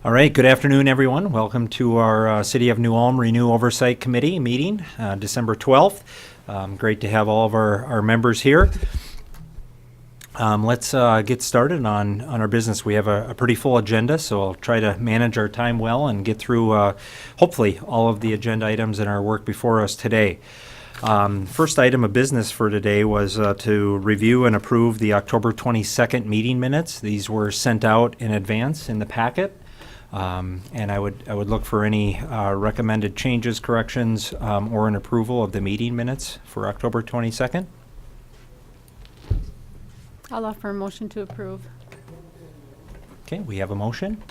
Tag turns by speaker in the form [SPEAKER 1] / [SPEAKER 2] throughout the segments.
[SPEAKER 1] All right, good afternoon, everyone. Welcome to our City of New Ulm RENU Oversight Committee meeting, December 12th. Great to have all of our members here. Let's get started on our business. We have a pretty full agenda, so I'll try to manage our time well and get through, hopefully, all of the agenda items in our work before us today. First item of business for today was to review and approve the October 22nd meeting minutes. These were sent out in advance in the packet. And I would look for any recommended changes, corrections, or an approval of the meeting minutes for October 22nd.
[SPEAKER 2] I'll offer a motion to approve.
[SPEAKER 1] Okay, we have a motion.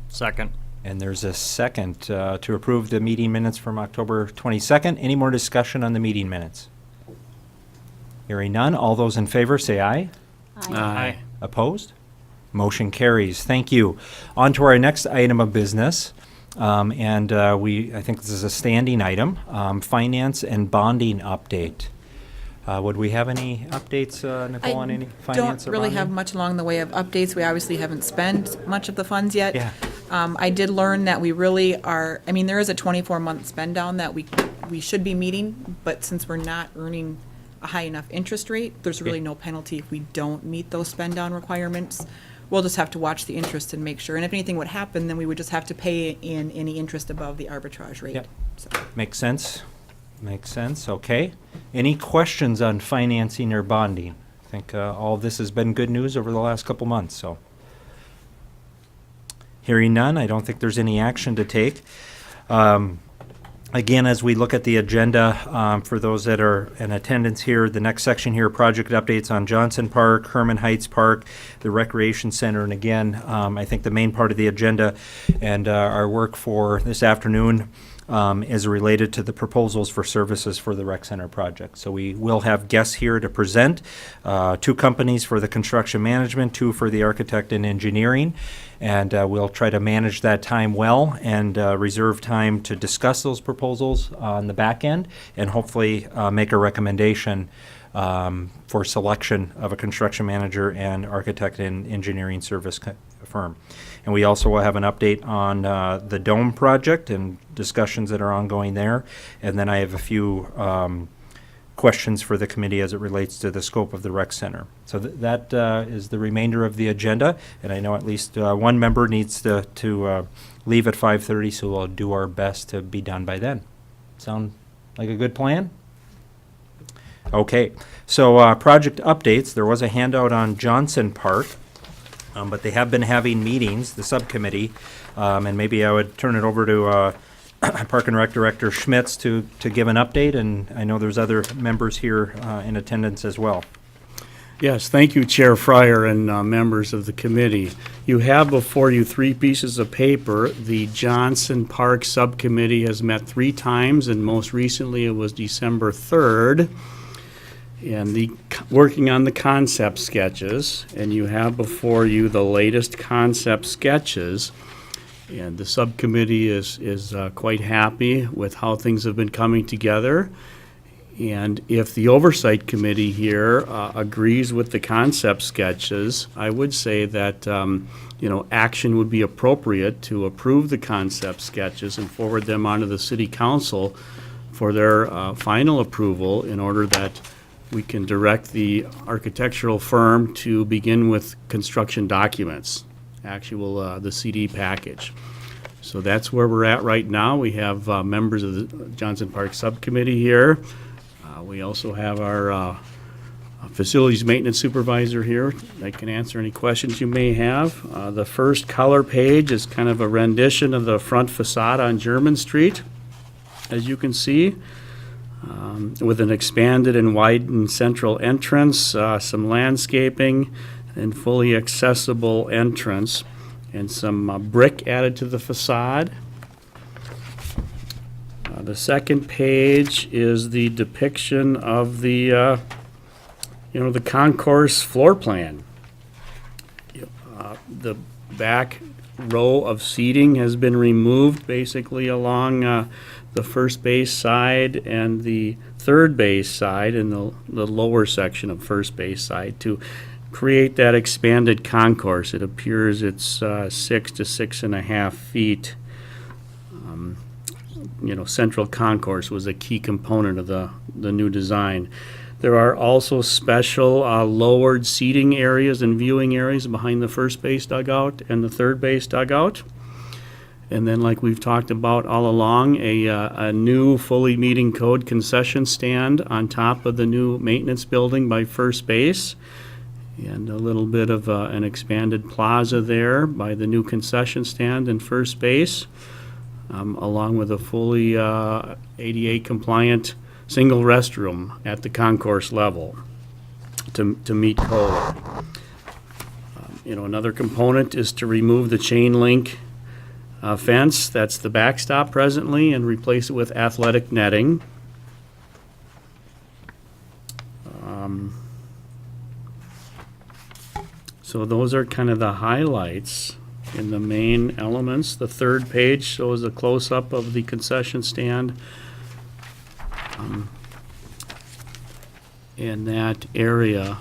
[SPEAKER 3] Second.
[SPEAKER 1] And there's a second to approve the meeting minutes from October 22nd. Any more discussion on the meeting minutes? Hearing none. All those in favor say aye.
[SPEAKER 3] Aye.
[SPEAKER 1] Opposed? Motion carries. Thank you. On to our next item of business. I think this is a standing item, finance and bonding update. Would we have any updates, Nicole, on any finance or
[SPEAKER 4] don't really
[SPEAKER 1] bonding?
[SPEAKER 4] have much along the way of updates. We obviously haven't spent much of the funds yet.
[SPEAKER 1] Yeah.
[SPEAKER 4] I did learn that we really are, there is a 24-month spend down that we should be meeting, but since we're not earning a high enough interest rate, there's really no penalty if we don't meet those spend down requirements. We'll just have to watch the interest and make sure. And if anything would happen, then we would just have to pay in any interest above the arbitrage rate.
[SPEAKER 1] Yep.
[SPEAKER 4] So.
[SPEAKER 1] Makes sense. Makes sense. Okay. Any questions on financing or bonding? I think all of this has been good news over the last couple months. So, hearing none, I don't think there's any action to take. Again, as we look at the agenda, for those that are in attendance here, the next section here, project updates on Johnson Park, Herman Heights Park, the Recreation Center. And again, I think the main part of the agenda and our work for this afternoon is related to the proposals for services for the Rec Center project. So we will have guests here to present, 2 companies for the construction management, 2 for the architect and engineering. And we'll try to manage that time well and reserve time to discuss those proposals on the back end and hopefully make a recommendation for selection of a construction manager and architect and engineering service firm. And we also will have an update on the Dome project and discussions that are ongoing there. And then I have a few questions for the committee as it relates to the scope of the rec center. So that is the remainder of the agenda, and I know at least one member needs to leave at 5:30, so we'll do our best to be done by then. Sound like a good plan? Okay, so project updates. There was a handout on Johnson Park, but they have been having meetings, the subcommittee, and maybe I would turn it over to Park and Rec Director Schmitz to give an update, and I know there's other members here in attendance as well.
[SPEAKER 5] Yes, thank you, Chair Fryer and members of the committee. You have before you 3 pieces of paper. The Johnson Park Subcommittee has met 3 times, and most recently it was December 3rd. And working on the concept sketches, and you have before you the latest concept sketches. And the subcommittee is quite happy with how things have been coming together. And if the Oversight Committee here agrees with the concept sketches, I would say that action would be appropriate to approve the concept sketches and forward them onto the City Council for their final approval in order that we can direct the architectural firm to begin with construction documents. The CD package. So that's where we're at right now. We have members of the Johnson Park Subcommittee here. We also have our Facilities Maintenance Supervisor here that can answer any questions you may have. The first color page is kind of a rendition of the front facade on German Street, as you can see, with an expanded and widened central entrance, some landscaping, and fully accessible entrance, and some brick added to the facade. The second page is the depiction of the concourse floor plan. The back row of seating has been removed basically along the first base side and the third base side and the lower section of first base side to create that expanded concourse. It appears it's 6 to 6.5 feet. Central concourse was a key component of the new design. There are also special lowered seating areas and viewing areas behind the first base dugout and the third base dugout. And then, like we've talked about all along, a new fully meeting code concession stand on top of the new maintenance building by first base. And a little bit of an expanded plaza there by the new concession stand and first base, along with a fully ADA compliant single restroom at the concourse level to meet code. Another component is to remove the chain link fence that's the backstop presently and replace it with athletic netting. So those are kind of the highlights in the main elements. The third page shows a close-up of the concession stand in that area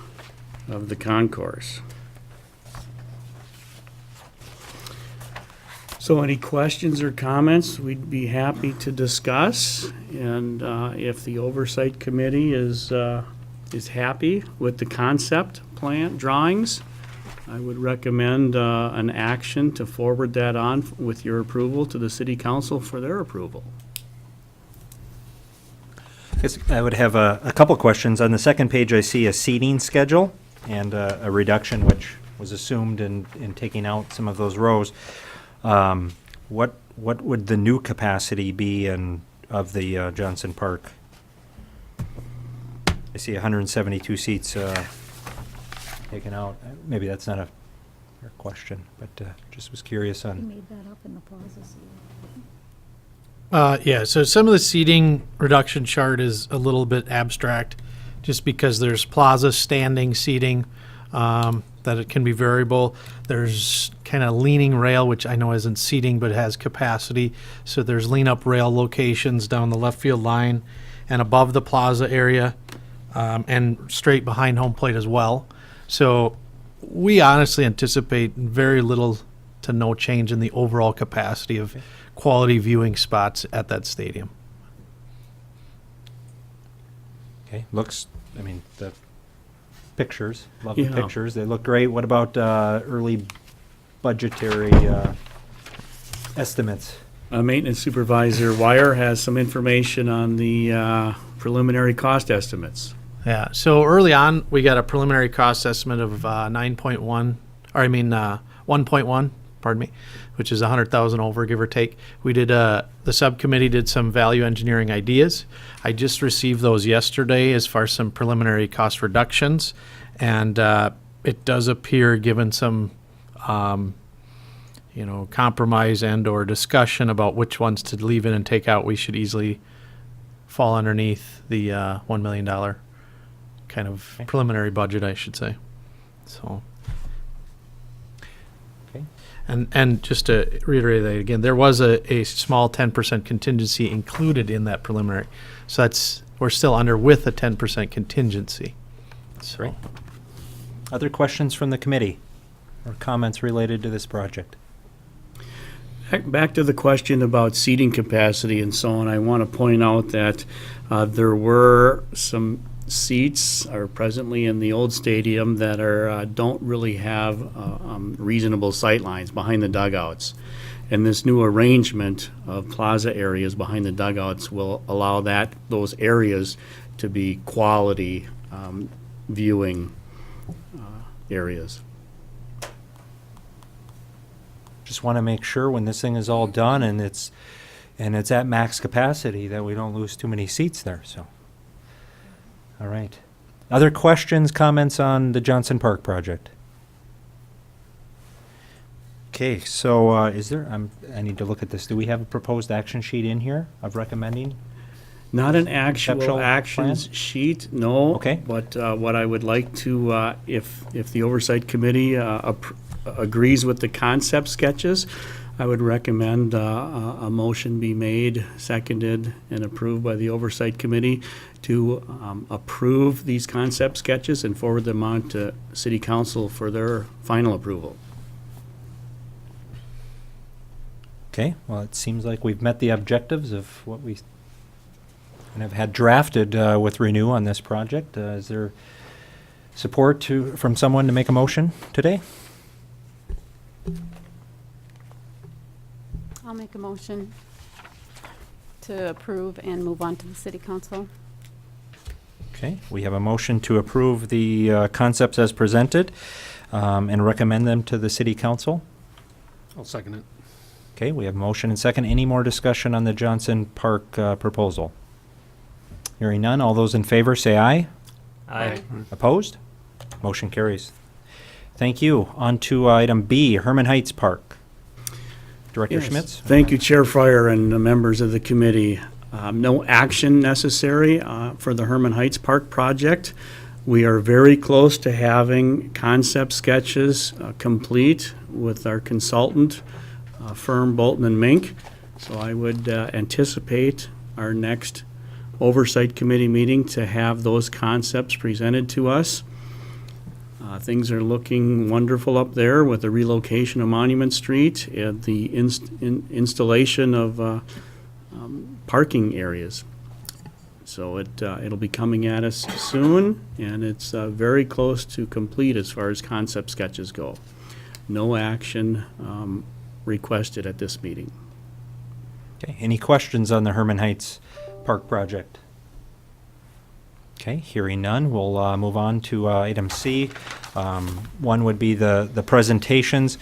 [SPEAKER 5] of the concourse. So any questions or comments, we'd be happy to discuss. And if the Oversight Committee is happy with the concept plan drawings, I would recommend an action to forward that on with your approval to the City Council for their approval.
[SPEAKER 1] I would have a couple questions. On the second page, I see a seating schedule and a reduction, which was assumed in taking out some of those rows. What would the new capacity be of the Johnson Park? I see 172 seats taken out. Maybe that's not a fair question, but just was curious on.
[SPEAKER 2] made that up in the plaza seat.
[SPEAKER 6] Yeah, so some of the seating reduction chart is a little bit abstract, just because there's plaza standing seating, that it can be variable. There's kind of leaning rail, which I know isn't seating, but has capacity. So there's lean up rail locations down the left field line and above the plaza area, and straight behind home plate as well. So we honestly anticipate very little to no change in the overall capacity of quality viewing spots at that stadium.
[SPEAKER 1] Okay, the pictures, love the
[SPEAKER 5] Yeah.
[SPEAKER 1] pictures. They look great. What about early budgetary estimates?
[SPEAKER 5] Maintenance Supervisor Wire has some information on the preliminary cost estimates.
[SPEAKER 6] Yeah, so early on, we got a preliminary cost estimate of 1.1, pardon me, which is 100,000 over, give or take. We did, the subcommittee did some value engineering ideas. I just received those yesterday as far as some preliminary cost reductions. And it does appear, given some, compromise and or discussion about which ones to leave in and take out, we should easily fall underneath the $1 million kind of preliminary budget, I should say. So.
[SPEAKER 1] Okay.
[SPEAKER 6] And just to reiterate that again, there was a small 10% contingency included in that preliminary. So we're still under with a 10% contingency. So.
[SPEAKER 1] Great. Other questions from the committee or comments related to this project?
[SPEAKER 5] Back to the question about seating capacity and so on, I want to point out that there were some seats are presently in the old stadium that don't really have reasonable sight lines behind the dugouts. And this new arrangement of plaza areas behind the dugouts will allow those areas to be quality viewing areas.
[SPEAKER 1] Just want to make sure when this thing is all done and it's at max capacity that we don't lose too many seats there, so. All right. Other questions, comments on the Johnson Park project? Okay, so is there, I need to look at this. Do we have a proposed action sheet in here of recommending?
[SPEAKER 5] Not an
[SPEAKER 1] Conceptual
[SPEAKER 5] actual actions sheet, no.
[SPEAKER 1] Okay.
[SPEAKER 5] But what I would like to, if the Oversight Committee agrees with the concept sketches, I would recommend a motion be made, seconded, and approved by the Oversight Committee to approve these concept sketches and forward them on to City Council for their final approval.
[SPEAKER 1] Okay, well, it seems like we've met the objectives of what we kind of had drafted with RENU on this project. Is there support from someone to make a motion today?
[SPEAKER 2] I'll make a motion to approve and move on to the city council.
[SPEAKER 1] Okay, we have a motion to approve the concepts as presented and recommend them to the city council.
[SPEAKER 3] I'll second it.
[SPEAKER 1] Okay, we have a motion and second. Any more discussion on the Johnson Park proposal? Hearing none, all those in favor say aye.
[SPEAKER 3] Aye.
[SPEAKER 1] Opposed? Motion carries. Thank you. On to item B, Herman Heights Park. Director
[SPEAKER 5] Yes.
[SPEAKER 1] Schmitz?
[SPEAKER 5] Thank you, Chair Fryer and the members of the committee. No action necessary for the Herman Heights Park project. We are very close to having concept sketches complete with our consultant firm Bolton and Mink. So I would anticipate our next Oversight Committee meeting to have those concepts presented to us. Things are looking wonderful up there with the relocation of Monument Street and the installation of parking areas. So it'll be coming at us soon, and it's very close to complete as far as concept sketches go. No action requested at this meeting.
[SPEAKER 1] Okay, any questions on the Herman Heights Park project? Okay, hearing none, we'll move on to item C. One would be the presentations.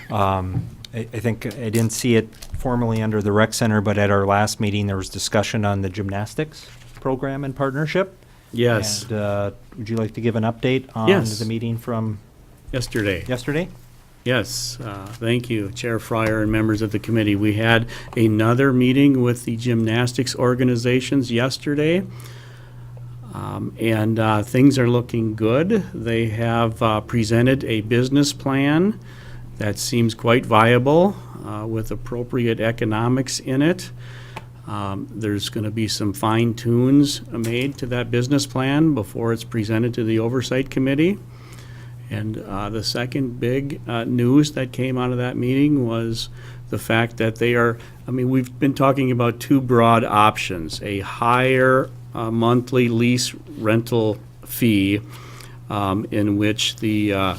[SPEAKER 1] I think I didn't see it formally under the rec center, but at our last meeting, there was discussion on the gymnastics program and partnership.
[SPEAKER 5] Yes,
[SPEAKER 1] And would you like to give an update on
[SPEAKER 5] Yes.
[SPEAKER 1] the meeting from
[SPEAKER 5] yesterday.
[SPEAKER 1] yesterday?
[SPEAKER 5] Yes, thank you, Chair Fryer and members of the committee. We had another meeting with the gymnastics organizations yesterday, and things are looking good. They have presented a business plan that seems quite viable with appropriate economics in it. There's going to be some fine tunes made to that business plan before it's presented to the Oversight Committee. And the second big news that came out of that meeting was the fact that we've been talking about two broad options: a higher monthly lease rental fee in which the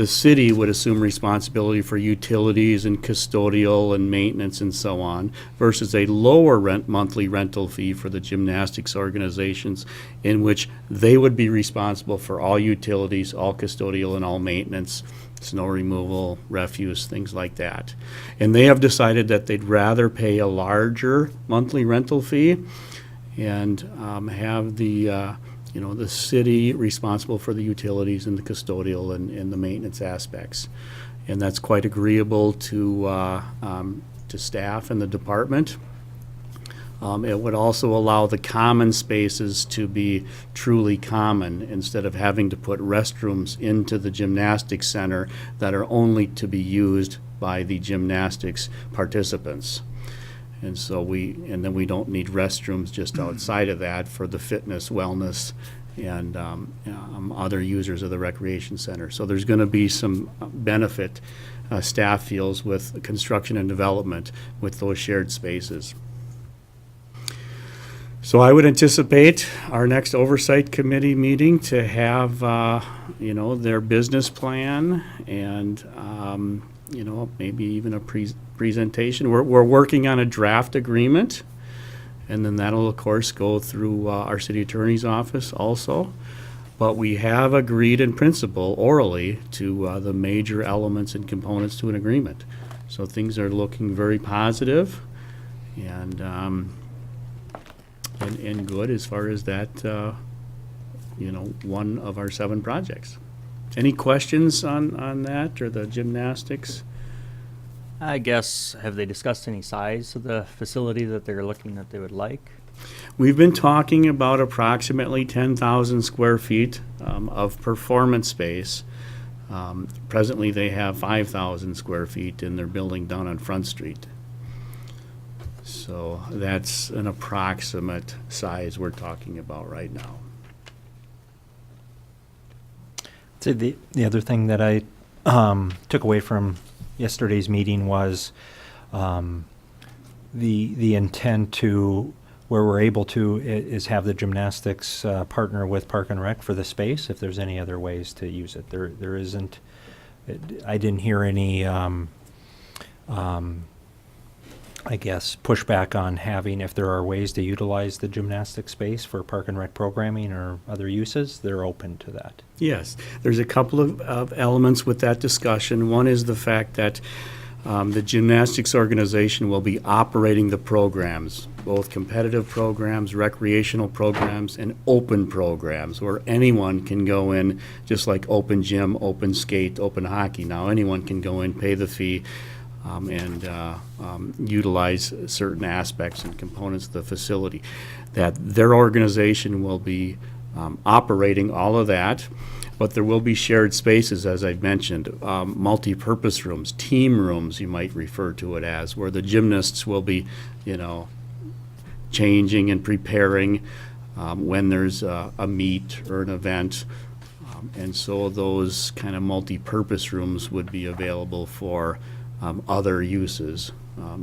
[SPEAKER 5] city would assume responsibility for utilities and custodial and maintenance and so on, versus a lower monthly rental fee for the gymnastics organizations in which they would be responsible for all utilities, all custodial and all maintenance, snow removal, refuse, things like that. And they have decided that they'd rather pay a larger monthly rental fee and have the city responsible for the utilities and the custodial and the maintenance aspects. And that's quite agreeable to staff and the department. It would also allow the common spaces to be truly common instead of having to put restrooms into the gymnastics center that are only to be used by the gymnastics participants. And so then we don't need restrooms just outside of that for the fitness, wellness, and other users of the recreation center. So there's going to be some benefit staff feels with construction and development with those shared spaces. So I would anticipate our next Oversight Committee meeting to have, their business plan and, maybe even a presentation. We're working on a draft agreement, and then that'll, of course, go through our city attorney's office also. But we have agreed in principle orally to the major elements and components to an agreement. So things are looking very positive and good as far as that, one of our 7 projects. Any questions on that or the gymnastics?
[SPEAKER 3] I guess, have they discussed any size of the facility that they're looking that they would like?
[SPEAKER 5] We've been talking about approximately 10,000 square feet of performance space. Presently, they have 5,000 square feet in their building down on Front Street. So that's an approximate size we're talking about right now.
[SPEAKER 1] So the other thing that I took away from yesterday's meeting was the intent to, where we're able to, is have the gymnastics partner with Park and Rec for the space, if there's any other ways to use it. There isn't, I didn't hear any, I guess, pushback on having, if there are ways to utilize the gymnastics space for Park and Rec programming or other uses, they're open to that.
[SPEAKER 5] Yes, there's a couple of elements with that discussion. One is the fact that the gymnastics organization will be operating the programs, both competitive programs, recreational programs, and open programs, where anyone can go in, just like open gym, open skate, open hockey. Now, anyone can go in, pay the fee, and utilize certain aspects and components of the facility. That their organization will be operating all of that, but there will be shared spaces, as I've mentioned, multi-purpose rooms, team rooms, you might refer to it as, where the gymnasts will be, changing and preparing when there's a meet or an event. And so those kind of multi-purpose rooms would be available for other uses,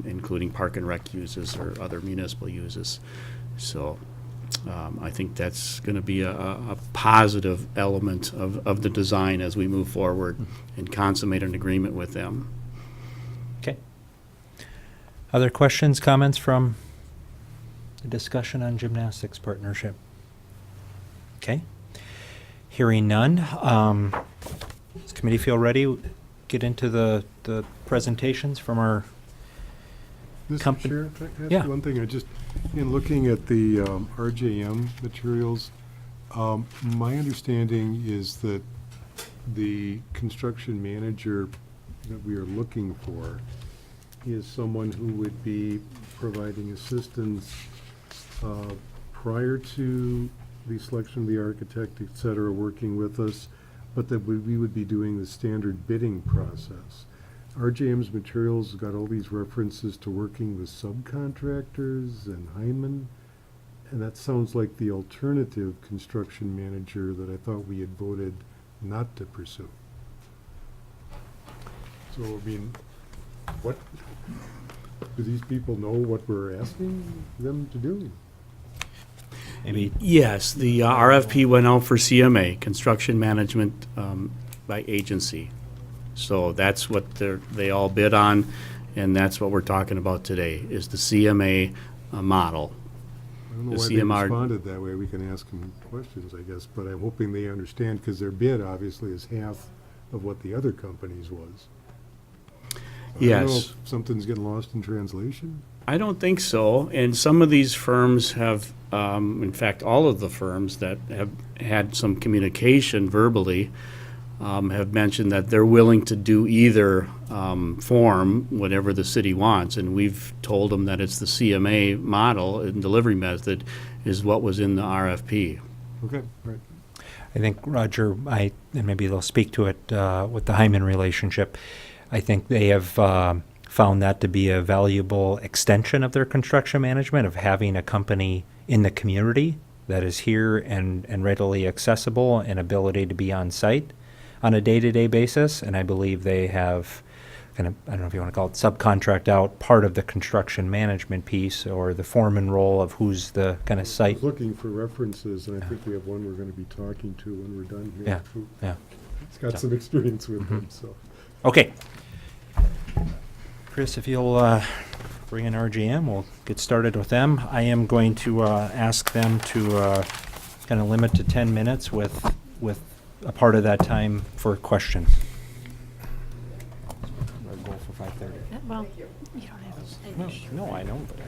[SPEAKER 5] including Park and Rec uses or other municipal uses. So I think that's going to be a positive element of the design as we move forward and consummate an agreement with them.
[SPEAKER 1] Okay. Other questions, comments from the discussion on gymnastics partnership? Okay. Hearing none, does committee feel ready? Get into the presentations from our
[SPEAKER 7] Mr.
[SPEAKER 1] company.
[SPEAKER 7] Chair, if I could
[SPEAKER 1] Yeah.
[SPEAKER 7] ask one thing, in looking at the RJM materials, my understanding is that the construction manager that we are looking for is someone who would be providing assistance prior to the selection of the architect, et cetera, working with us, but that we would be doing the standard bidding process. RJM's materials got all these references to working with subcontractors and Hyman, and that sounds like the alternative construction manager that I thought we had voted not to pursue. So, I mean, what, do these people know what we're asking them to do?
[SPEAKER 1] Maybe
[SPEAKER 5] Yes, the RFP went out for CMA, Construction Management by Agency. So that's what they all bid on, and that's what we're talking about today, is the CMA model.
[SPEAKER 7] I don't know
[SPEAKER 5] The
[SPEAKER 7] why they
[SPEAKER 5] CMR
[SPEAKER 7] responded that way. We can ask them questions, I guess, but I'm hoping they understand, because their bid obviously is half of what the other company's was. I don't know
[SPEAKER 5] Yes.
[SPEAKER 7] if something's getting lost in translation.
[SPEAKER 5] I don't think so, and some of these firms have, in fact, all of the firms that have had some communication verbally have mentioned that they're willing to do either form, whatever the city wants, and we've told them that it's the CMA model and delivery method is what was in the RFP.
[SPEAKER 7] Okay, right.
[SPEAKER 1] I think, Roger, and maybe they'll speak to it with the Hyman relationship. I think they have found that to be a valuable extension of their construction management, of having a company in the community that is here and readily accessible and ability to be on site on a day-to-day basis. And I believe they have kind of, I don't know if you want to call it subcontract out part of the construction management piece or the foreman role of who's the kind of
[SPEAKER 7] I
[SPEAKER 1] site.
[SPEAKER 7] was looking for references, and I think we have one we're going to be talking to when we're done here.
[SPEAKER 1] Yeah,
[SPEAKER 7] Who-
[SPEAKER 1] yeah.
[SPEAKER 7] He's got some experience with them, so.
[SPEAKER 1] Okay. Chris, if you'll bring in RGM, we'll get started with them. I am going to ask them to kind of limit to 10 minutes with a part of that time for questions. Our goal for 5:30.
[SPEAKER 2] Well, you don't have.
[SPEAKER 1] No, I know, but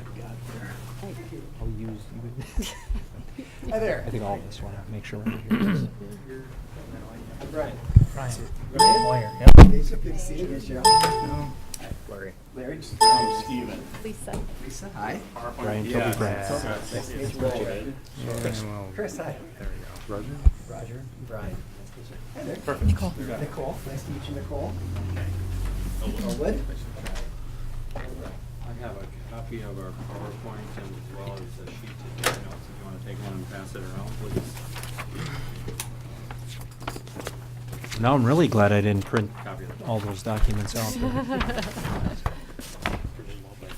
[SPEAKER 1] I'll use.
[SPEAKER 8] Hi there.
[SPEAKER 1] I think all of us want to make sure we're here.
[SPEAKER 8] Brian.
[SPEAKER 6] Lawyer,
[SPEAKER 8] Lisa, good to see you. Yes, Joe.
[SPEAKER 6] Larry.
[SPEAKER 8] Larry.
[SPEAKER 2] Lisa.
[SPEAKER 8] Lisa, hi.
[SPEAKER 1] Brian, Toby, Brent.
[SPEAKER 8] Nice to meet you. Chris, hi.
[SPEAKER 7] Roger?
[SPEAKER 8] Roger. Brian. Nice to meet you. Hi there.
[SPEAKER 4] Nicole.
[SPEAKER 8] Nicole, nice to meet you, Nicole. Elwood?
[SPEAKER 9] I have a copy of our PowerPoint and as well as a sheet to take notes. If you want to take one and pass it around, please.
[SPEAKER 1] Now I'm really glad I didn't print
[SPEAKER 9] Copy of the
[SPEAKER 1] all those documents out.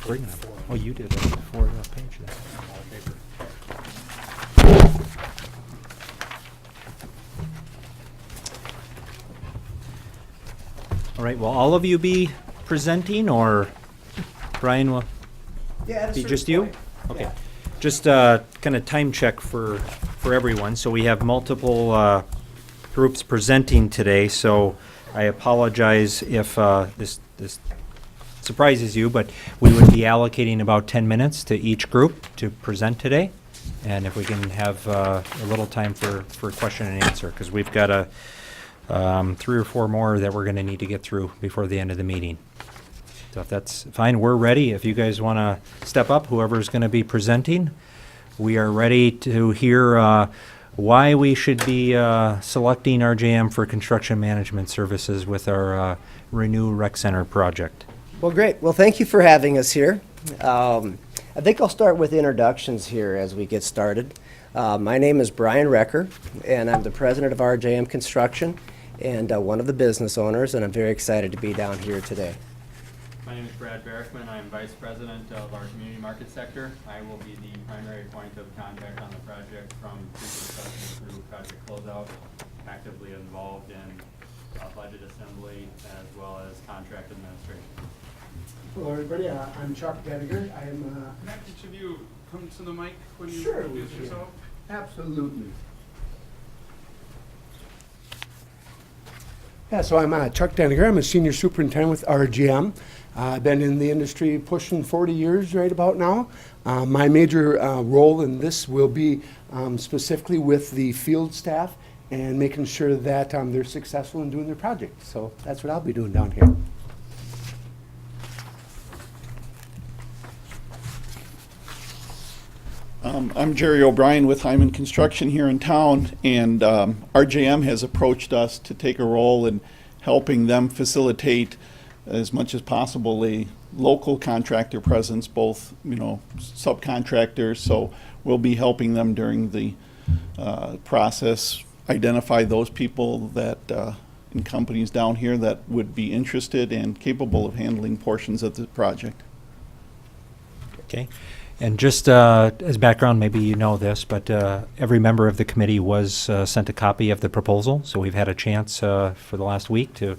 [SPEAKER 1] Bring them. Oh, you did that before the pages.
[SPEAKER 9] paper.
[SPEAKER 1] All right, will all of you be presenting, or Brian will
[SPEAKER 8] Yeah, at a
[SPEAKER 1] be
[SPEAKER 8] certain
[SPEAKER 1] just you?
[SPEAKER 8] point.
[SPEAKER 1] Okay.
[SPEAKER 8] Yeah.
[SPEAKER 1] Just kind of time check for everyone. So we have multiple groups presenting today, so I apologize if this surprises you, but we would be allocating about 10 minutes to each group to present today. And if we can have a little time for question and answer, because we've got 3 or 4 more that we're going to need to get through before the end of the meeting. So if that's fine, we're ready. If you guys want to step up, whoever's going to be presenting, we are ready to hear why we should be selecting RJM for construction management services with our RENU Rec Center project.
[SPEAKER 8] Well, great. Well, thank you for having us here. I think I'll start with introductions here as we get started. My name is Brian Recker, and I'm the president of RJM Construction and one of the business owners, and I'm very excited to be down here today.
[SPEAKER 9] My name is Brad Barrickman. I am Vice President of our Community Market Sector. I will be the primary point of contact on the project from pre-construction through project closeout, actively involved in budget assembly as well as contract administration.
[SPEAKER 10] Hello, everybody. I'm Chuck Dediger. I'm
[SPEAKER 11] Can each of you come to the mic when you
[SPEAKER 10] Sure,
[SPEAKER 11] introduce
[SPEAKER 10] we
[SPEAKER 11] yourself?
[SPEAKER 10] absolutely. Yeah, so I'm Chuck Dediger. I'm a senior superintendent with RGM. I've been in the industry pushing 40 years right about now. My major role in this will be specifically with the field staff and making sure that they're successful in doing their project. So that's what I'll be doing down here.
[SPEAKER 12] I'm Jerry O'Brien with Hyman Construction here in town, and RJM has approached us to take a role in helping them facilitate as much as possible a local contractor presence, both, subcontractors. So we'll be helping them during the process, identify those people that in companies down here that would be interested and capable of handling portions of the project.
[SPEAKER 1] Okay. And just as background, maybe you know this, but every member of the committee was sent a copy of the proposal. So we've had a chance for the last week to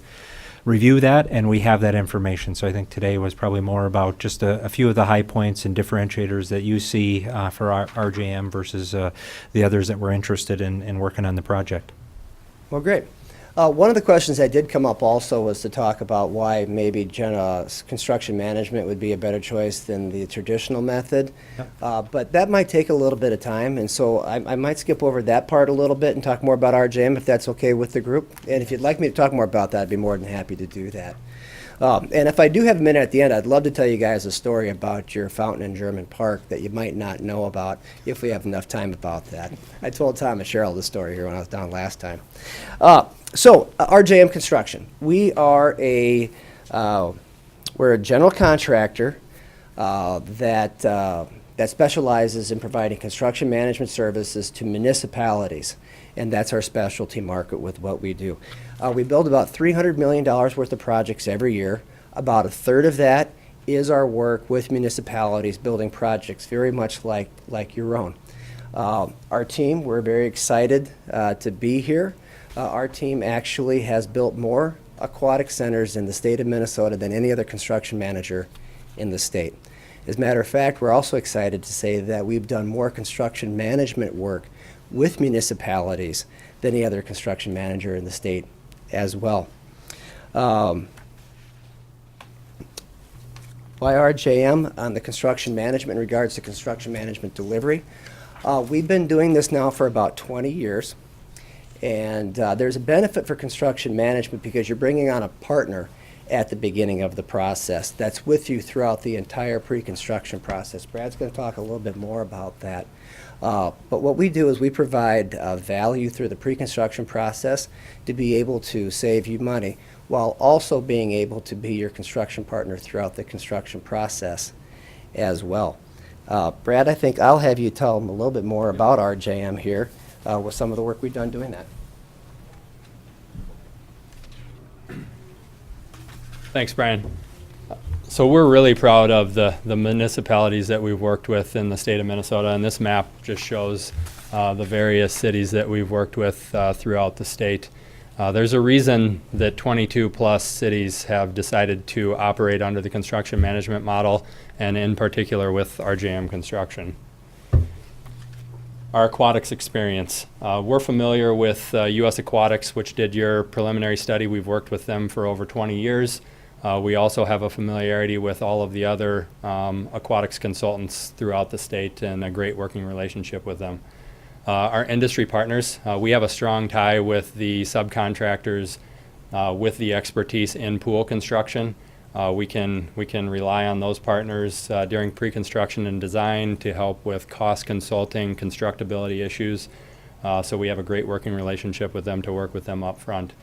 [SPEAKER 1] review that, and we have that information. So I think today was probably more about just a few of the high points and differentiators that you see for our RJM versus the others that were interested in working on the project.
[SPEAKER 8] Well, great. One of the questions that did come up also was to talk about why maybe construction management would be a better choice than the traditional method.
[SPEAKER 1] Yep.
[SPEAKER 8] But that might take a little bit of time, and so I might skip over that part a little bit and talk more about RJM if that's okay with the group. And if you'd like me to talk more about that, I'd be more than happy to do that. And if I do have a minute at the end, I'd love to tell you guys a story about your fountain in German Park that you might not know about if we have enough time about that. I told Tom and Cheryl this story here when I was down last time. So RJM Construction, we are we're a general contractor that specializes in providing construction management services to municipalities, and that's our specialty market with what we do. We build about $300 million worth of projects every year. About a third of that is our work with municipalities building projects very much like your own. Our team, we're very excited to be here. Our team actually has built more aquatic centers in the state of Minnesota than any other construction manager in the state. As a matter of fact, we're also excited to say that we've done more construction management work with municipalities than any other construction manager in the state as well. Why RJM on the construction management in regards to construction management delivery? We've been doing this now for about 20 years. And there's a benefit for construction management because you're bringing on a partner at the beginning of the process that's with you throughout the entire pre-construction process. Brad's going to talk a little bit more about that. But what we do is we provide value through the pre-construction process to be able to save you money while also being able to be your construction partner throughout the construction process as well. Brad, I think I'll have you tell them a little bit more about RJM here with some of the work we've done doing that.
[SPEAKER 9] Thanks, Brian. So we're really proud of the municipalities that we've worked with in the state of Minnesota, and this map just shows the various cities that we've worked with throughout the state. There's a reason that 22 plus cities have decided to operate under the construction management model, and in particular with RJM Construction. Our aquatics experience. We're familiar with U.S. Aquatics, which did your preliminary study. We've worked with them for over 20 years. We also have a familiarity with all of the other aquatics consultants throughout the state and a great working relationship with them. Our industry partners, we have a strong tie with the subcontractors with the expertise in pool construction. We can rely on those partners during pre-construction and design to help with cost consulting, constructability issues. So we have a great working relationship with them to work with them up front.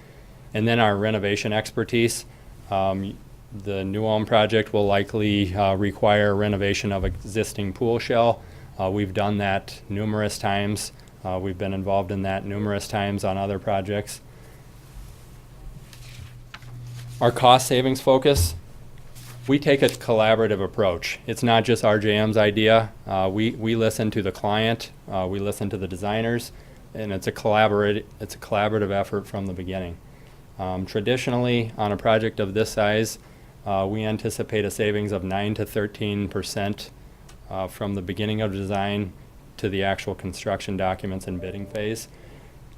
[SPEAKER 9] And then our renovation expertise. The New Ulm project will likely require renovation of existing pool shell. We've done that numerous times. We've been involved in that numerous times on other projects. Our cost savings focus, we take a collaborative approach. It's not just RJM's idea. We listen to the client, we listen to the designers, and it's a collaborative effort from the beginning. Traditionally, on a project of this size, we anticipate a savings of 9 to 13% from the beginning of design to the actual construction documents and bidding phase.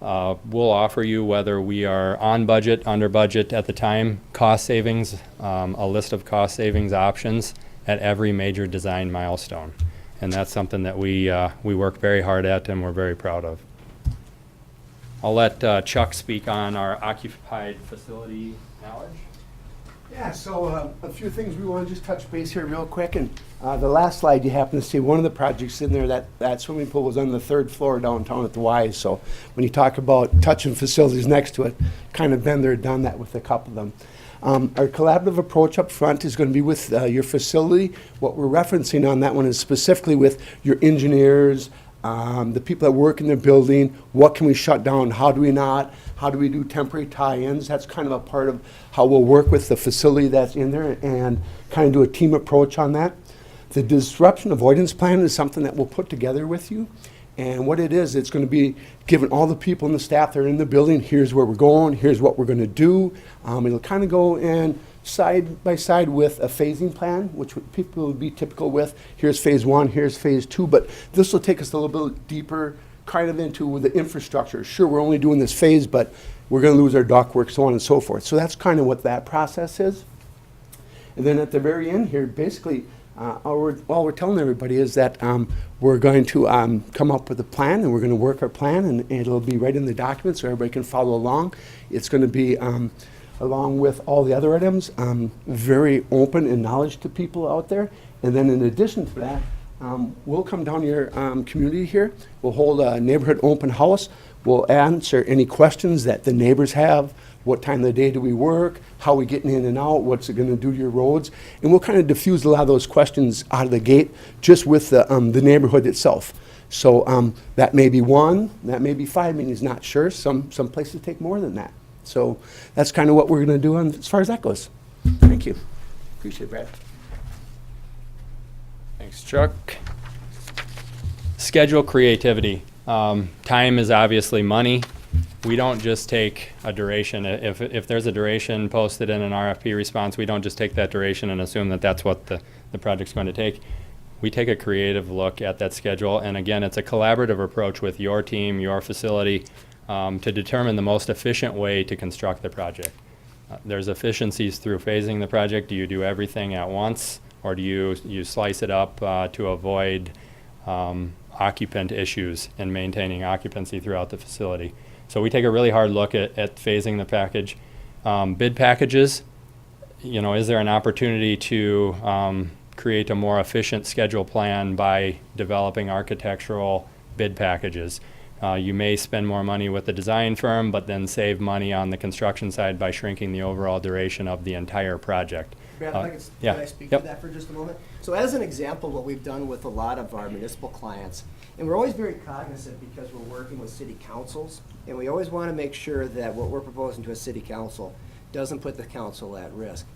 [SPEAKER 9] We'll offer you, whether we are on budget, under budget at the time, cost savings, a list of cost savings options at every major design milestone. And that's something that we work very hard at and we're very proud of. I'll let Chuck speak on our occupied facility knowledge.
[SPEAKER 10] Yeah, so a few things we want to just touch base here real quick. And the last slide, you happen to see one of the projects in there, that swimming pool was on the 3rd floor downtown at the Y. So when you talk about touching facilities next to it, kind of been there, done that with a couple of them. Our collaborative approach up front is going to be with your facility. What we're referencing on that one is specifically with your engineers, the people that work in the building. What can we shut down? How do we not? How do we do temporary tie-ins? That's kind of a part of how we'll work with the facility that's in there and kind of do a team approach on that. The disruption avoidance plan is something that we'll put together with you. And what it is, it's going to be giving all the people and the staff that are in the building, here's where we're going, here's what we're going to do. It'll kind of go in side by side with a phasing plan, which people would be typical with. Here's phase 1, here's phase 2, but this will take us a little bit deeper kind of into the infrastructure. Sure, we're only doing this phase, but we're going to lose our ductwork, so on and so forth. So that's kind of what that process is. And then at the very end here, basically, all we're telling everybody is that we're going to come up with a plan, and we're going to work our plan, and it'll be right in the document so everybody can follow along. It's going to be, along with all the other items, very open and knowledge to people out there. And then in addition to that, we'll come down to your community here. We'll hold a neighborhood open house. We'll answer any questions that the neighbors have. What time of the day do we work? How are we getting in and out? What's it going to do to your roads? And we'll kind of diffuse a lot of those questions out of the gate just with the neighborhood itself. So that may be 1, that may be 5 meetings, not sure. Some places take more than that. So that's kind of what we're going to do as far as that goes. Thank you. Appreciate it, Brad.
[SPEAKER 9] Thanks, Chuck. Schedule creativity. Time is obviously money. We don't just take a duration. If there's a duration posted in an RFP response, we don't just take that duration and assume that that's what the project's going to take. We take a creative look at that schedule, and again, it's a collaborative approach with your team, your facility, to determine the most efficient way to construct the project. There's efficiencies through phasing the project. Do you do everything at once, or do you slice it up to avoid occupant issues and maintaining occupancy throughout the facility? So we take a really hard look at phasing the package. Bid packages, is there an opportunity to create a more efficient schedule plan by developing architectural bid packages. You may spend more money with the design firm, but then save money on the construction side by shrinking the overall duration of the entire project.
[SPEAKER 8] Brad, if I could,
[SPEAKER 9] yeah.
[SPEAKER 8] can I speak
[SPEAKER 9] Yep.
[SPEAKER 8] to that for just a moment? So as an example, what we've done with a lot of our municipal clients, and we're always very cognizant because we're working with city councils, and we always want to make sure that what we're proposing to a city council doesn't put the council at risk.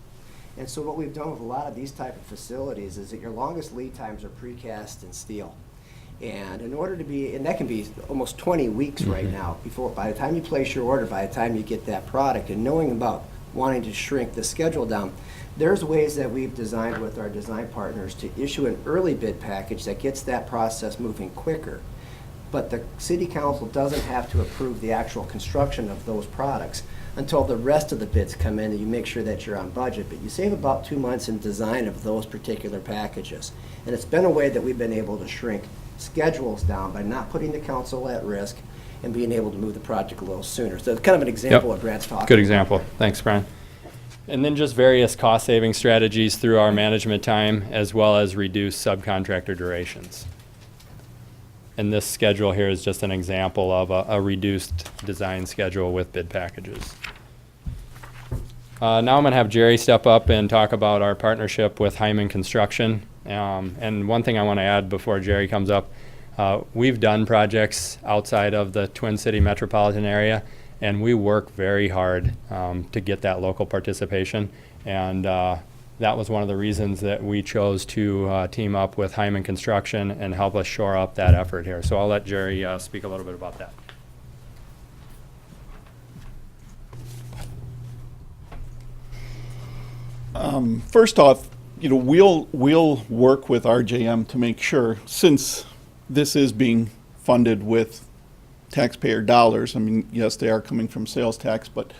[SPEAKER 8] And so what we've done with a lot of these type of facilities is that your longest lead times are precast and steel. And in order to be, and that can be almost 20 weeks right now, before, by the time you place your order, by the time you get that product, and knowing about wanting to shrink the schedule down, there's ways that we've designed with our design partners to issue an early bid package that gets that process moving quicker. But the city council doesn't have to approve the actual construction of those products until the rest of the bids come in and you make sure that you're on budget. But you save about 2 months in design of those particular packages. And it's been a way that we've been able to shrink schedules down by not putting the council at risk and being able to move the project a little sooner. So it's kind of an example of Brad's talking.
[SPEAKER 9] Good example. Thanks, Brian. And then just various cost-saving strategies through our management time, as well as reduced subcontractor durations. And this schedule here is just an example of a reduced design schedule with bid packages. Now I'm going to have Jerry step up and talk about our partnership with Hyman Construction. And one thing I want to add before Jerry comes up, we've done projects outside of the Twin City metropolitan area, and we work very hard to get that local participation. And that was one of the reasons that we chose to team up with Hyman Construction and help us shore up that effort here. So I'll let Jerry speak a little bit about that.
[SPEAKER 12] First off, we'll work with RJM to make sure, since this is being funded with taxpayer dollars, I mean, yes, they are coming from sales tax, but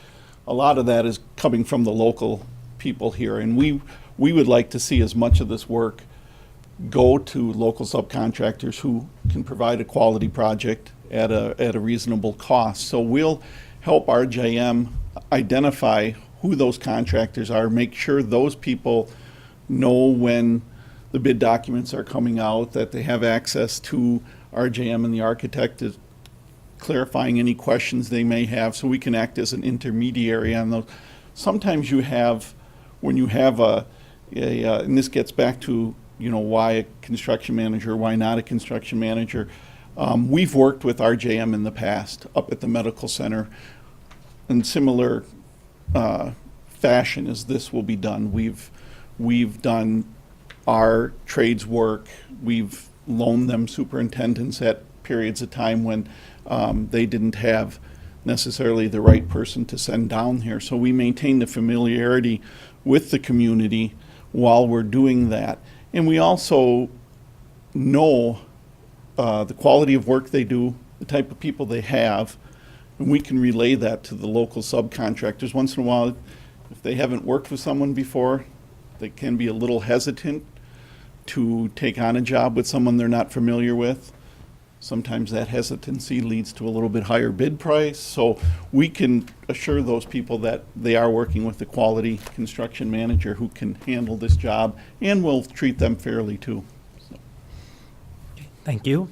[SPEAKER 12] a lot of that is coming from the local people here, and we would like to see as much of this work go to local subcontractors who can provide a quality project at a reasonable cost. So we'll help RJM identify who those contractors are, make sure those people know when the bid documents are coming out, that they have access to RJM and the architect is clarifying any questions they may have, so we can act as an intermediary on those. Sometimes you have, when you have and this gets back to, why a construction manager, why not a construction manager. We've worked with RJM in the past up at the medical center in similar fashion as this will be done. We've done our trades work. We've loaned them superintendents at periods of time when they didn't have necessarily the right person to send down here. So we maintain the familiarity with the community while we're doing that. And we also know the quality of work they do, the type of people they have, and we can relay that to the local subcontractors. Once in a while, if they haven't worked with someone before, they can be a little hesitant to take on a job with someone they're not familiar with. Sometimes that hesitancy leads to a little bit higher bid price. So we can assure those people that they are working with a quality construction manager who can handle this job, and will treat them fairly too. So.
[SPEAKER 1] Thank you.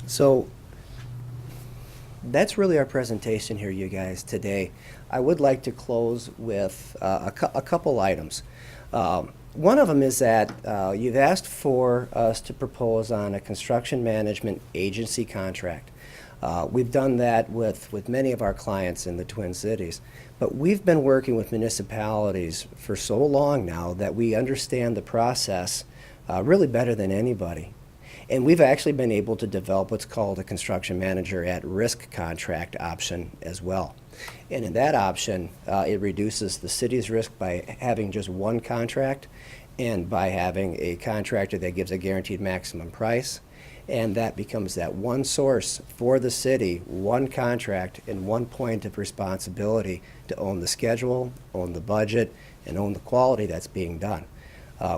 [SPEAKER 8] So that's really our presentation here, you guys, today. I would like to close with a couple items. One of them is that you've asked for us to propose on a construction management agency contract. We've done that with many of our clients in the Twin Cities, but we've been working with municipalities for so long now that we understand the process really better than anybody. And we've actually been able to develop what's called a construction manager at risk contract option as well. And in that option, it reduces the city's risk by having just one contract and by having a contractor that gives a guaranteed maximum price. And that becomes that one source for the city, one contract, and one point of responsibility to own the schedule, own the budget, and own the quality that's being done.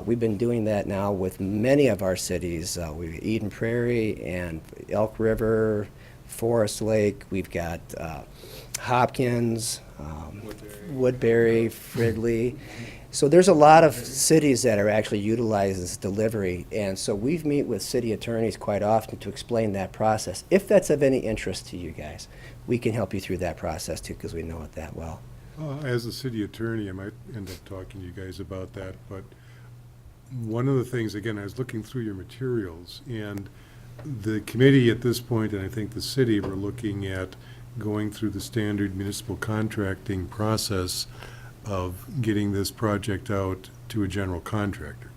[SPEAKER 8] We've been doing that now with many of our cities. We've Eden Prairie and Elk River, Forest Lake. We've got Hopkins, Woodbury, Fridley. So there's a lot of cities that are actually utilizing this delivery, and so we meet with city attorneys quite often to explain that process. If that's of any interest to you guys, we can help you through that process too, because we know it that well.
[SPEAKER 7] As a city attorney, I might end up talking to you guys about that, but one of the things, again, I was looking through your materials, and the committee at this point, and I think the city, were looking at going through the standard municipal contracting process of getting this project out to a general contractor.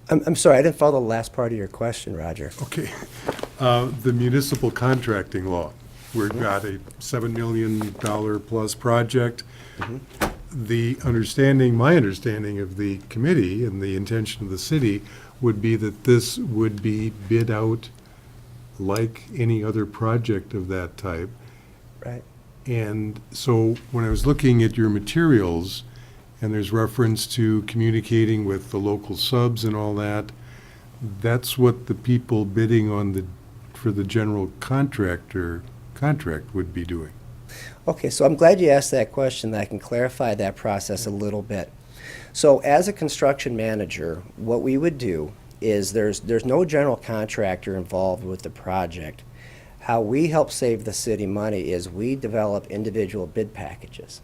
[SPEAKER 8] I'm sorry, I didn't follow the last part of your question, Roger.
[SPEAKER 7] Okay. The municipal contracting law, we've got a $7 million plus project. The understanding, my understanding of the committee and the intention of the city would be that this would be bid out like any other project of that type.
[SPEAKER 8] Right.
[SPEAKER 7] And so when I was looking at your materials, and there's reference to communicating with the local subs and all that, that's what the people bidding on for the general contractor contract would be doing.
[SPEAKER 8] Okay, so I'm glad you asked that question, that I can clarify that process a little bit. So as a construction manager, what we would do is there's no general contractor involved with the project. How we help save the city money is we develop individual bid packages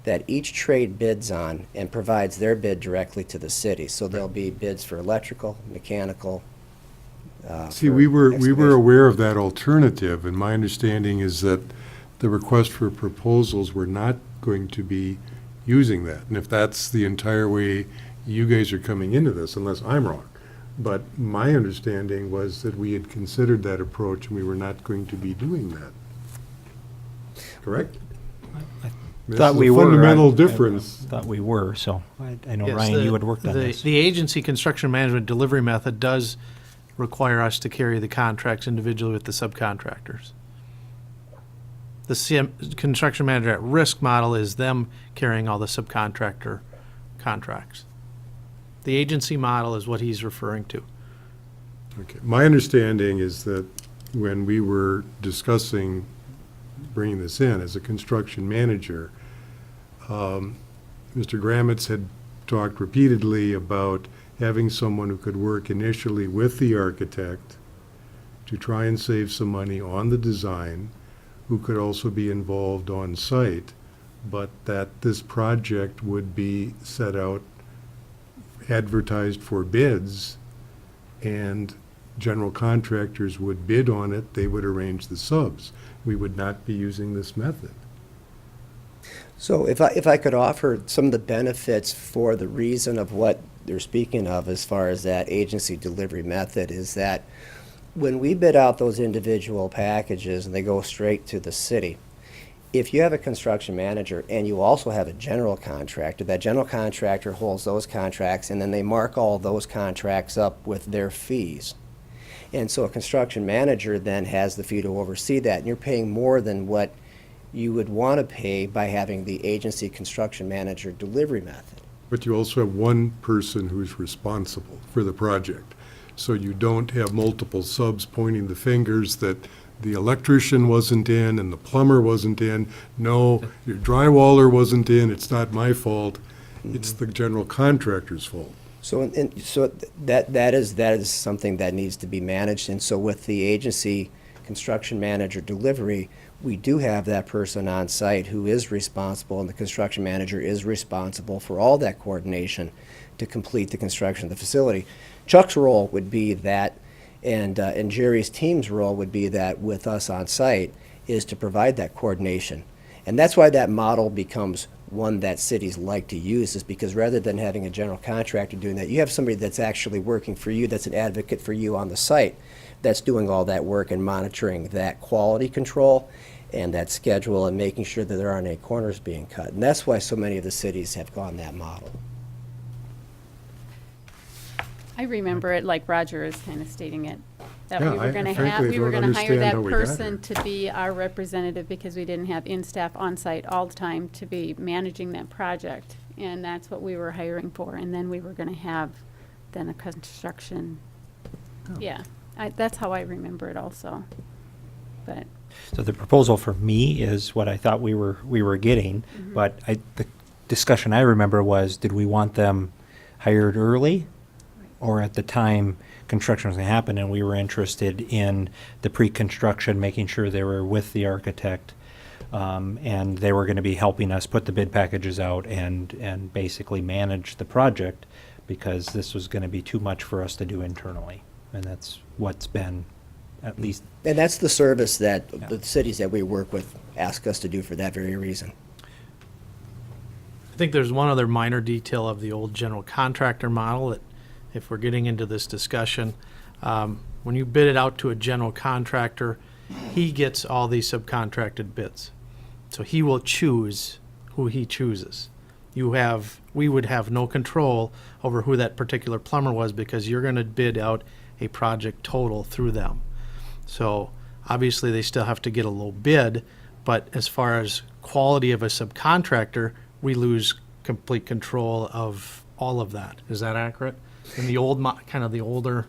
[SPEAKER 8] that each trade bids on and provides their bid directly to the city. So there'll be bids for electrical, mechanical.
[SPEAKER 7] See,
[SPEAKER 8] for
[SPEAKER 7] we were
[SPEAKER 8] excavation.
[SPEAKER 7] aware of that alternative, and my understanding is that the request for proposals were not going to be using that. And if that's the entire way you guys are coming into this, unless I'm wrong. But my understanding was that we had considered that approach and we were not going to be doing that. Correct?
[SPEAKER 1] Thought we were.
[SPEAKER 7] Fundamental
[SPEAKER 1] I
[SPEAKER 7] difference.
[SPEAKER 1] thought we were, so I know,
[SPEAKER 6] Yes,
[SPEAKER 1] Ryan, you had worked on this.
[SPEAKER 6] The agency construction management delivery method does require us to carry the contracts individually with the subcontractors. The construction manager at risk model is them carrying all the subcontractor contracts. The agency model is what he's referring to.
[SPEAKER 7] Okay. My understanding is that when we were discussing bringing this in as a construction manager, Mr. Gramitz had talked repeatedly about having someone who could work initially with the architect to try and save some money on the design, who could also be involved on site, but that this project would be set out, advertised for bids, and general contractors would bid on it, they would arrange the subs. We would not be using this method.
[SPEAKER 8] So if I could offer some of the benefits for the reason of what they're speaking of as far as that agency delivery method, is that when we bid out those individual packages and they go straight to the city, if you have a construction manager and you also have a general contractor, that general contractor holds those contracts and then they mark all those contracts up with their fees. And so a construction manager then has the fee to oversee that, and you're paying more than what you would want to pay by having the agency construction manager delivery method.
[SPEAKER 7] But you also have one person who's responsible for the project. So you don't have multiple subs pointing the fingers that the electrician wasn't in and the plumber wasn't in. No, your drywaller wasn't in, it's not my fault. It's the general contractor's fault.
[SPEAKER 8] So, that is something that needs to be managed, and so with the agency construction manager delivery, we do have that person on site who is responsible, and the construction manager is responsible for all that coordination to complete the construction of the facility. Chuck's role would be that, and Jerry's team's role would be that with us on site is to provide that coordination. And that's why that model becomes one that cities like to use, is because rather than having a general contractor doing that, you have somebody that's actually working for you, that's an advocate for you on the site, that's doing all that work and monitoring that quality control and that schedule and making sure that there aren't any corners being cut. And that's why so many of the cities have gone that model.
[SPEAKER 2] I remember it like Roger is kind of stating it, that
[SPEAKER 7] Yeah,
[SPEAKER 2] we
[SPEAKER 7] I
[SPEAKER 2] were going to
[SPEAKER 7] frankly
[SPEAKER 2] we were
[SPEAKER 7] don't
[SPEAKER 2] going to hire
[SPEAKER 7] understand
[SPEAKER 2] that
[SPEAKER 7] how we got
[SPEAKER 2] person
[SPEAKER 7] here.
[SPEAKER 2] to be our representative because we didn't have in-staff on-site all the time to be managing that project. And that's what we were hiring for. And then we were going to have then a construction.
[SPEAKER 7] Oh.
[SPEAKER 2] Yeah, that's how I remember it also. But
[SPEAKER 1] So the proposal for me is what I thought we were getting, but the discussion I remember was, did we want them hired early? Or at the time construction was gonna happen and we were interested in the pre-construction, making sure they were with the architect, and they were gonna be helping us put the bid packages out and basically manage the project, because this was gonna be too much for us to do internally. And that's what's been, at least,
[SPEAKER 8] And that's the service that
[SPEAKER 1] Yeah.
[SPEAKER 8] the cities that we work with ask us to do for that very reason.
[SPEAKER 6] I think there's one other minor detail of the old general contractor model that, if we're getting into this discussion, when you bid it out to a general contractor, he gets all these subcontracted bids. So he will choose who he chooses. We would have no control over who that particular plumber was, because you're gonna bid out a project total through them. So obviously they still have to get a low bid, but as far as quality of a subcontractor, we lose complete control of all of that. Is that accurate? In the old, kind of the older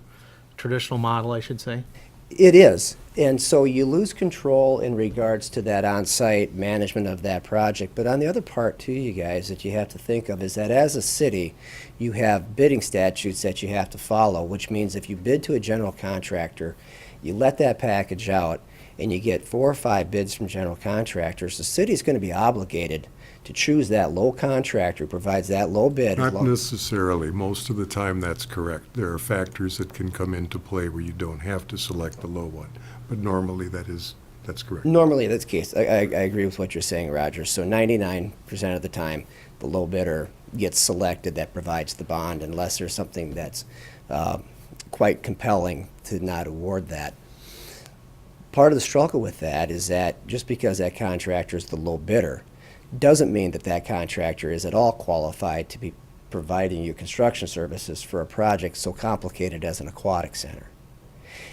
[SPEAKER 6] traditional model, I should say?
[SPEAKER 8] It is. And so you lose control in regards to that on-site management of that project. But on the other part too, you guys, that you have to think of is that as a city, you have bidding statutes that you have to follow, which means if you bid to a general contractor, you let that package out, and you get 4 or 5 bids from general contractors, the city's going to be obligated to choose that low contractor who provides that low bid.
[SPEAKER 7] Not necessarily. Most of the time, that's correct. There are factors that can come into play where you don't have to select the low one. But normally, that's correct.
[SPEAKER 8] Normally, that's the case. I agree with what you're saying, Roger. So 99% of the time, the low bidder gets selected that provides the bond, unless there's something that's quite compelling to not award that. Part of the struggle with that is that just because that contractor is the low bidder doesn't mean that that contractor is at all qualified to be providing you construction services for a project so complicated as an aquatic center.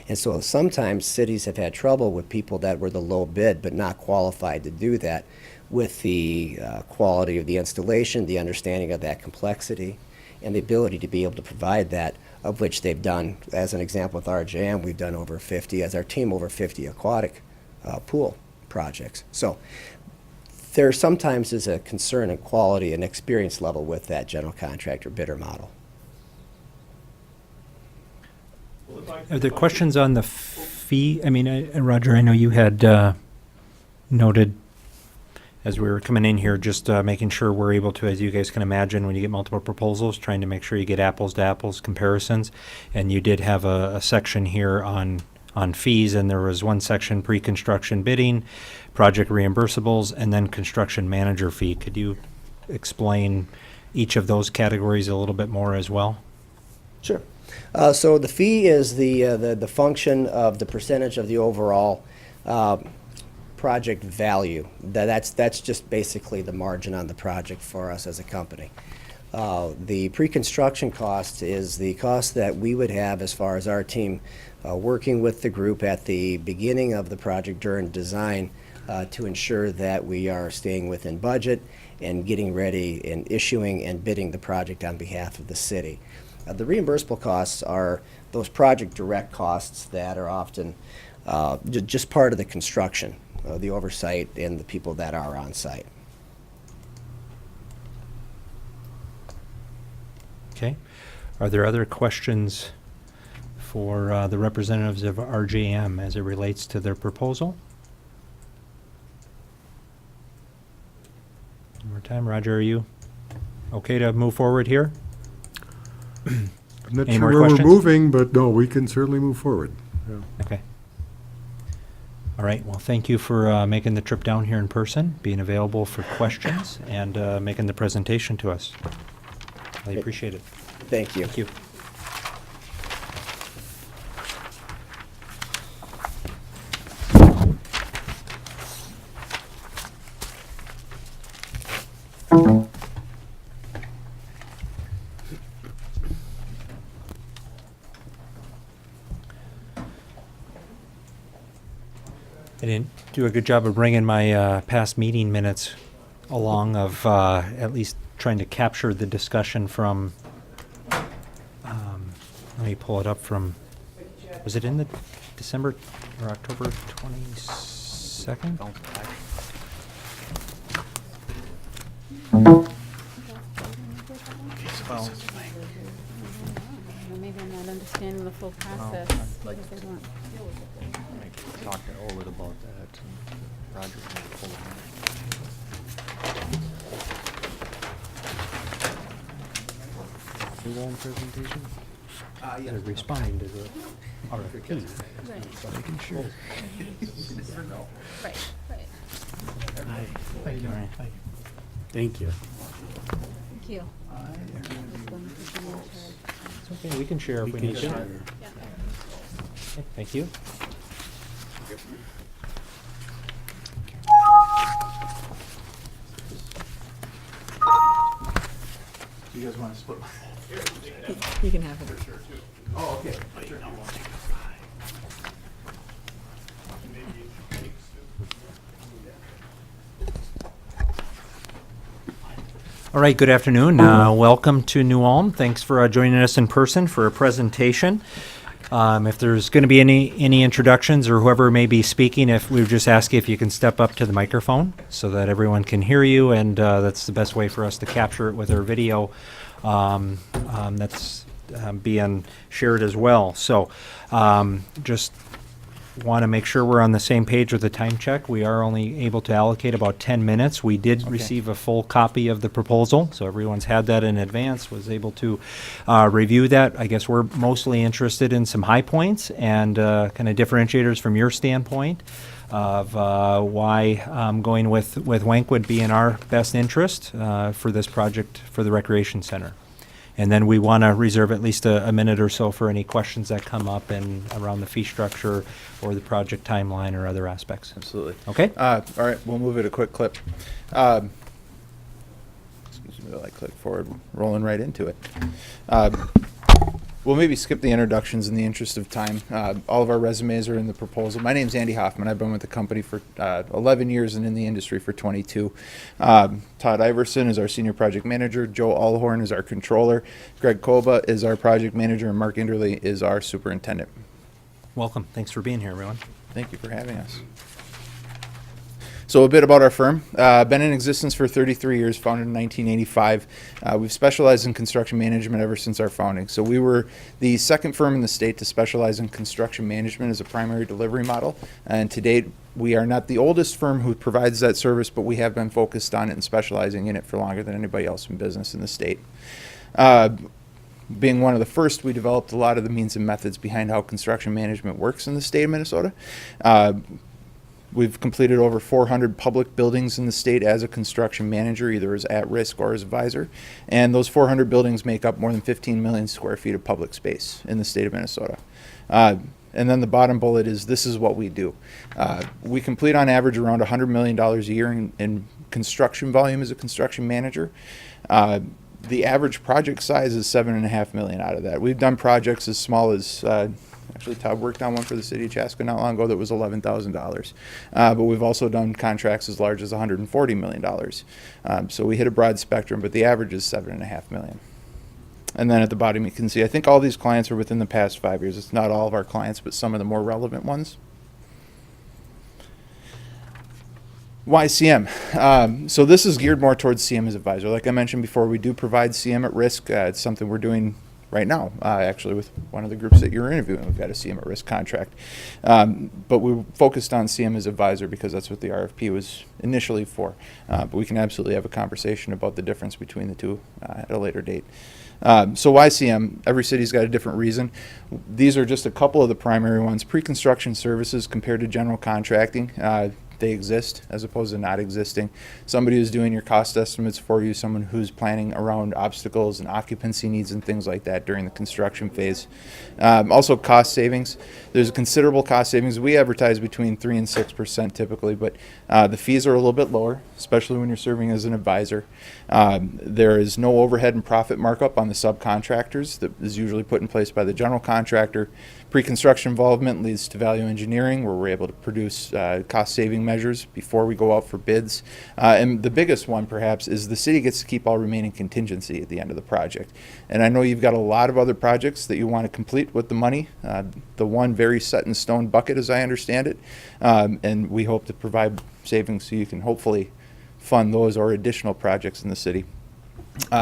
[SPEAKER 8] And so sometimes cities have had trouble with people that were the low bid but not qualified to do that, with the quality of the installation, the understanding of that complexity, and the ability to be able to provide that, of which they've done. As an example, with RJM, we've done over 50, as our team, over 50 aquatic pool projects. So there sometimes is a concern in quality and experience level with that general contractor bidder model.
[SPEAKER 1] are there questions on the fee? I mean, Roger, I know you had noted as we were coming in here, just making sure we're able to, as you guys can imagine, when you get multiple proposals, trying to make sure you get apples to apples comparisons. And you did have a section here on fees, and there was one section, pre-construction bidding, project reimbursables, and then construction manager fee. Could you explain each of those categories a little bit more as well?
[SPEAKER 8] Sure. So the fee is the function of the percentage of the overall project value. That's just basically the margin on the project for us as a company. The pre-construction cost is the cost that we would have as far as our team working with the group at the beginning of the project during design to ensure that we are staying within budget and getting ready and issuing and bidding the project on behalf of the city. The reimbursable costs are those project direct costs that are often just part of the construction, the oversight, and the people that are on site.
[SPEAKER 1] Okay. Are there other questions for the representatives of RJM as it relates to their proposal? One more time. Roger, are you okay to move forward here?
[SPEAKER 7] I'm not
[SPEAKER 1] Any
[SPEAKER 7] sure
[SPEAKER 1] more
[SPEAKER 7] where
[SPEAKER 1] questions?
[SPEAKER 7] we're moving, but no, we can certainly move forward. Yeah.
[SPEAKER 1] Okay. All right. Well, thank you for making the trip down here in person, being available for questions, and making the presentation to us. I appreciate it.
[SPEAKER 8] Thank you.
[SPEAKER 1] Thank you. I didn't do a good job of bringing my past meeting minutes along of at least trying to capture the discussion from, let me pull it up from, was it in the December or October 26th? second.
[SPEAKER 2] Maybe I'm not understanding the full process.
[SPEAKER 3] like
[SPEAKER 2] because they don't-
[SPEAKER 3] Talk to Olet about that, and Roger can pull it in. New one presentation?
[SPEAKER 1] Yeah. Responding to the RFP.
[SPEAKER 2] Right,
[SPEAKER 1] Making sure.
[SPEAKER 2] right, right.
[SPEAKER 6] Thank you.
[SPEAKER 1] All right.
[SPEAKER 6] Thank you.
[SPEAKER 5] Thank you.
[SPEAKER 2] Thank you.
[SPEAKER 1] It's okay, we can share if we need to. Okay, thank you.
[SPEAKER 12] You guys want to split?
[SPEAKER 4] You can have it.
[SPEAKER 12] Oh, okay.
[SPEAKER 1] All right, good afternoon. Welcome to New Ulm. Thanks for joining us in person for a presentation. If there's going to be any introductions or whoever may be speaking, if we would just ask you if you can step up to the microphone so that everyone can hear you, and that's the best way for us to capture it with our video that's being shared as well. So just want to make sure we're on the same page with the time check. We are only able to allocate about 10 minutes. We did receive a full copy of the proposal, so everyone's had that in advance, was able to review that. I guess we're mostly interested in some high points and kind of differentiators from your standpoint of why going with Wank would be in our best interest for this project for the Recreation Center. And then we want to reserve at least a minute or so for any questions that come up and around the fee structure or the project timeline or other aspects.
[SPEAKER 13] Absolutely.
[SPEAKER 1] Okay?
[SPEAKER 13] All right, we'll move at a quick clip. Excuse me while I click forward, rolling right into it. We'll maybe skip the introductions in the interest of time. All of our resumes are in the proposal. My name's Andy Hoffman. I've been with the company for 11 years and in the industry for 22. Todd Iverson is our senior project manager. Joe Allhorn is our controller. Greg Koba is our project manager, and Mark Inderley is our superintendent.
[SPEAKER 1] Welcome. Thanks for being here, everyone.
[SPEAKER 13] Thank you for having us. So a bit about our firm. Been in existence for 33 years, founded in 1985. We've specialized in construction management ever since our founding. So we were the second firm in the state to specialize in construction management as a primary delivery model. And to date, we are not the oldest firm who provides that service, but we have been focused on it and specializing in it for longer than anybody else in business in the state. Being one of the first, we developed a lot of the means and methods behind how construction management works in the state of Minnesota. We've completed over 400 public buildings in the state as a construction manager, either as at-risk or as advisor. And those 400 buildings make up more than 15 million square feet of public space in the state of Minnesota. And then the bottom bullet is this is what we do. We complete on average around $100 million a year in construction volume as a construction manager. The average project size is $7.5 million out of that. We've done projects as small as actually, Todd worked on one for the city of Chaska not long ago that was $11,000. But we've also done contracts as large as $140 million. So we hit a broad spectrum, but the average is $7.5 million. And then at the bottom you can see, I think all these clients are within the past 5 years. It's not all of our clients, but some of the more relevant ones. Why CM? So this is geared more towards CM as advisor. Like I mentioned before, we do provide CM at risk. It's something we're doing right now, actually, with one of the groups that you're interviewing. We've got a CM at risk contract. But we focused on CM as advisor because that's what the RFP was initially for. But we can absolutely have a conversation about the difference between the two at a later date. So why CM? Every city's got a different reason. These are just a couple of the primary ones. Pre-construction services compared to general contracting. They exist as opposed to not existing. Somebody who's doing your cost estimates for you, someone who's planning around obstacles and occupancy needs and things like that during the construction phase. Also cost savings. There's a considerable cost savings. We advertise between 3 and 6% typically, but the fees are a little bit lower, especially when you're serving as an advisor. There is no overhead and profit markup on the subcontractors that is usually put in place by the general contractor. Pre-construction involvement leads to value engineering, where we're able to produce cost-saving measures before we go out for bids. And the biggest one, perhaps, is the city gets to keep all remaining contingency at the end of the project. And I know you've got a lot of other projects that you want to complete with the money. The one very set in stone bucket, as I understand it. And we hope to provide savings so you can hopefully fund those or additional projects in the city.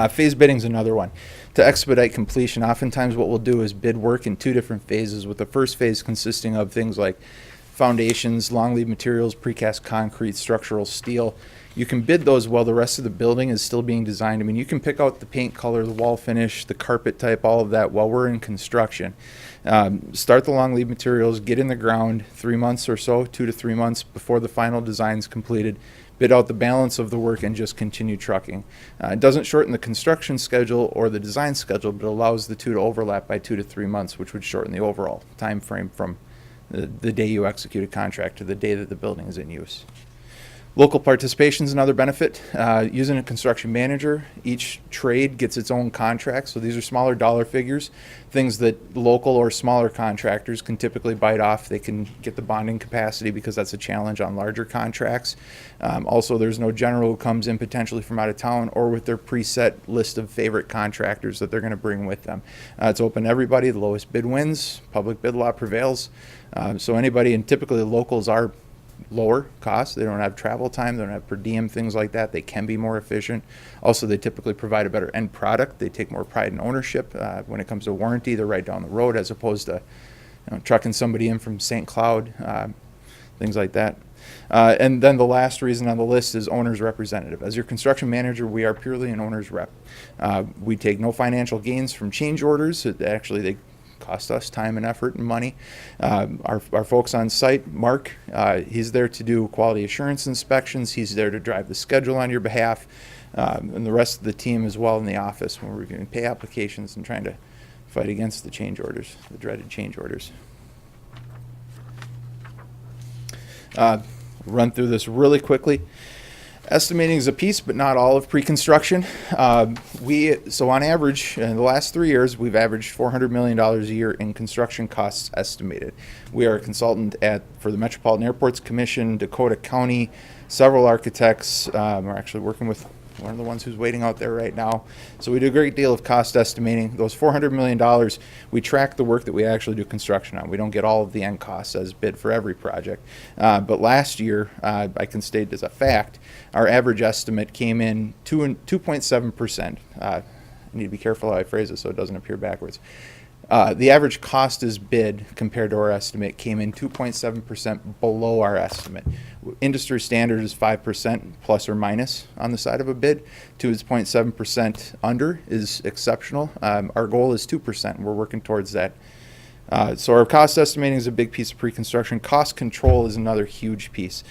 [SPEAKER 13] Phase bidding is another one. To expedite completion, oftentimes what we'll do is bid work in 2 different phases, with the first phase consisting of things like foundations, long lead materials, precast concrete, structural steel. You can bid those while the rest of the building is still being designed. I mean, you can pick out the paint color, the wall finish, the carpet type, all of that while we're in construction. Start the long lead materials, get in the ground 3 months or so, 2 to 3 months before the final design's completed. Bid out the balance of the work and just continue trucking. It doesn't shorten the construction schedule or the design schedule, but allows the two to overlap by 2 to 3 months, which would shorten the overall time frame from the day you execute a contract to the day that the building is in use. Local participation is another benefit. Using a construction manager, each trade gets its own contract, so these are smaller dollar figures, things that local or smaller contractors can typically bite off. They can get the bonding capacity because that's a challenge on larger contracts. Also, there's no general who comes in potentially from out of town or with their preset list of favorite contractors that they're going to bring with them. It's open to everybody. The lowest bid wins. Public bid law prevails. So anybody, and typically the locals are lower cost. They don't have travel time, they don't have per diem, things like that. They can be more efficient. Also, they typically provide a better end product. They take more pride in ownership. When it comes to warranty, they're right down the road as opposed to trucking somebody in from St. Cloud, things like that. And then the last reason on the list is owner's representative. As your construction manager, we are purely an owner's rep. We take no financial gains from change orders. Actually, they cost us time and effort and money. Our folks on site, Mark, he's there to do quality assurance inspections. He's there to drive the schedule on your behalf, and the rest of the team as well in the office when we're reviewing pay applications and trying to fight against the change orders, the dreaded change orders. Run through this really quickly. Estimating is a piece, but not all of pre-construction. So on average, in the last 3 years, we've averaged $400 million a year in construction costs estimated. We are a consultant for the Metropolitan Airports Commission, Dakota County, several architects. We're actually working with one of the ones who's waiting out there right now. So we do a great deal of cost estimating. Those $400 million, we track the work that we actually do construction on. We don't get all of the end costs as bid for every project. But last year, I can state as a fact, our average estimate came in 2.7%. I need to be careful how I phrase it so it doesn't appear backwards. The average cost as bid compared to our estimate came in 2.7% below our estimate. Industry standard is 5% plus or minus on the side of a bid. 2.7% under is exceptional. Our goal is 2%, and we're working towards that. So our cost estimating is a big piece of pre-construction. Cost control is another huge piece.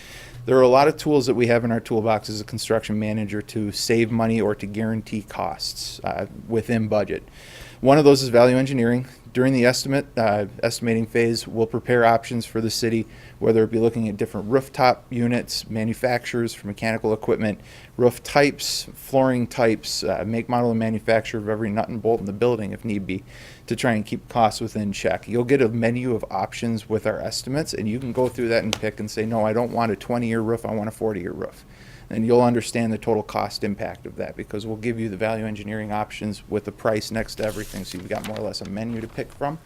[SPEAKER 13] There are a lot of tools that we have in our toolbox as a construction manager to save money or to guarantee costs within budget. One of those is value engineering. During the estimating phase, we'll prepare options for the city, whether it be looking at different rooftop units, manufacturers for mechanical equipment, roof types, flooring types, make, model, and manufacturer of every nut and bolt in the building if need be, to try and keep costs within check. You'll get a menu of options with our estimates, and you can go through that and pick and say, no, I don't want a 20-year roof, I want a 40-year roof. And you'll understand the total cost impact of that because we'll give you the value engineering options with the price next to everything, so you've got more or less a menu to pick from.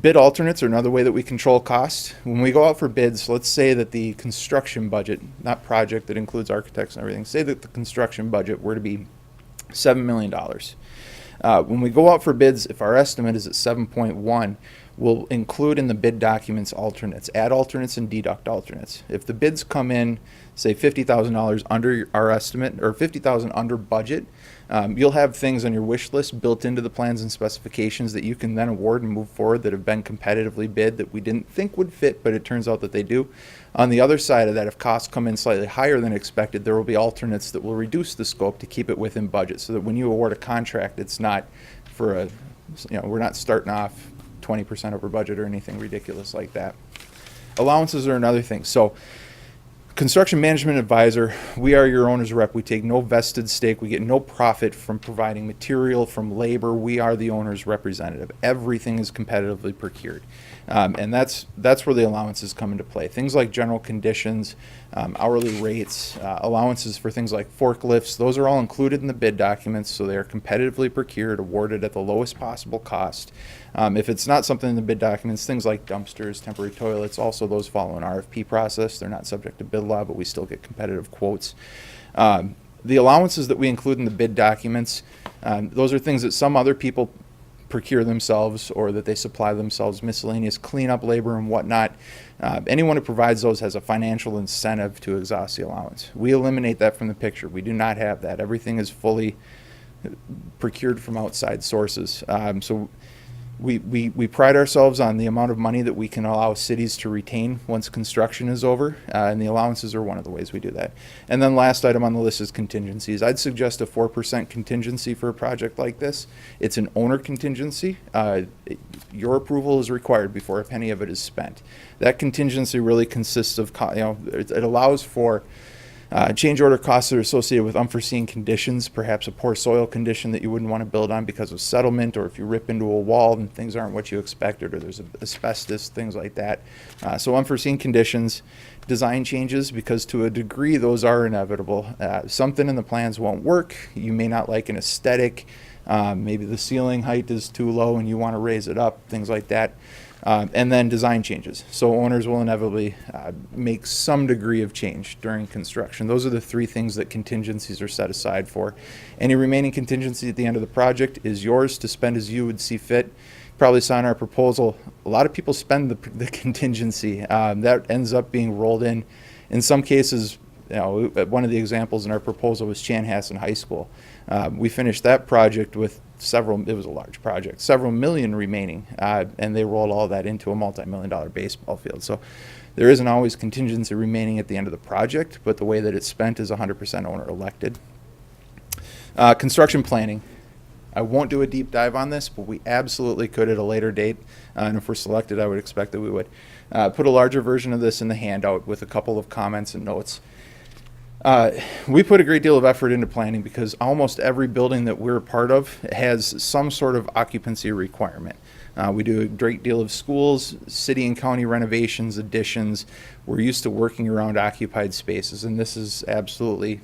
[SPEAKER 13] Bid alternates are another way that we control cost. When we go out for bids, let's say that the construction budget, not project that includes architects and everything, say that the construction budget were to be $7 million. When we go out for bids, if our estimate is at 7.1, we'll include in the bid documents alternates, add alternates and deduct alternates. If the bids come in, say $50,000 under our estimate or $50,000 under budget, you'll have things on your wish list built into the plans and specifications that you can then award and move forward that have been competitively bid that we didn't think would fit, but it turns out that they do. On the other side of that, if costs come in slightly higher than expected, there will be alternates that will reduce the scope to keep it within budget so that when you award a contract, it's not for we're not starting off 20% over budget or anything ridiculous like that. Allowances are another thing. So Construction management advisor, we are your owner's rep. We take no vested stake. We get no profit from providing material, from labor. We are the owner's representative. Everything is competitively procured. And that's where the allowances come into play. Things like general conditions, hourly rates, allowances for things like forklifts, those are all included in the bid documents, so they are competitively procured, awarded at the lowest possible cost. If it's not something in the bid documents, things like dumpsters, temporary toilets, also those follow an RFP process. They're not subject to bid law, but we still get competitive quotes. The allowances that we include in the bid documents, those are things that some other people procure themselves or that they supply themselves, miscellaneous cleanup labor and whatnot. Anyone who provides those has a financial incentive to exhaust the allowance. We eliminate that from the picture. We do not have that. Everything is fully procured from outside sources. So we pride ourselves on the amount of money that we can allow cities to retain once construction is over, and the allowances are one of the ways we do that. And then last item on the list is contingencies. I'd suggest a 4% contingency for a project like this. It's an owner contingency. Your approval is required before a penny of it is spent. That contingency really consists of, it allows for change order costs that are associated with unforeseen conditions, perhaps a poor soil condition that you wouldn't want to build on because of settlement, or if you rip into a wall and things aren't what you expected, or there's asbestos, things like that. So unforeseen conditions, design changes, because to a degree those are inevitable. Something in the plans won't work. You may not like an aesthetic. Maybe the ceiling height is too low and you want to raise it up, things like that. And then design changes. So owners will inevitably make some degree of change during construction. Those are the three things that contingencies are set aside for. Any remaining contingency at the end of the project is yours to spend as you would see fit. Probably saw in our proposal, a lot of people spend the contingency. That ends up being rolled in. In some cases, one of the examples in our proposal was Chanhassen High School. We finished that project with it was a large project, several million remaining, and they rolled all that into a multi-million-dollar baseball field. So there isn't always contingency remaining at the end of the project, but the way that it's spent is 100% owner elected. Construction planning. I won't do a deep dive on this, but we absolutely could at a later date, and if we're selected, I would expect that we would. Put a larger version of this in the handout with a couple of comments and notes. We put a great deal of effort into planning because almost every building that we're a part of has some sort of occupancy requirement. We do a great deal of schools, city and county renovations, additions. We're used to working around occupied spaces, and this is absolutely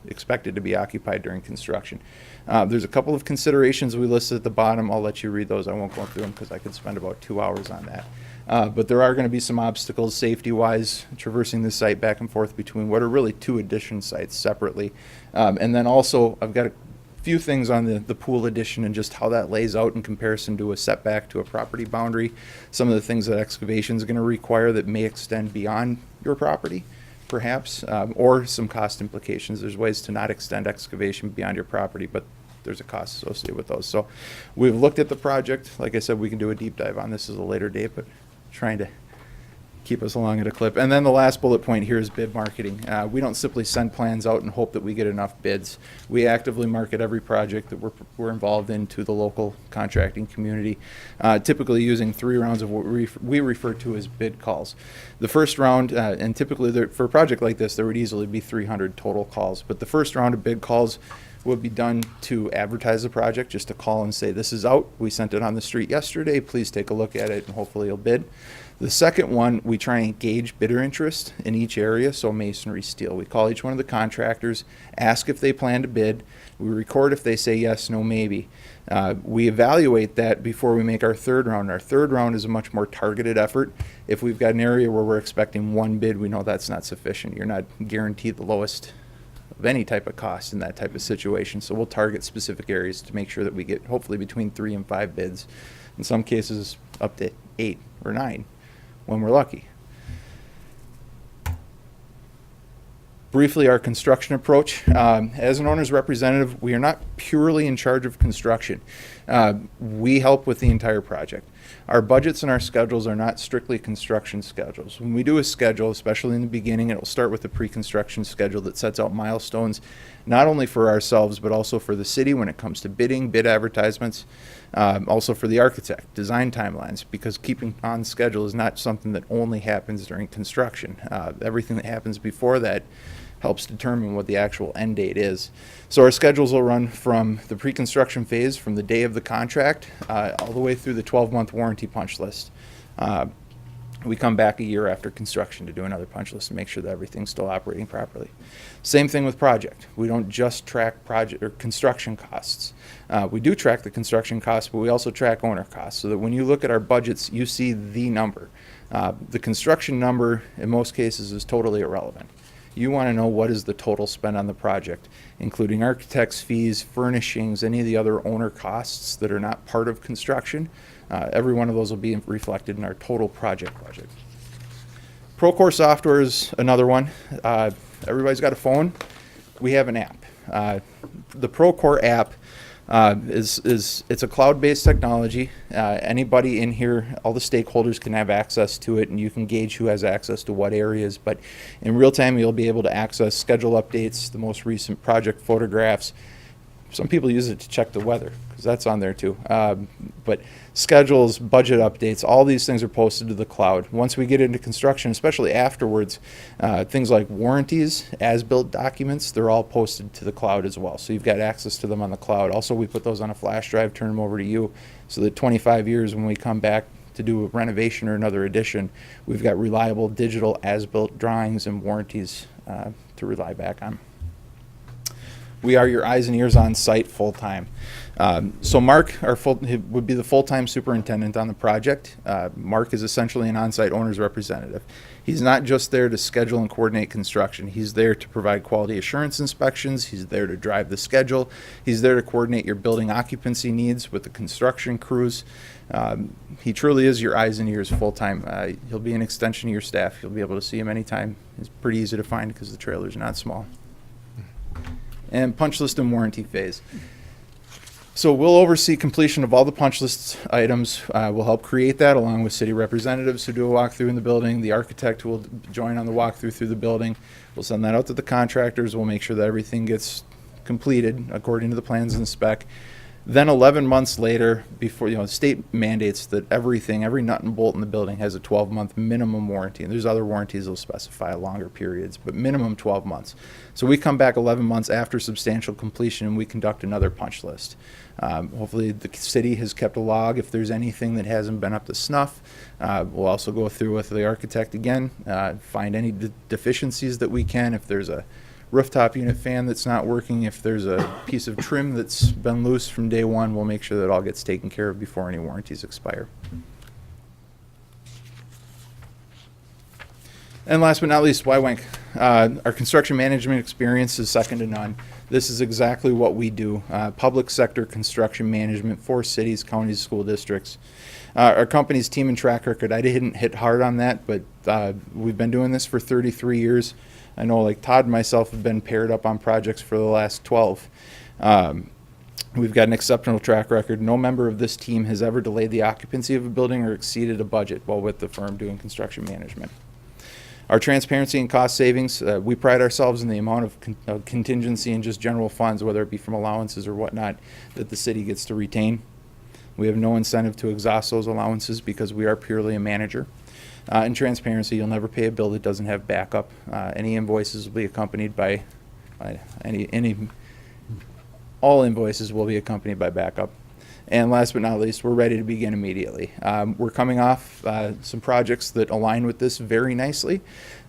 [SPEAKER 13] expected to be occupied during construction. There's a couple of considerations we listed at the bottom. I'll let you read those. I won't go through them because I could spend about 2 hours on that. But there are going to be some obstacles safety-wise, traversing the site back and forth between what are really two addition sites separately. And then also, I've got a few things on the pool addition and just how that lays out in comparison to a setback to a property boundary. Some of the things that excavation is going to require that may extend beyond your property, perhaps, or some cost implications. There's ways to not extend excavation beyond your property, but there's a cost associated with those. So we've looked at the project. Like I said, we can do a deep dive on this at a later date, but trying to keep us along at a clip. And then the last bullet point here is bid marketing. We don't simply send plans out and hope that we get enough bids. We actively market every project that we're involved in to the local contracting community, typically using 3 rounds of what we refer to as bid calls. The first round, and typically for a project like this, there would easily be 300 total calls, but the first round of bid calls would be done to advertise the project, just to call and say, this is out, we sent it on the street yesterday, please take a look at it and hopefully you'll bid. The second one, we try and gauge bidder interest in each area, so masonry, steel. We call each one of the contractors, ask if they plan to bid, we record if they say yes, no, maybe. We evaluate that before we make our third round. Our third round is a much more targeted effort. If we've got an area where we're expecting 1 bid, we know that's not sufficient. You're not guaranteed the lowest of any type of cost in that type of situation. So we'll target specific areas to make sure that we get hopefully between 3 and 5 bids. In some cases up to 8 or 9 when we're lucky. Briefly, our construction approach. As an owner's representative, we are not purely in charge of construction. We help with the entire project. Our budgets and our schedules are not strictly construction schedules. When we do a schedule, especially in the beginning, it will start with a pre-construction schedule that sets out milestones, not only for ourselves, but also for the city when it comes to bidding, bid advertisements, also for the architect, design timelines, because keeping on schedule is not something that only happens during construction. Everything that happens before that helps determine what the actual end date is. So our schedules will run from the pre-construction phase, from the day of the contract, all the way through the 12-month warranty punch list. We come back a year after construction to do another punch list to make sure that everything's still operating properly. Same thing with project. We don't just track project or construction costs. We do track the construction costs, but we also track owner costs, so that when you look at our budgets, you see the number. The construction number, in most cases, is totally irrelevant. You want to know what is the total spend on the project, including architect's fees, furnishings, any of the other owner costs that are not part of construction. Every one of those will be reflected in our total project budget. Procore software is another one. Everybody's got a phone. We have an app. The Procore app it's a cloud-based technology. Anybody in here, all the stakeholders can have access to it, and you can gauge who has access to what areas. But in real time, you'll be able to access schedule updates, the most recent project photographs. Some people use it to check the weather, because that's on there too. But schedules, budget updates, all these things are posted to the cloud. Once we get into construction, especially afterwards, things like warranties, as-built documents, they're all posted to the cloud as well. So you've got access to them on the cloud. Also, we put those on a flash drive, turn them over to you, so that 25 years when we come back to do a renovation or another addition, we've got reliable digital as-built drawings and warranties to rely back on. We are your eyes and ears on site full time. So Mark would be the full-time superintendent on the project. Mark is essentially an on-site owner's representative. He's not just there to schedule and coordinate construction. He's there to provide quality assurance inspections. He's there to drive the schedule. He's there to coordinate your building occupancy needs with the construction crews. He truly is your eyes and ears full-time. He'll be an extension of your staff. You'll be able to see him anytime. He's pretty easy to find because the trailer's not small. And punch list and warranty phase. So we'll oversee completion of all the punch list items. We'll help create that along with city representatives who do a walkthrough in the building, the architect who will join on the walkthrough through the building. We'll send that out to the contractors. We'll make sure that everything gets completed according to the plans and spec. Then 11 months later, before, state mandates that every nut and bolt in the building has a 12-month minimum warranty. And there's other warranties that will specify longer periods, but minimum 12 months. So we come back 11 months after substantial completion and we conduct another punch list. Hopefully the city has kept a log if there's anything that hasn't been up to snuff. We'll also go through with the architect again, find any deficiencies that we can. If there's a rooftop unit fan that's not working, if there's a piece of trim that's been loose from day one, we'll make sure that all gets taken care of before any warranties expire. And last but not least, why Wink? Our construction management experience is second to none. This is exactly what we do, public sector construction management for cities, counties, school districts. Our company's team and track record, I didn't hit hard on that, but we've been doing this for 33 years. I know, like Todd and myself have been paired up on projects for the last 12. We've got an exceptional track record. No member of this team has ever delayed the occupancy of a building or exceeded a budget while with the firm doing construction management. Our transparency and cost savings, we pride ourselves in the amount of contingency and just general funds, whether it be from allowances or whatnot, that the city gets to retain. We have no incentive to exhaust those allowances because we are purely a manager. And transparency, you'll never pay a bill that doesn't have backup. Any invoices will be accompanied by, all invoices will be accompanied by backup. And last but not least, we're ready to begin immediately. We're coming off some projects that align with this very nicely.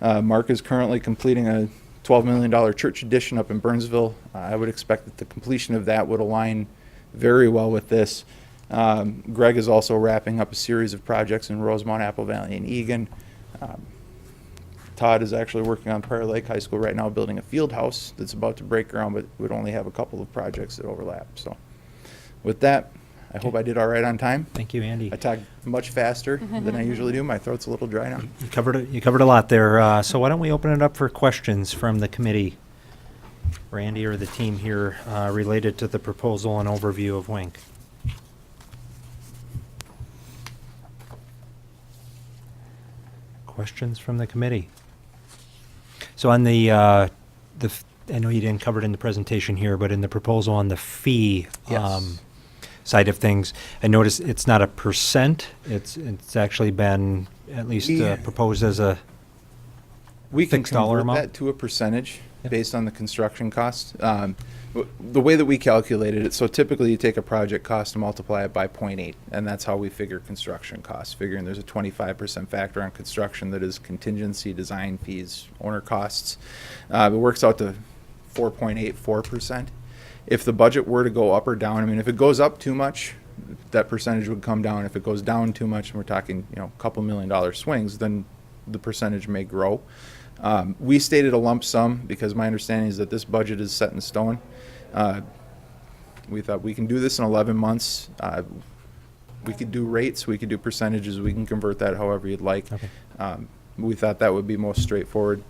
[SPEAKER 13] Mark is currently completing a $12 million church addition up in Burnsville. I would expect that the completion of that would align very well with this. Greg is also wrapping up a series of projects in Rosemont, Apple Valley, and Egan. Todd is actually working on Prior Lake High School right now, building a field house that's about to break ground, but would only have a couple of projects that overlap. So with that, I hope I did all right on time.
[SPEAKER 1] Thank you, Andy.
[SPEAKER 13] I talk much faster than I usually do. My throat's a little dry now.
[SPEAKER 1] You covered a lot there. So why don't we open it up for questions from the committee, Randy or the team here, related to the proposal and overview of Wink? questions from the committee? So on the I know you didn't cover it in the presentation here, but in the proposal on the fee
[SPEAKER 13] Yes.
[SPEAKER 1] side of things, I noticed it's not a percent. It's actually been at least proposed as a
[SPEAKER 13] We can
[SPEAKER 1] fixed dollar
[SPEAKER 13] convert
[SPEAKER 1] amount?
[SPEAKER 13] that to a percentage
[SPEAKER 1] Yep.
[SPEAKER 13] based on the construction cost. The way that we calculated it, so typically you take a project cost and multiply it by 0.8, and that's how we figure construction costs, figuring there's a 25% factor on construction that is contingency, design fees, owner costs. It works out to 4.84%. If the budget were to go up or down, I mean, if it goes up too much, that percentage would come down. If it goes down too much, and we're talking, a couple $1 million swings, then the percentage may grow. We stated a lump sum because my understanding is that this budget is set in stone. We thought we can do this in 11 months. We could do rates, we could do percentages, we can convert that however you'd like.
[SPEAKER 1] Okay.
[SPEAKER 13] We thought that would be most straightforward.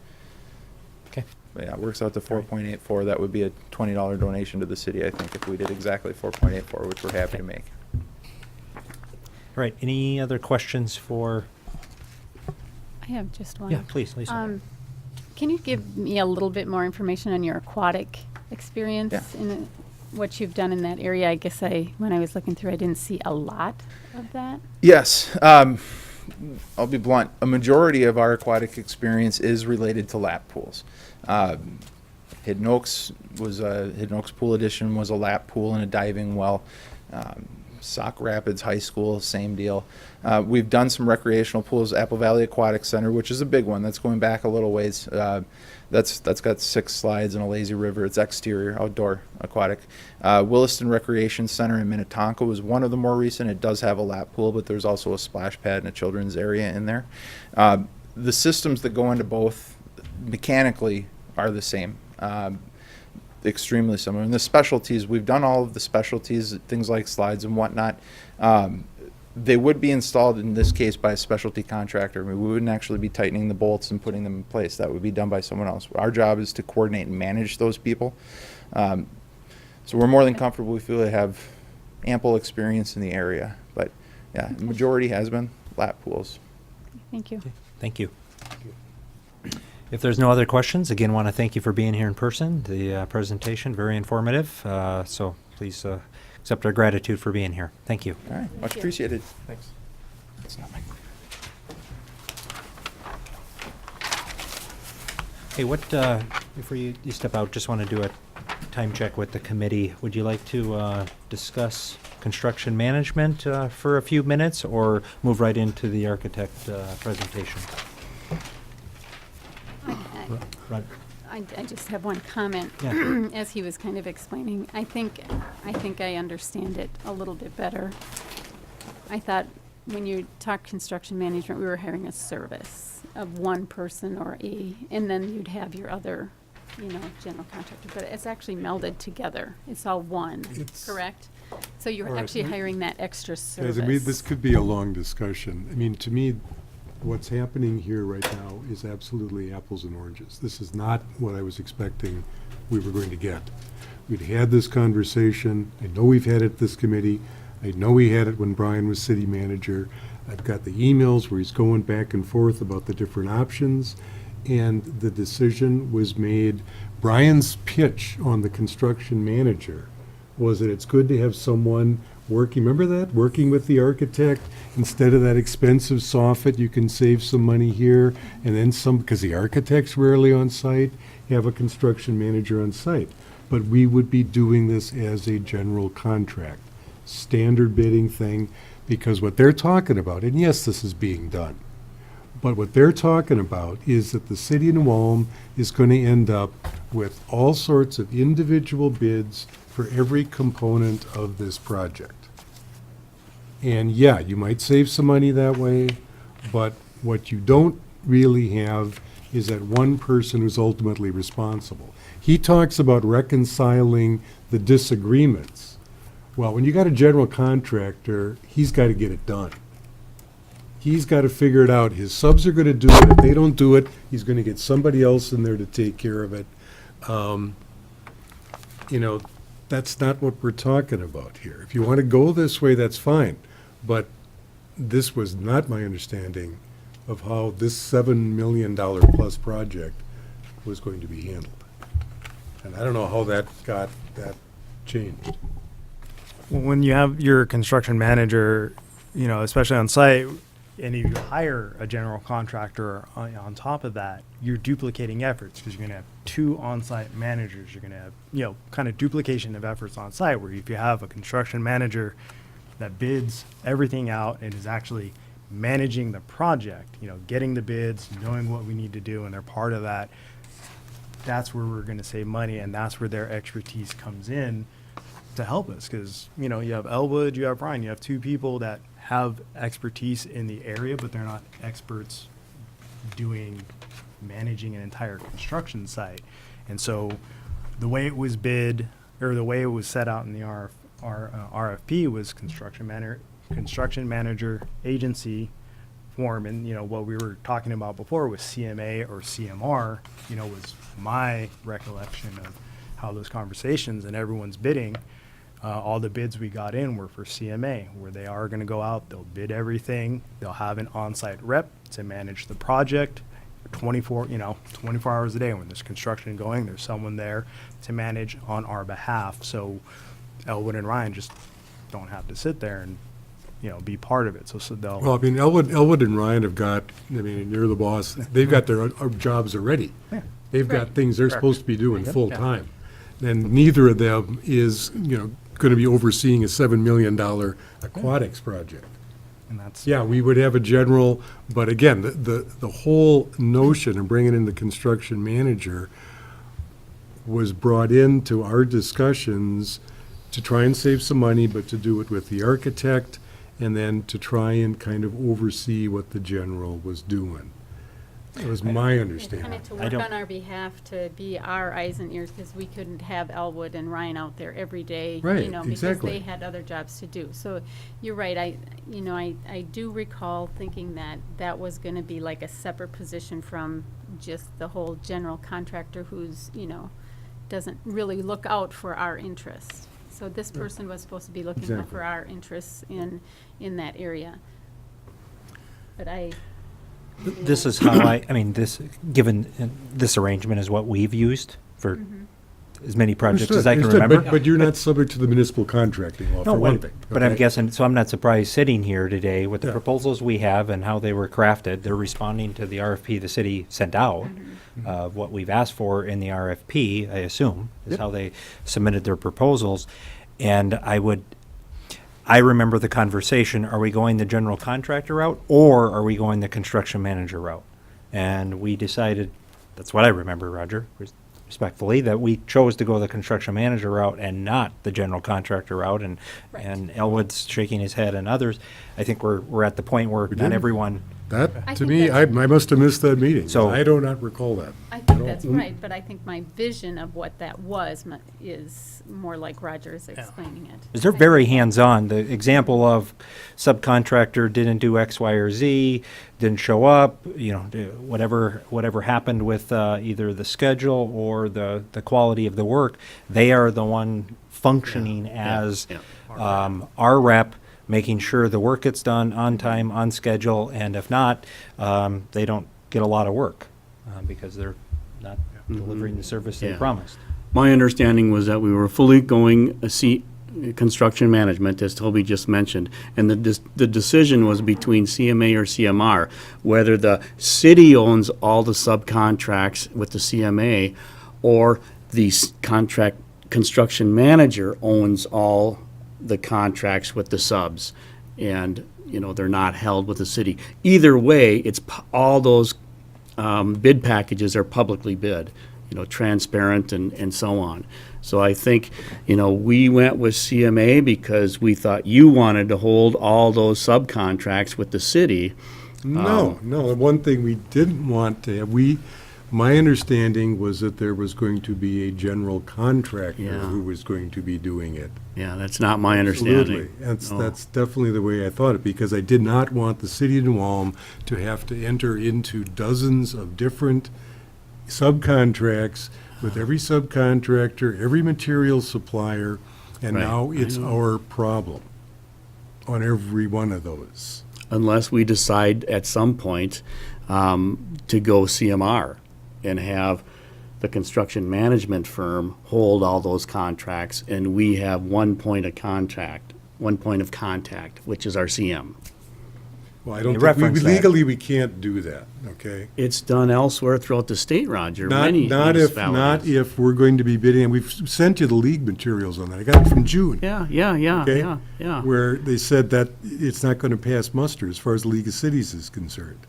[SPEAKER 1] Okay.
[SPEAKER 13] But yeah, it works out to 4.84. That would be a $20 donation to the city, I think, if we did exactly 4.84, which we're happy to make.
[SPEAKER 1] All right. Any other questions for?
[SPEAKER 2] I have just one.
[SPEAKER 1] Yeah, please, Lisa.
[SPEAKER 2] Can you give me a little bit more information on your aquatic experience
[SPEAKER 13] Yeah.
[SPEAKER 2] in what you've done in that area? I guess when I was looking through, I didn't see a lot of that.
[SPEAKER 13] Yes. I'll be blunt. A majority of our aquatic experience is related to lap pools. Hidden Oaks Pool Edition was a lap pool and a diving well. Sauk Rapids High School, same deal. We've done some recreational pools, Apple Valley Aquatic Center, which is a big one. That's going back a little ways. That's got 6 slides and a lazy river. It's exterior, outdoor, aquatic. Williston Recreation Center in Minnetonka was one of the more recent. It does have a lap pool, but there's also a splash pad and a children's area in there. The systems that go into both mechanically are the same. Extremely similar. And the specialties, we've done all of the specialties, things like slides and whatnot. They would be installed in this case by a specialty contractor. I mean, we wouldn't actually be tightening the bolts and putting them in place. That would be done by someone else. Our job is to coordinate and manage those people. So we're more than comfortable. We feel they have ample experience in the area. But yeah, the majority has been lap pools.
[SPEAKER 2] Thank you.
[SPEAKER 1] Thank you. If there's no other questions, again, want to thank you for being here in person. The presentation, very informative. So please accept our gratitude for being here. Thank you.
[SPEAKER 13] All right, much
[SPEAKER 2] you.
[SPEAKER 13] appreciated. Thanks. That's not my.
[SPEAKER 1] Hey, before you step out, just want to do a time check with the committee. Would you like to discuss construction management for a few minutes or move right into the architect presentation?
[SPEAKER 2] I just have one comment.
[SPEAKER 1] Yeah.
[SPEAKER 2] As he was kind of explaining, I think I understand it a little bit better. I thought when you talk construction management, we were hiring a service of one person and then you'd have your other, general contractor. But it's actually melded together. It's all one, correct? So
[SPEAKER 7] All
[SPEAKER 2] you're
[SPEAKER 7] right.
[SPEAKER 2] actually hiring that extra service.
[SPEAKER 7] Guys, this could be a long discussion. I mean, to me, what's happening here right now is absolutely apples and oranges. This is not what I was expecting we were going to get. We'd had this conversation. I know we've had it at this committee. I know we had it when Brian was city manager. I've got the emails where he's going back and forth about the different options, and the decision was made. Brian's pitch on the construction manager was that it's good to have someone working, remember that? Working with the architect, instead of that expensive soffit, you can save some money here, and then some, because the architect's rarely on site, have a construction manager on site. But we would be doing this as a general contract, standard bidding thing, because what they're talking about, and yes, this is being done, but what they're talking about is that the city of New Ulm is going to end up with all sorts of individual bids for every component of this project. And yeah, you might save some money that way, but what you don't really have is that one person who's ultimately responsible. He talks about reconciling the disagreements. Well, when you got a general contractor, he's got to get it done. He's got to figure it out. His subs are going to do it. If they don't do it, he's going to get somebody else in there to take care of it. That's not what we're talking about here. If you want to go this way, that's fine. But this was not my understanding of how this $7 million plus project was going to be handled. And I don't know how that changed.
[SPEAKER 14] When you have your construction manager, you know, especially on site, and if you hire a general contractor on top of that, you're duplicating efforts because you're going to have two on-site managers. You're going to have, you know, kind of duplication of efforts on site, where if you have a construction manager that bids everything out and is actually managing the project, you know, getting the bids, knowing what we need to do, and they're part of that, that's where we're going to save money, and that's where their expertise comes in to help us. Because, you know, you have Elwood, you have Ryan, you have two people that have expertise in the area, but they're not experts managing an entire construction site. And so the way it was bid, or the way it was set out in the RFP was construction manager agency form. And, you know, what we were talking about before was CMA or CMR, you know, was my recollection of how those conversations, and everyone's bidding. All the bids we got in were for CMA, where they are going to go out, they'll bid everything, they'll have an on-site rep to manage the project 24 hours a day. When there's construction going, there's someone there to manage on our behalf. So Elwood and Ryan just don't have to sit there and, you know, be part of it. So they'll.
[SPEAKER 7] Well, I mean, Elwood and Ryan have got, I mean, you're the boss, they've got their jobs already.
[SPEAKER 14] Yeah.
[SPEAKER 7] They've got things they're supposed to be doing
[SPEAKER 14] Yep.
[SPEAKER 7] full-time. And neither of them is, you know, going to be overseeing a $7 million aquatics project.
[SPEAKER 14] And that's.
[SPEAKER 7] Yeah, we would have a general, but again, the whole notion of bringing in the construction manager was brought into our discussions to try and save some money, but to do it with the architect, and then to try and kind of oversee what the general was doing. That was my understanding.
[SPEAKER 2] Kind of to
[SPEAKER 1] I
[SPEAKER 2] work
[SPEAKER 1] don't-
[SPEAKER 2] on our behalf, to be our eyes and ears, because we couldn't have Elwood and Ryan out there every day,
[SPEAKER 7] Right,
[SPEAKER 2] you know, because
[SPEAKER 7] exactly.
[SPEAKER 2] they had other jobs to do. So you're right, I do recall thinking that that was gonna be like a separate position from just the whole general contractor who's, you know, doesn't really look out for our interests. So this person was supposed to be looking out
[SPEAKER 7] Exactly.
[SPEAKER 2] for our interests in that area. But
[SPEAKER 1] This is how I mean, given this arrangement is what we've used for as many projects as I can
[SPEAKER 7] Understood,
[SPEAKER 1] remember.
[SPEAKER 7] But you're not subject to the municipal contracting law,
[SPEAKER 1] No,
[SPEAKER 7] for one
[SPEAKER 1] well,
[SPEAKER 7] thing.
[SPEAKER 1] but I'm
[SPEAKER 7] okay?
[SPEAKER 1] guessing, so I'm not surprised sitting here today with the
[SPEAKER 7] Yeah.
[SPEAKER 1] proposals we have and how they were crafted. They're responding to the RFP the city sent out, of what we've asked for in the RFP, I assume, is
[SPEAKER 7] Yep.
[SPEAKER 1] how they submitted their proposals. And I remember the conversation, are we going the general contractor route, or are we going the construction manager route? And we decided, that's what I remember, Roger, respectfully, that we chose to go the construction manager route and not the general contractor route. And Elwood's shaking his head, and others. I think we're at the point where not
[SPEAKER 7] did.
[SPEAKER 1] everyone.
[SPEAKER 2] I
[SPEAKER 7] That, to
[SPEAKER 2] think
[SPEAKER 7] me, I
[SPEAKER 2] that's-
[SPEAKER 7] must have missed that meeting.
[SPEAKER 1] So-
[SPEAKER 7] I do not recall that.
[SPEAKER 2] I think
[SPEAKER 7] all.
[SPEAKER 2] that's right, but I think my vision of what that was is more like Roger is explaining it.
[SPEAKER 1] Because they're very hands-on. The example of subcontractor didn't do X, Y, or Z, didn't show up, you know, whatever happened with either the schedule or the quality of the work, they are the one functioning as our rep, making sure the work gets done on time, on schedule, and if not, they don't get a lot of work because they're not delivering the service they
[SPEAKER 5] Yeah.
[SPEAKER 1] promised.
[SPEAKER 5] My understanding was that we were fully going construction management, as Toby just mentioned, and the decision was between CMA or CMR, whether the city owns all the subcontracts with the CMA, or the construction manager owns all the contracts with the subs, and, you know, they're not held with the city. Either way, all those bid packages are publicly bid, you know, transparent and so on. So I think, you know, we went with CMA because we thought you wanted to hold all those subcontracts with the city.
[SPEAKER 7] No, the one thing we didn't want to have, my understanding was that there was going to be a general contractor
[SPEAKER 5] Yeah.
[SPEAKER 7] who was going to be doing it.
[SPEAKER 5] Yeah, that's not my understanding.
[SPEAKER 7] Absolutely.
[SPEAKER 5] No.
[SPEAKER 7] That's definitely the way I thought it, because I did not want the city of New Ulm to have to enter into dozens of different subcontracts with every subcontractor, every material supplier, and
[SPEAKER 5] Right.
[SPEAKER 7] now it's
[SPEAKER 5] I know.
[SPEAKER 7] our problem on every one of those.
[SPEAKER 5] unless we decide at some point to go CMR and have the construction management firm hold all those contracts, and we have one point of contact, which is our CM.
[SPEAKER 7] Well, I don't
[SPEAKER 1] You
[SPEAKER 7] think,
[SPEAKER 1] referenced that.
[SPEAKER 7] legally, we can't do that, okay?
[SPEAKER 5] It's done elsewhere throughout the state, Roger.
[SPEAKER 7] Not,
[SPEAKER 5] Many
[SPEAKER 7] not
[SPEAKER 5] municipalities.
[SPEAKER 7] if we're going to be bidding, and we've sent you the league materials on that. I got it from June. Okay?
[SPEAKER 5] Yeah.
[SPEAKER 7] Where they said that it's not going to pass muster as far as the League of Cities is concerned,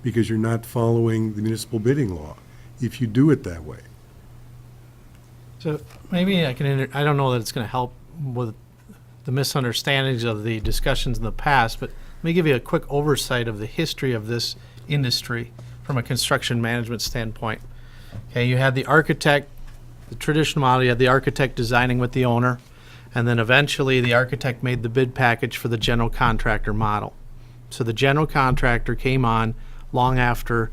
[SPEAKER 7] because you're not following the municipal bidding law if you do it that way.
[SPEAKER 6] So maybe I can, I don't know that it's going to help with the misunderstandings of the discussions in the past, but let me give you a quick oversight of the history of this industry from a construction management standpoint. Okay, you had the architect, the traditional model, you had the architect designing with the owner, and then eventually the architect made the bid package for the general contractor model. So the general contractor came on long after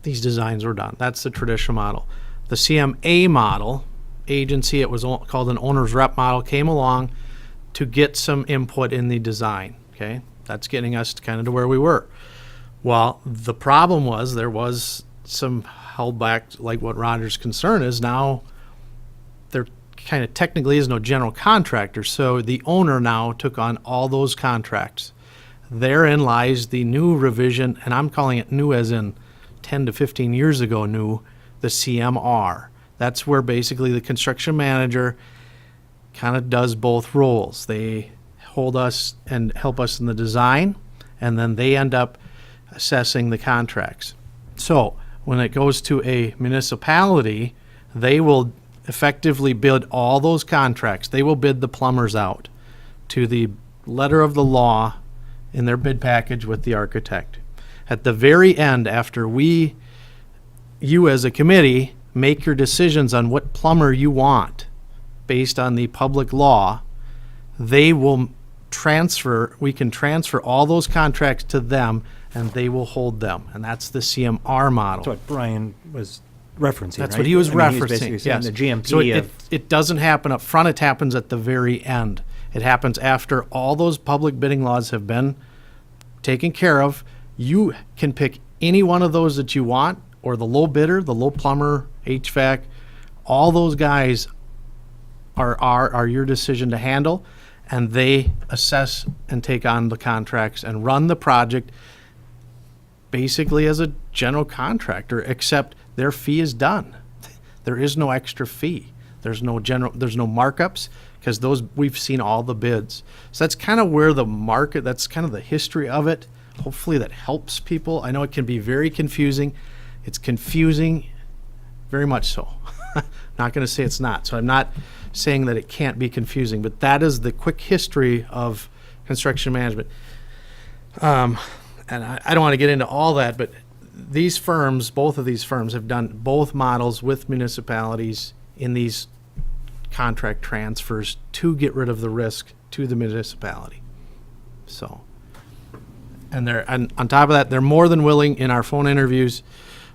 [SPEAKER 6] these designs were done. That's the traditional model. The CMA model, agency, it was called an owner's rep model, came along to get some input in the design, okay? That's getting us kind of to where we were. Well, the problem was there was some held back, like what Roger's concern is. Now there kind of technically is no general contractor, so the owner now took on all those contracts. Therein lies the new revision, and I'm calling it new as in 10 to 15 years ago new, the CMR. That's where basically the construction manager kind of does both roles. They hold us and help us in the design, and then they end up assessing the contracts. So when it goes to a municipality, they will effectively bid all those contracts. They will bid the plumbers out to the letter of the law in their bid package with the architect. At the very end, after you as a committee make your decisions on what plumber you want based on the public law, they will we can transfer all those contracts to them, and they will hold them. And that's the CMR model.
[SPEAKER 1] That's what Brian was referencing,
[SPEAKER 6] That's
[SPEAKER 1] right?
[SPEAKER 6] what he was
[SPEAKER 1] I mean,
[SPEAKER 6] referencing,
[SPEAKER 1] basically saying
[SPEAKER 6] yes.
[SPEAKER 1] the GMP
[SPEAKER 6] So
[SPEAKER 1] of.
[SPEAKER 6] it doesn't happen up front, it happens at the very end. It happens after all those public bidding laws have been taken care of. You can pick any one of those that you want, or the low bidder, the low plumber, HVAC, all those guys are your decision to handle, and they assess and take on the contracts and run the project basically as a general contractor, except their fee is done. There is no extra fee. There's no markups, because those, we've seen all the bids. So that's kind of where the market, that's kind of the history of it. Hopefully that helps people. I know it can be very confusing. It's confusing, very much so. Not going to say it's not. So I'm not saying that it can't be confusing, but that is the quick history of construction management. And I don't want to get into all that, but these firms, both of these firms, have done both models with municipalities in these contract transfers to get rid of the risk to the municipality. So, and on top of that, they're more than willing in our phone interviews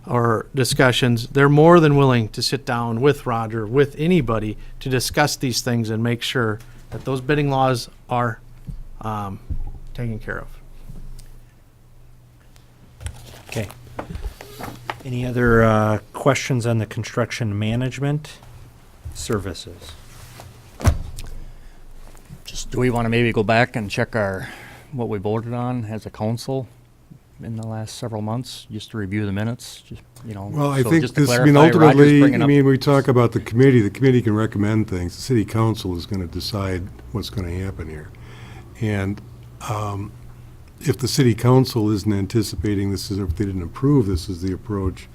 [SPEAKER 6] or discussions, they're more than willing to sit down with Roger, with anybody, to discuss these things and make sure that those bidding laws are taken care of.
[SPEAKER 1] Okay. Any other questions on the construction management services?
[SPEAKER 3] Just, do we want to maybe go back and check what we voted on as a council in the last several months, just to review the minutes,
[SPEAKER 7] Well, I
[SPEAKER 3] so
[SPEAKER 7] think
[SPEAKER 3] just to
[SPEAKER 7] this,
[SPEAKER 3] clarify, Roger's
[SPEAKER 7] ultimately,
[SPEAKER 3] bringing up-
[SPEAKER 7] we talk about the committee can recommend things. The city council is going to decide what's going to happen here. And if the city council isn't anticipating this, if they didn't approve this as the approach,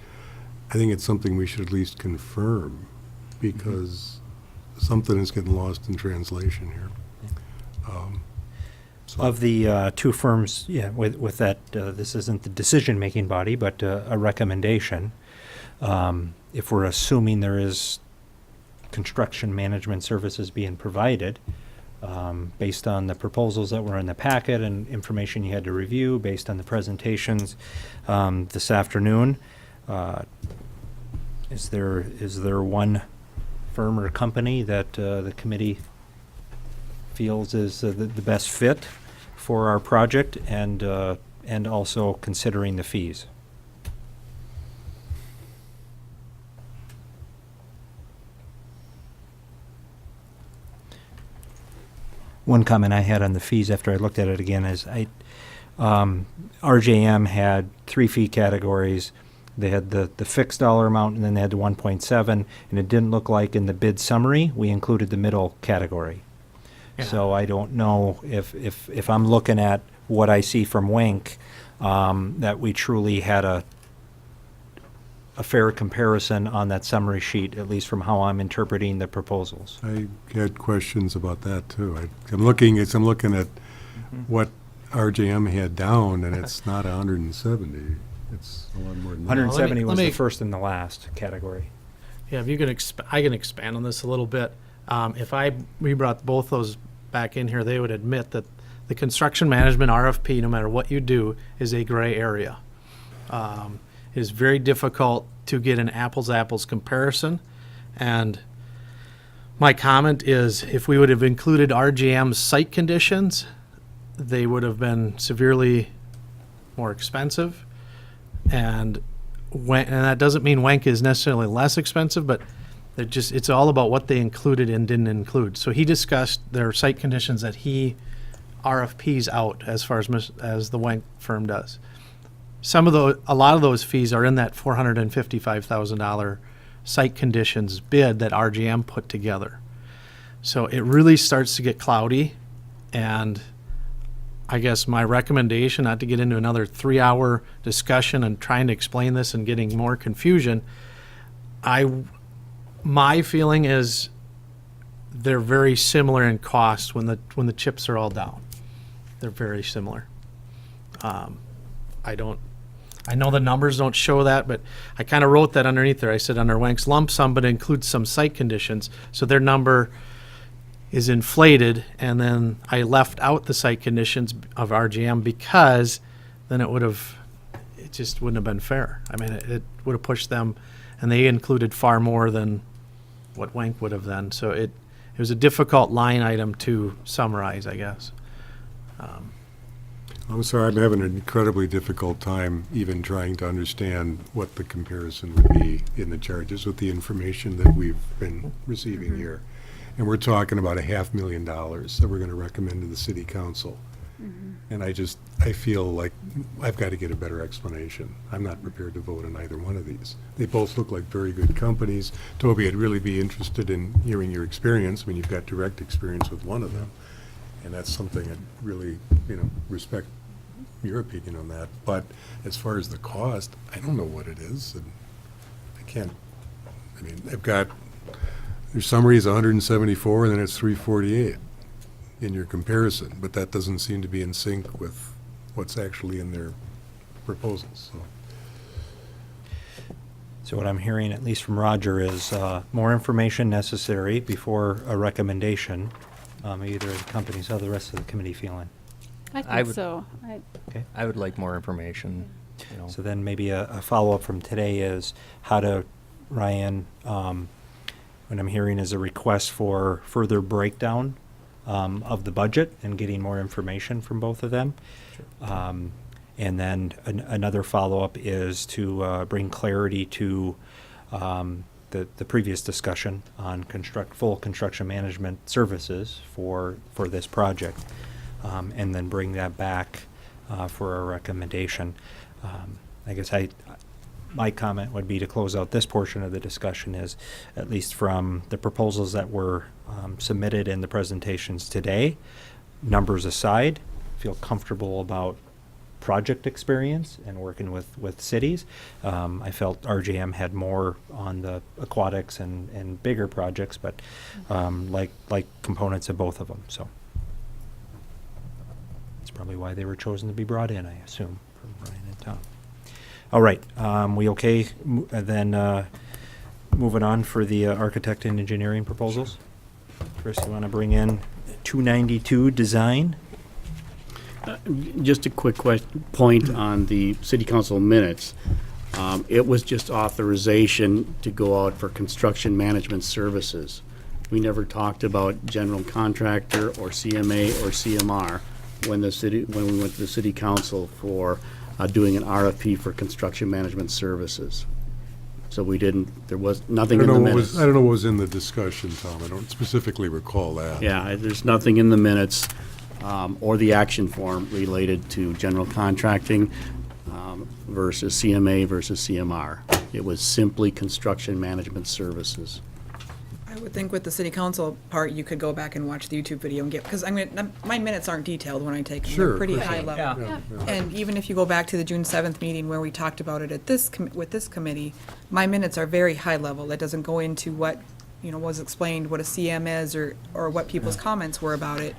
[SPEAKER 7] I think it's something we should at least confirm, because something is getting lost in translation here.
[SPEAKER 1] Of the two firms, with that, this isn't the decision-making body, but a recommendation. If we're assuming there is construction management services being provided, based on the proposals that were in the packet and information you had to review, based on the presentations this afternoon, is there one firm or company that the committee feels is the best fit for our project and also considering the fees. One comment I had on the fees after I looked at it again is RJM had 3 fee categories. They had the fixed dollar amount, and then they had the 1.7, and it didn't look like in the bid summary we included the middle category.
[SPEAKER 6] Yeah.
[SPEAKER 1] So I don't know if I'm looking at what I see from Wink, that we truly had a fair comparison on that summary sheet, at least from how I'm interpreting the proposals.
[SPEAKER 7] I had questions about that too. I'm looking at what RJM had down, and it's not 170. It's a lot more than that.
[SPEAKER 1] 170 was
[SPEAKER 6] let
[SPEAKER 1] the
[SPEAKER 6] me-
[SPEAKER 1] first and the last category.
[SPEAKER 6] Yeah, if you can, I can expand on this a little bit. If we brought both those back in here, they would admit that the construction management RFP, no matter what you do, is a gray area. It is very difficult to get an apples-apples comparison. And my comment is, if we would have included RGM's site conditions, they would have been severely more expensive. And that doesn't mean Wenk is necessarily less expensive, but it's all about what they included and didn't include. So he discussed their site conditions that he RFPs out as far as the Wenk firm does. A lot of those fees are in that $455,000 site conditions bid that RGM put together. So it really starts to get cloudy, and I guess my recommendation, not to get into another 3-hour discussion and trying to explain this and getting more confusion, my feeling is they're very similar in cost when the chips are all down. They're very similar. I know the numbers don't show that, but I kind of wrote that underneath there. I said under Wenk's lump sum, but includes some site conditions, so their number is inflated, and then I left out the site conditions of RGM because then it just wouldn't have been fair. I mean, it would have pushed them, and they included far more than what Wenk would have done. So it was a difficult line item to summarize, I guess.
[SPEAKER 7] I'm sorry, I'm having an incredibly difficult time even trying to understand what the comparison would be in the charges with the information that we've been receiving here. And we're talking about $500,000 that we're going to recommend to the city council. And I feel like I've got to get a better explanation. I'm not prepared to vote on either one of these. They both look like very good companies. Toby, I'd really be interested in hearing your experience. I mean, you've got direct experience with one of them. And that's something I'd really, respect your opinion on that. But as far as the cost, I don't know what it is. And their summary is 174 and then it's 348 in your comparison, but that doesn't seem to be in sync with what's actually in their proposals.
[SPEAKER 1] So what I'm hearing, at least from Roger, is more information necessary before a recommendation, either of the companies or the rest of the committee feeling.
[SPEAKER 2] I think so.
[SPEAKER 1] Okay.
[SPEAKER 3] I would like more information,
[SPEAKER 1] So then maybe a follow-up from today is how to, Ryan, what I'm hearing is a request for further breakdown of the budget and getting more information from both of them. Sure. And then another follow-up is to bring clarity to the previous discussion on full construction management services for this project, and then bring that back for a recommendation. I guess my comment would be to close out this portion of the discussion is, at least from the proposals that were submitted in the presentations today, numbers aside, feel comfortable about project experience and working with cities. I felt RJM had more on the aquatics and bigger projects, but like components of both of them. So that's probably why they were chosen to be brought in, I assume, from Ryan and Tom. All right, we okay? Then moving on for the architect and engineering proposals. Chris, you want to bring in 292 design?
[SPEAKER 5] Just a quick point on the city council minutes. It was just authorization to go out for construction management services. We never talked about general contractor or CMA or CMR. when we went to the city council for doing an RFP for construction management services. So there was nothing in the minutes.
[SPEAKER 7] I don't know what was in the discussion, Tom. I don't specifically recall that.
[SPEAKER 5] Yeah, there's nothing in the minutes or the action form related to general contracting versus CMA versus CMR. It was simply construction management services.
[SPEAKER 4] I would think with the city council part, you could go back and watch the YouTube video and get, because my minutes aren't detailed when I take them.
[SPEAKER 7] Sure,
[SPEAKER 4] They're pretty
[SPEAKER 7] for
[SPEAKER 4] high
[SPEAKER 7] sure.
[SPEAKER 4] level.
[SPEAKER 2] Yeah.
[SPEAKER 4] And even if you go back to the June 7th meeting where we talked about it with this committee, my minutes are very high level. That doesn't go into what, was explained, what a CM is or what people's comments were about it.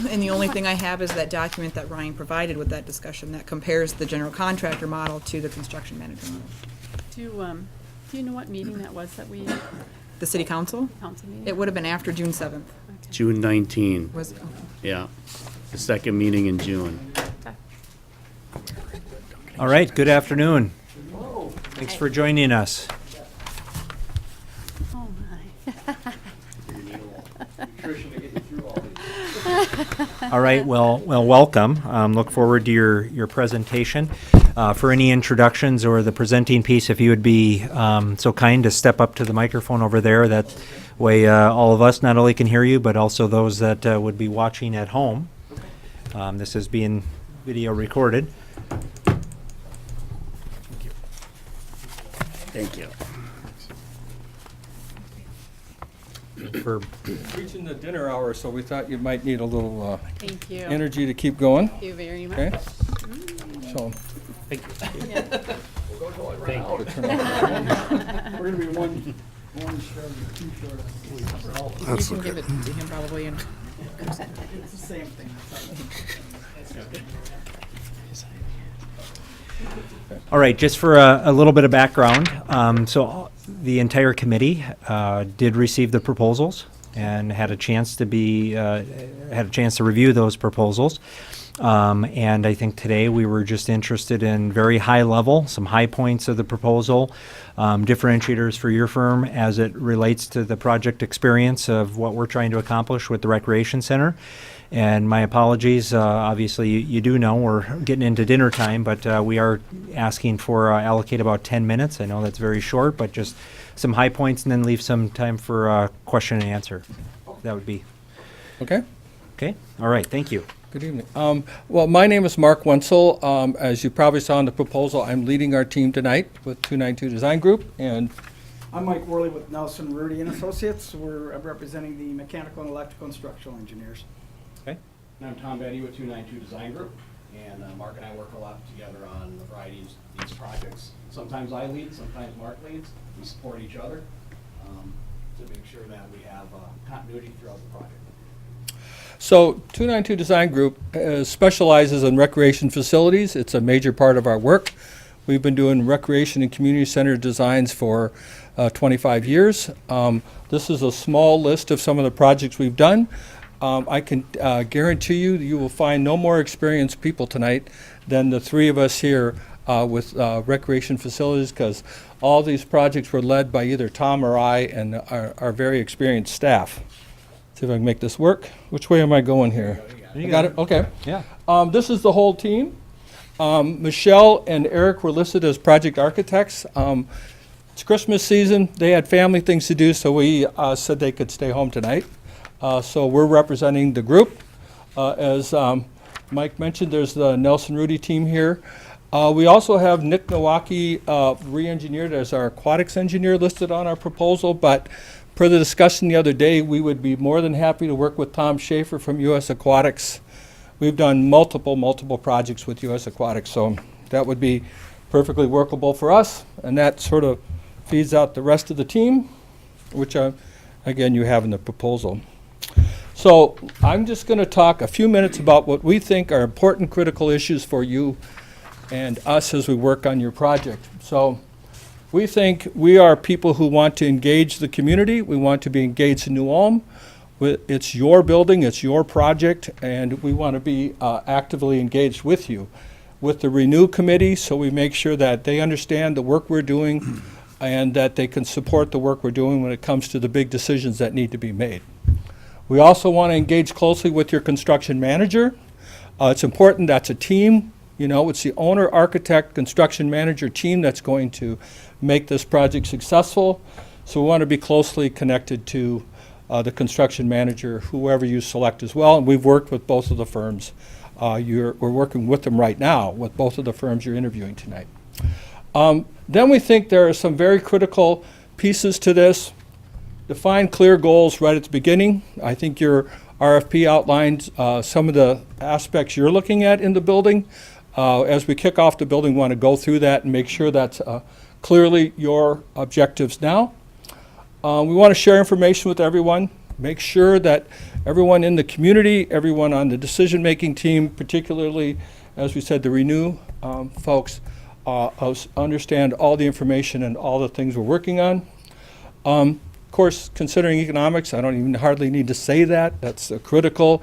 [SPEAKER 4] And the only thing I have is that document that Ryan provided with that discussion that compares the general contractor model to the construction manager model.
[SPEAKER 2] Do you know what meeting that was that we,
[SPEAKER 4] The city council?
[SPEAKER 2] council meeting?
[SPEAKER 4] It would have been after June 7th.
[SPEAKER 2] Okay.
[SPEAKER 5] June 19,
[SPEAKER 4] Was,
[SPEAKER 5] yeah, the second meeting in June.
[SPEAKER 1] All right, good afternoon. Thanks for joining us.
[SPEAKER 2] Oh, my.
[SPEAKER 1] All right, well, welcome. Look forward to your presentation. For any introductions or the presenting piece, if you would be so kind to step up to the microphone over there. That way all of us not only can hear you, but also those that would be watching at home. This is being video recorded.
[SPEAKER 5] Thank you.
[SPEAKER 1] For
[SPEAKER 15] Reaching the dinner hour, so we thought you might need a little
[SPEAKER 2] Thank you.
[SPEAKER 15] energy to keep going.
[SPEAKER 2] Thank you very much.
[SPEAKER 15] Okay. So,
[SPEAKER 11] We're gonna be one short, two short.
[SPEAKER 4] you can give it to him probably and.
[SPEAKER 11] It's the same thing.
[SPEAKER 1] All right, just for a little bit of background, so the entire committee did receive the proposals and had a chance to review those proposals. And I think today we were just interested in very high level, some high points of the proposal, differentiators for your firm as it relates to the project experience of what we're trying to accomplish with the Recreation Center. And my apologies, obviously you do know we're getting into dinner time, but we are asking for allocate about 10 minutes. I know that's very short, but just some high points and then leave some time for question and answer. That would be.
[SPEAKER 15] okay.
[SPEAKER 1] Okay, all right, thank you.
[SPEAKER 15] Good evening. Well, my name is Mark Wenzel. As you probably saw in the proposal, I'm leading our team tonight with 292 Design Group, and
[SPEAKER 11] I'm Mike Worley with Nelson Rudy and Associates. We're representing the mechanical and electrical and structural engineers.
[SPEAKER 1] Okay.
[SPEAKER 16] And I'm Tom Betty with 292 Design Group, and Mark and I work a lot together on a variety of these projects. Sometimes I lead, sometimes Mark leads. We support each other to make sure that we have continuity throughout the project.
[SPEAKER 15] so 292 Design Group specializes in recreation facilities. It's a major part of our work. We've been doing recreation and community center designs for 25 years. This is a small list of some of the projects we've done. I can guarantee you will find no more experienced people tonight than the three of us here with recreation facilities, because all these projects were led by either Tom or I and our very experienced staff. See if I can make this work. Which way am I going here?
[SPEAKER 1] You
[SPEAKER 15] got it? Okay.
[SPEAKER 1] Yeah.
[SPEAKER 15] This is the whole team. Michelle and Eric were listed as project architects. It's Christmas season. They had family things to do, so we said they could stay home tonight. So we're representing the group. As Mike mentioned, there's the Nelson Rudy team here. We also have Nick Nowaki, re-engineered as our aquatics engineer, listed on our proposal, but per the discussion the other day, we would be more than happy to work with Tom Schaefer from U.S. Aquatics. We've done multiple projects with U.S. Aquatics, so that would be perfectly workable for us, and that sort of feeds out the rest of the team, which again you have in the proposal. So I'm just going to talk a few minutes about what we think are important critical issues for you and us as we work on your project. So we think we are people who want to engage the community. We want to be engaged in New Ulm. It's your building, it's your project, and we want to be actively engaged with you. With the RENU committee, so we make sure that they understand the work we're doing and that they can support the work we're doing when it comes to the big decisions that need to be made. We also want to engage closely with your construction manager. It's important that's a team. You know, it's the owner, architect, construction manager team that's going to make this project successful. So we want to be closely connected to the construction manager, whoever you select as well. And we've worked with both of the firms. We're working with them right now, with both of the firms you're interviewing tonight. Then we think there are some very critical pieces to this. Define clear goals right at the beginning. I think your RFP outlines some of the aspects you're looking at in the building. As we kick off the building, we want to go through that and make sure that's clearly your objectives now. We want to share information with everyone. Make sure that everyone in the community, everyone on the decision-making team, particularly, as we said, the RENU folks, understand all the information and all the things we're working on. Of course, considering economics, I don't even hardly need to say that. That's critical.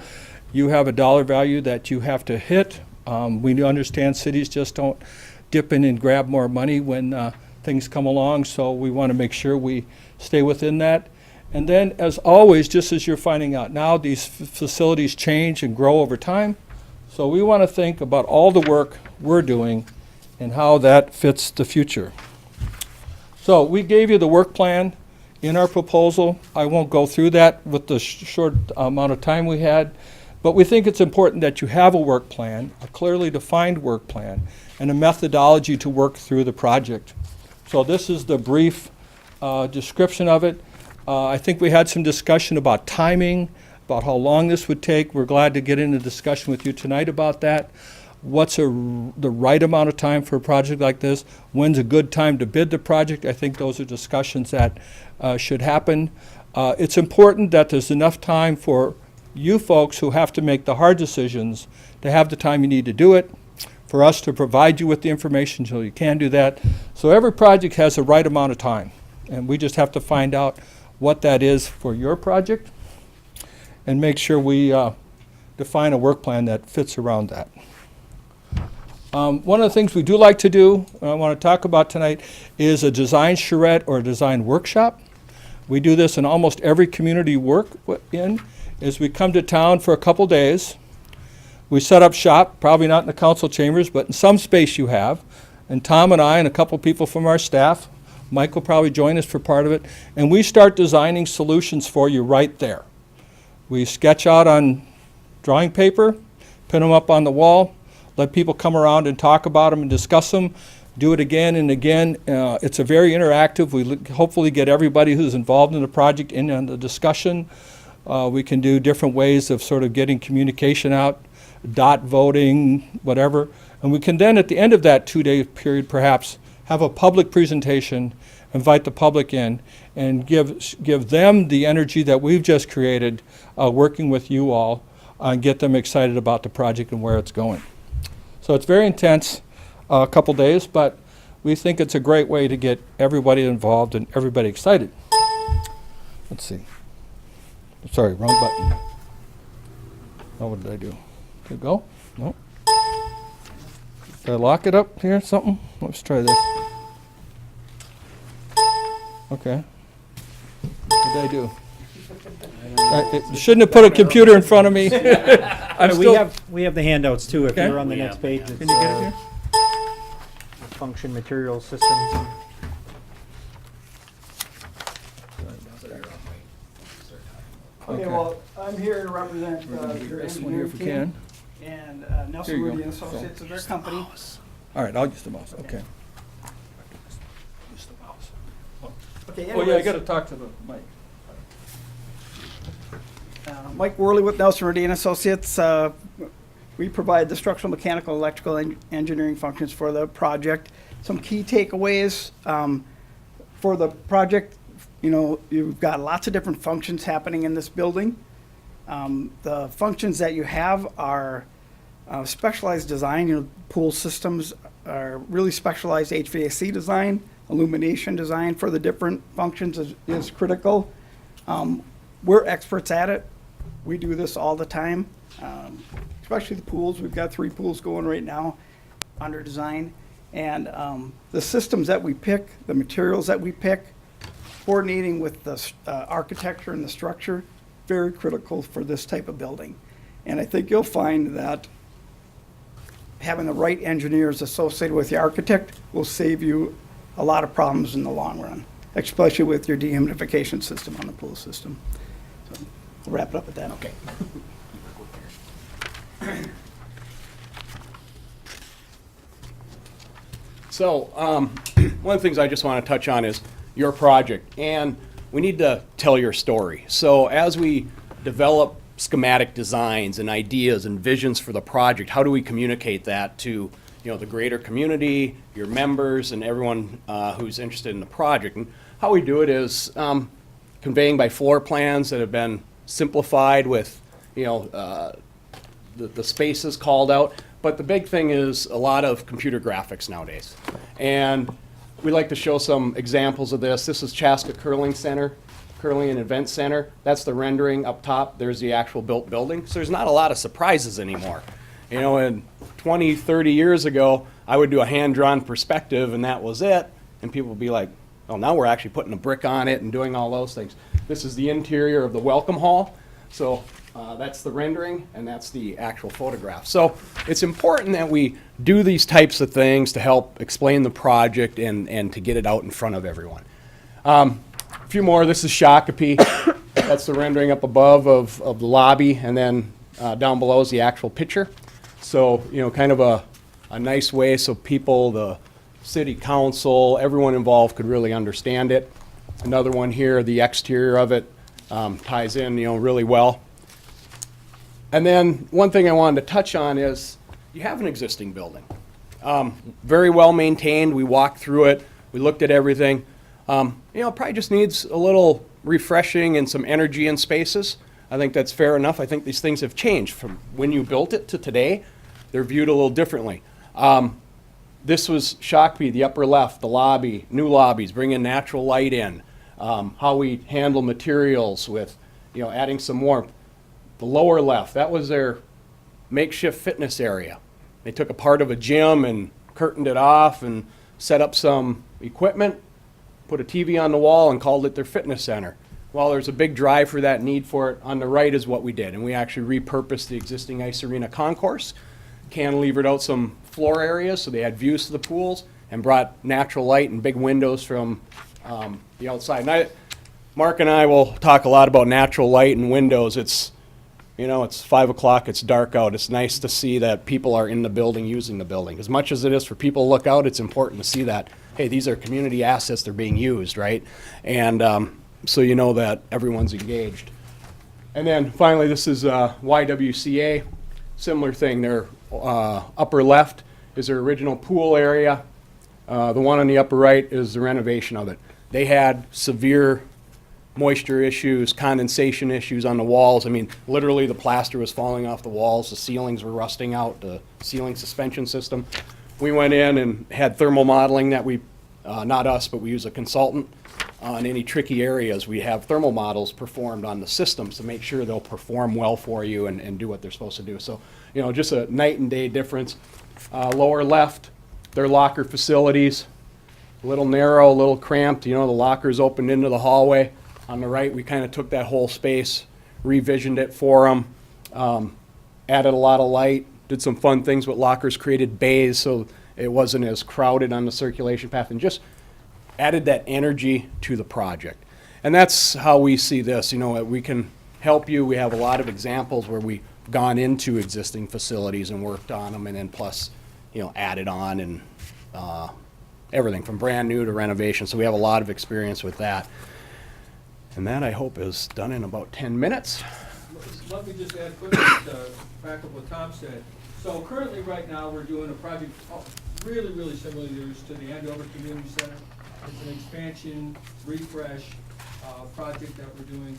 [SPEAKER 15] You have a dollar value that you have to hit. We understand cities just don't dip in and grab more money when things come along, so we want to make sure we stay within that. And then, as always, just as you're finding out now, these facilities change and grow over time. So we want to think about all the work we're doing and how that fits the future. So we gave you the work plan in our proposal. I won't go through that with the short amount of time we had, but we think it's important that you have a work plan, a clearly defined work plan, and a methodology to work through the project. So this is the brief description of it. I think we had some discussion about timing, about how long this would take. We're glad to get into discussion with you tonight about that. What's the right amount of time for a project like this? When's a good time to bid the project? I think those are discussions that should happen. It's important that there's enough time for you folks who have to make the hard decisions to have the time you need to do it, for us to provide you with the information so you can do that. So every project has the right amount of time, and we just have to find out what that is for your project and make sure we define a work plan that fits around that. One of the things we do like to do, and I want to talk about tonight, is a design charrette or a design workshop. We do this in almost every community work in, is we come to town for a couple days. We set up shop, probably not in the council chambers, but in some space you have. And Tom and I and a couple people from our staff, Mike will probably join us for part of it, and we start designing solutions for you right there. We sketch out on drawing paper, pin them up on the wall, let people come around and talk about them and discuss them, do it again and again. It's a very interactive. We hopefully get everybody who's involved in the project in on the discussion. We can do different ways of sort of getting communication out, dot voting, whatever. And we can then, at the end of that 2-day period, perhaps have a public presentation, invite the public in, and give them the energy that we've just created working with you all and get them excited about the project and where it's going. So it's very intense, a couple days, but we think it's a great way to get everybody involved and everybody excited. Let's see. Sorry, wrong button. Oh, what did I do? Did it go? No. Did I lock it up here, something? Let's try this. Okay. What did I do? Shouldn't have put a computer in front of me.
[SPEAKER 1] We have the handouts too, if
[SPEAKER 15] Okay.
[SPEAKER 1] you're on the next page.
[SPEAKER 15] Can you get it here?
[SPEAKER 1] Function material systems.
[SPEAKER 11] Okay, well, I'm here to represent your
[SPEAKER 15] This one here if we
[SPEAKER 11] engineering
[SPEAKER 15] can.
[SPEAKER 11] team, and
[SPEAKER 15] Here
[SPEAKER 11] Nelson
[SPEAKER 15] you go.
[SPEAKER 11] Rudy and Associates is their company.
[SPEAKER 15] All right, I'll use the mouse, okay.
[SPEAKER 11] Okay,
[SPEAKER 15] Oh, yeah, I
[SPEAKER 11] anyways,
[SPEAKER 15] gotta talk to the mic.
[SPEAKER 11] Mike Worley with Nelson Rudy and Associates. We provide the structural, mechanical, electrical, engineering functions for the project. Some key takeaways for the project. You know, you've got lots of different functions happening in this building. The functions that you have are specialized design. You know, pool systems are really specialized HVAC design. Illumination design for the different functions is critical. We're experts at it. We do this all the time, especially the pools. We've got 3 pools going right now under design. And the systems that we pick, the materials that we pick, coordinating with the architecture and the structure, very critical for this type of building. And I think you'll find that having the right engineers associated with the architect will save you a lot of problems in the long run, especially with your dehumidification system on the pool system. So I'll wrap it up at that. Okay.
[SPEAKER 16] So, one of the things I just want to touch on is your project, and we need to tell your story. So as we develop schematic designs and ideas and visions for the project, how do we communicate that to, the greater community, your members, and everyone who's interested in the project? And how we do it is conveying by floor plans that have been simplified with, the spaces called out. But the big thing is a lot of computer graphics nowadays. And we like to show some examples of this. This is Chaska Curling Center, Curling and Event Center. That's the rendering up top. There's the actual built building. So there's not a lot of surprises anymore. And 20, 30 years ago, I would do a hand-drawn perspective and that was it. And people would be like, oh, now we're actually putting a brick on it and doing all those things. This is the interior of the welcome hall. So that's the rendering, and that's the actual photograph. So it's important that we do these types of things to help explain the project and to get it out in front of everyone. A few more. This is Shakopee. That's the rendering up above of the lobby, and then down below is the actual picture. So, kind of a nice way so people, the city council, everyone involved could really understand it. Another one here, the exterior of it ties in, really well. And then one thing I wanted to touch on is you have an existing building. Very well maintained. We walked through it. We looked at everything. It probably just needs a little refreshing and some energy and spaces. I think that's fair enough. I think these things have changed from when you built it to today. They're viewed a little differently. This was Shakopee, the upper left, the lobby, new lobbies, bringing natural light in, how we handle materials with, adding some warmth. The lower left, that was their makeshift fitness area. They took a part of a gym and curtained it off and set up some equipment, put a TV on the wall and called it their fitness center. Well, there's a big drive for that, need for it. On the right is what we did, and we actually repurposed the existing ice arena concourse, cantilevered out some floor areas so they had views to the pools, and brought natural light and big windows from the outside. And Mark and I will talk a lot about natural light and windows. It's 5 o'clock, it's dark out. It's nice to see that people are in the building using the building. As much as it is for people to look out, it's important to see that, hey, these are community assets, they're being used, right? And so you know that everyone's engaged. And then finally, this is YWCA, similar thing. Their upper left is their original pool area. The one on the upper right is the renovation of it. They had severe moisture issues, condensation issues on the walls. I mean, literally the plaster was falling off the walls, the ceilings were rusting out, the ceiling suspension system. We went in and had thermal modeling that we, not us, but we use a consultant. On any tricky areas, we have thermal models performed on the systems to make sure they'll perform well for you and do what they're supposed to do. So, just a night and day difference. Lower left, their locker facilities, a little narrow, a little cramped. The lockers opened into the hallway. On the right, we kind of took that whole space, revisioned it for them, added a lot of light, did some fun things with lockers, created bays so it wasn't as crowded on the circulation path, and just added that energy to the project. And that's how we see this. We can help you. We have a lot of examples where we've gone into existing facilities and worked on them, and then plus, added on and everything from brand new to renovation. So we have a lot of experience with that. And that, I hope, is done in about 10 minutes.
[SPEAKER 15] Let me just add quickly to back up what Tom said. So currently, right now, we're doing a project really similar to the Andover Community Center. It's an expansion, refresh project that we're doing.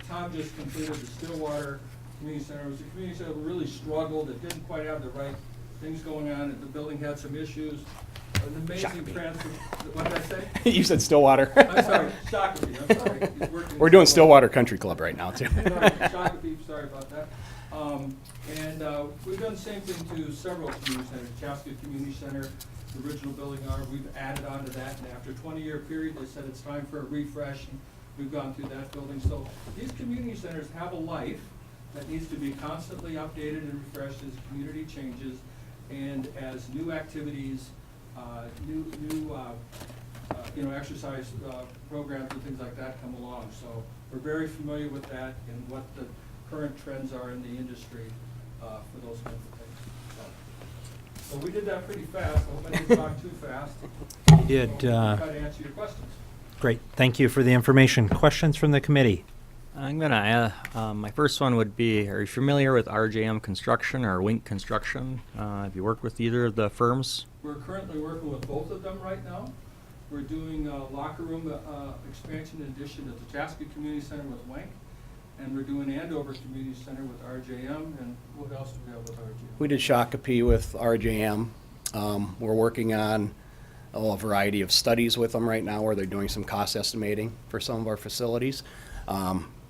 [SPEAKER 15] Tom just completed the Stillwater Community Center. It was a community center that really struggled. It didn't quite have the right things going on. The building had some issues. An amazing transfer. What did I say?
[SPEAKER 16] You said Stillwater.
[SPEAKER 15] I'm sorry, Shakopee. I'm sorry.
[SPEAKER 16] We're doing Stillwater Country Club right now, too.
[SPEAKER 15] Shakopee, sorry about that. We've done the same thing to several community centers. Chaska Community Center, the original building we've added on to that, and after a 20-year period, they said it's time for a refresh, and we've gone through that building. So these community centers have a life that needs to be constantly updated and refreshed as the community changes. and as new activities, new exercise programs and things like that come along. So we're very familiar with that and what the current trends are in the industry for those kinds of things. So we did that pretty fast. I hope I didn't talk too fast.
[SPEAKER 1] You did.
[SPEAKER 15] Try to answer your questions.
[SPEAKER 1] Great. Thank you for the information. Questions from the committee?
[SPEAKER 3] I'm gonna, my first one would be, are you familiar with RJM Construction or Wink Construction? Have you worked with either of the firms?
[SPEAKER 15] We're currently working with both of them right now. We're doing locker room expansion and addition at the Chaska Community Center with Wank, and we're doing Andover Community Center with RJM, and what else do we have with RJM?
[SPEAKER 16] We did Shakopee with RJM. We're working on a variety of studies with them right now where they're doing some cost estimating for some of our facilities.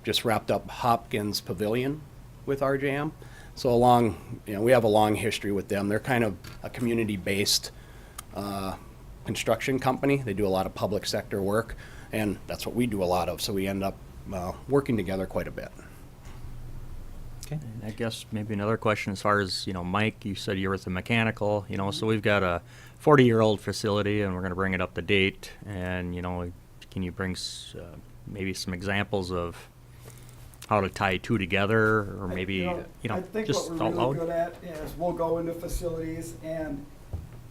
[SPEAKER 16] Just wrapped up Hopkins Pavilion with RJM. So we have a long history with them. They're kind of a community-based construction company. They do a lot of public sector work, and that's what we do a lot of. So we end up working together quite a bit.
[SPEAKER 3] Okay. I guess maybe another question as far as, Mike, you said you were with the mechanical, so we've got a 40-year-old facility and we're going to bring it up to date. And, can you bring maybe some examples of how to tie two together, or maybe,
[SPEAKER 11] I think
[SPEAKER 3] just
[SPEAKER 11] what we're
[SPEAKER 3] out
[SPEAKER 11] really
[SPEAKER 3] loud?
[SPEAKER 11] good at is we'll go into facilities and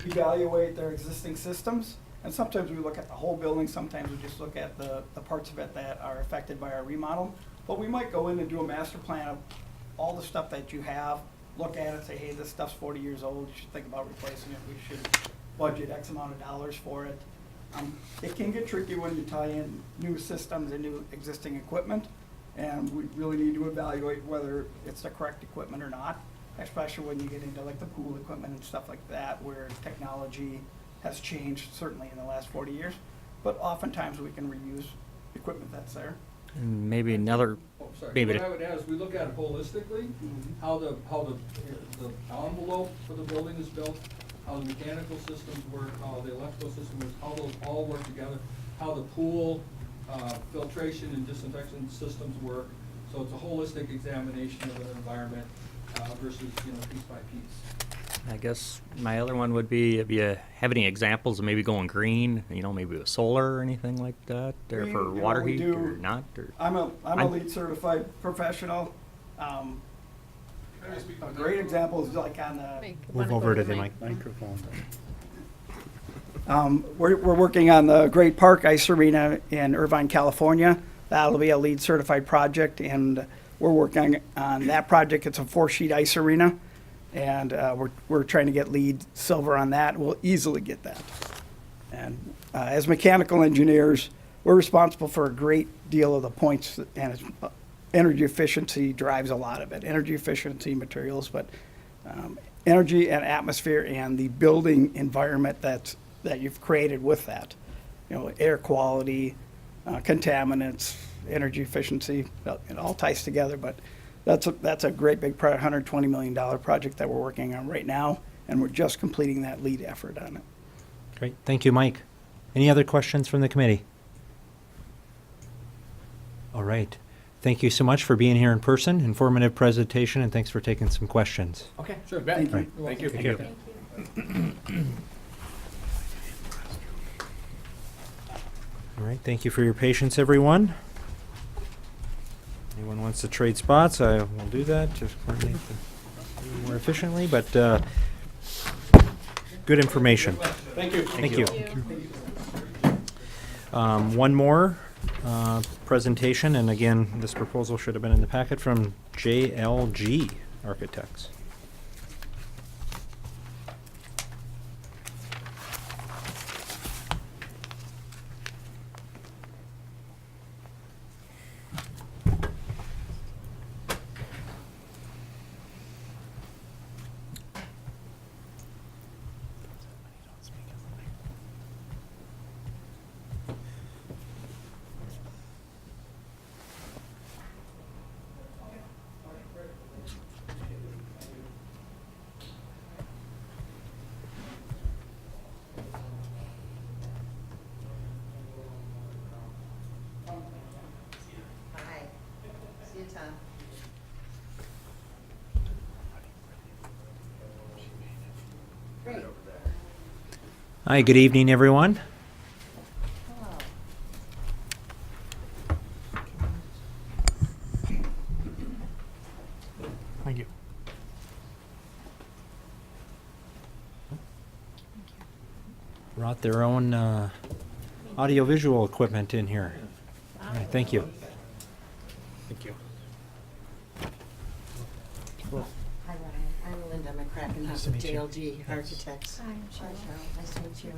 [SPEAKER 11] evaluate their existing systems. And sometimes we look at the whole building, sometimes we just look at the parts of it that are affected by our remodel. But we might go in and do a master plan of all the stuff that you have, look at it, say, hey, this stuff's 40 years old, you should think about replacing it, we should budget X amount of dollars for it. It can get tricky when you tie in new systems and new existing equipment, and we really need to evaluate whether it's the correct equipment or not, especially when you get into like the pool equipment and stuff like that, where technology has changed certainly in the last 40 years. But oftentimes we can reuse equipment that's there.
[SPEAKER 3] And maybe another,
[SPEAKER 15] Oh, sorry.
[SPEAKER 3] maybe,
[SPEAKER 15] What I would add is we look at it holistically, how the envelope for the building is built, how the mechanical systems work, how the electrical system works, how those all work together, how the pool filtration and disinfection systems work. So it's a holistic examination of an environment versus, piece by piece.
[SPEAKER 3] I guess my other one would be, if you have any examples of maybe going green, maybe with solar or anything like that, or
[SPEAKER 11] Green,
[SPEAKER 3] for water
[SPEAKER 11] we
[SPEAKER 3] heat
[SPEAKER 11] do-
[SPEAKER 3] or not, or?
[SPEAKER 11] I'm a LEED certified professional. A great example is like on the,
[SPEAKER 1] Move over to the mic.
[SPEAKER 5] Microphone.
[SPEAKER 11] we're working on the Great Park Ice Arena in Irvine, California. That'll be a LEED certified project, and we're working on that project. It's a 4-sheet ice arena, and we're trying to get LEED silver on that. We'll easily get that. And as mechanical engineers, we're responsible for a great deal of the points, and it's, energy efficiency drives a lot of it. Energy efficiency, materials, but energy and atmosphere and the building environment that you've created with that. Air quality, contaminants, energy efficiency, it all ties together. But that's a great big $120 million project that we're working on right now, and we're just completing that LEED effort on it.
[SPEAKER 1] Great. Thank you, Mike. Any other questions from the committee? All right. Thank you so much for being here in person. Informative presentation, and thanks for taking some questions.
[SPEAKER 16] Okay, sure.
[SPEAKER 11] Thank you.
[SPEAKER 1] Right.
[SPEAKER 16] Thank you.
[SPEAKER 1] Thank you. All right. Thank you for your patience, everyone. Anyone wants to trade spots, I will do that to coordinate more efficiently, but good information.
[SPEAKER 16] Thank you.
[SPEAKER 1] Thank you. One more presentation, and again, this proposal should have been in the packet, from JLG Architects. Hi, good evening, everyone.
[SPEAKER 6] Thank you.
[SPEAKER 1] Brought their own audiovisual equipment in here. All right, thank you.
[SPEAKER 6] Thank you.
[SPEAKER 17] Hi, Ryan. I'm Linda McCracken,
[SPEAKER 6] Nice
[SPEAKER 17] House
[SPEAKER 6] to
[SPEAKER 17] of
[SPEAKER 6] meet you.
[SPEAKER 17] JLG Architects. Hi, I'm Cheryl. Nice to meet you.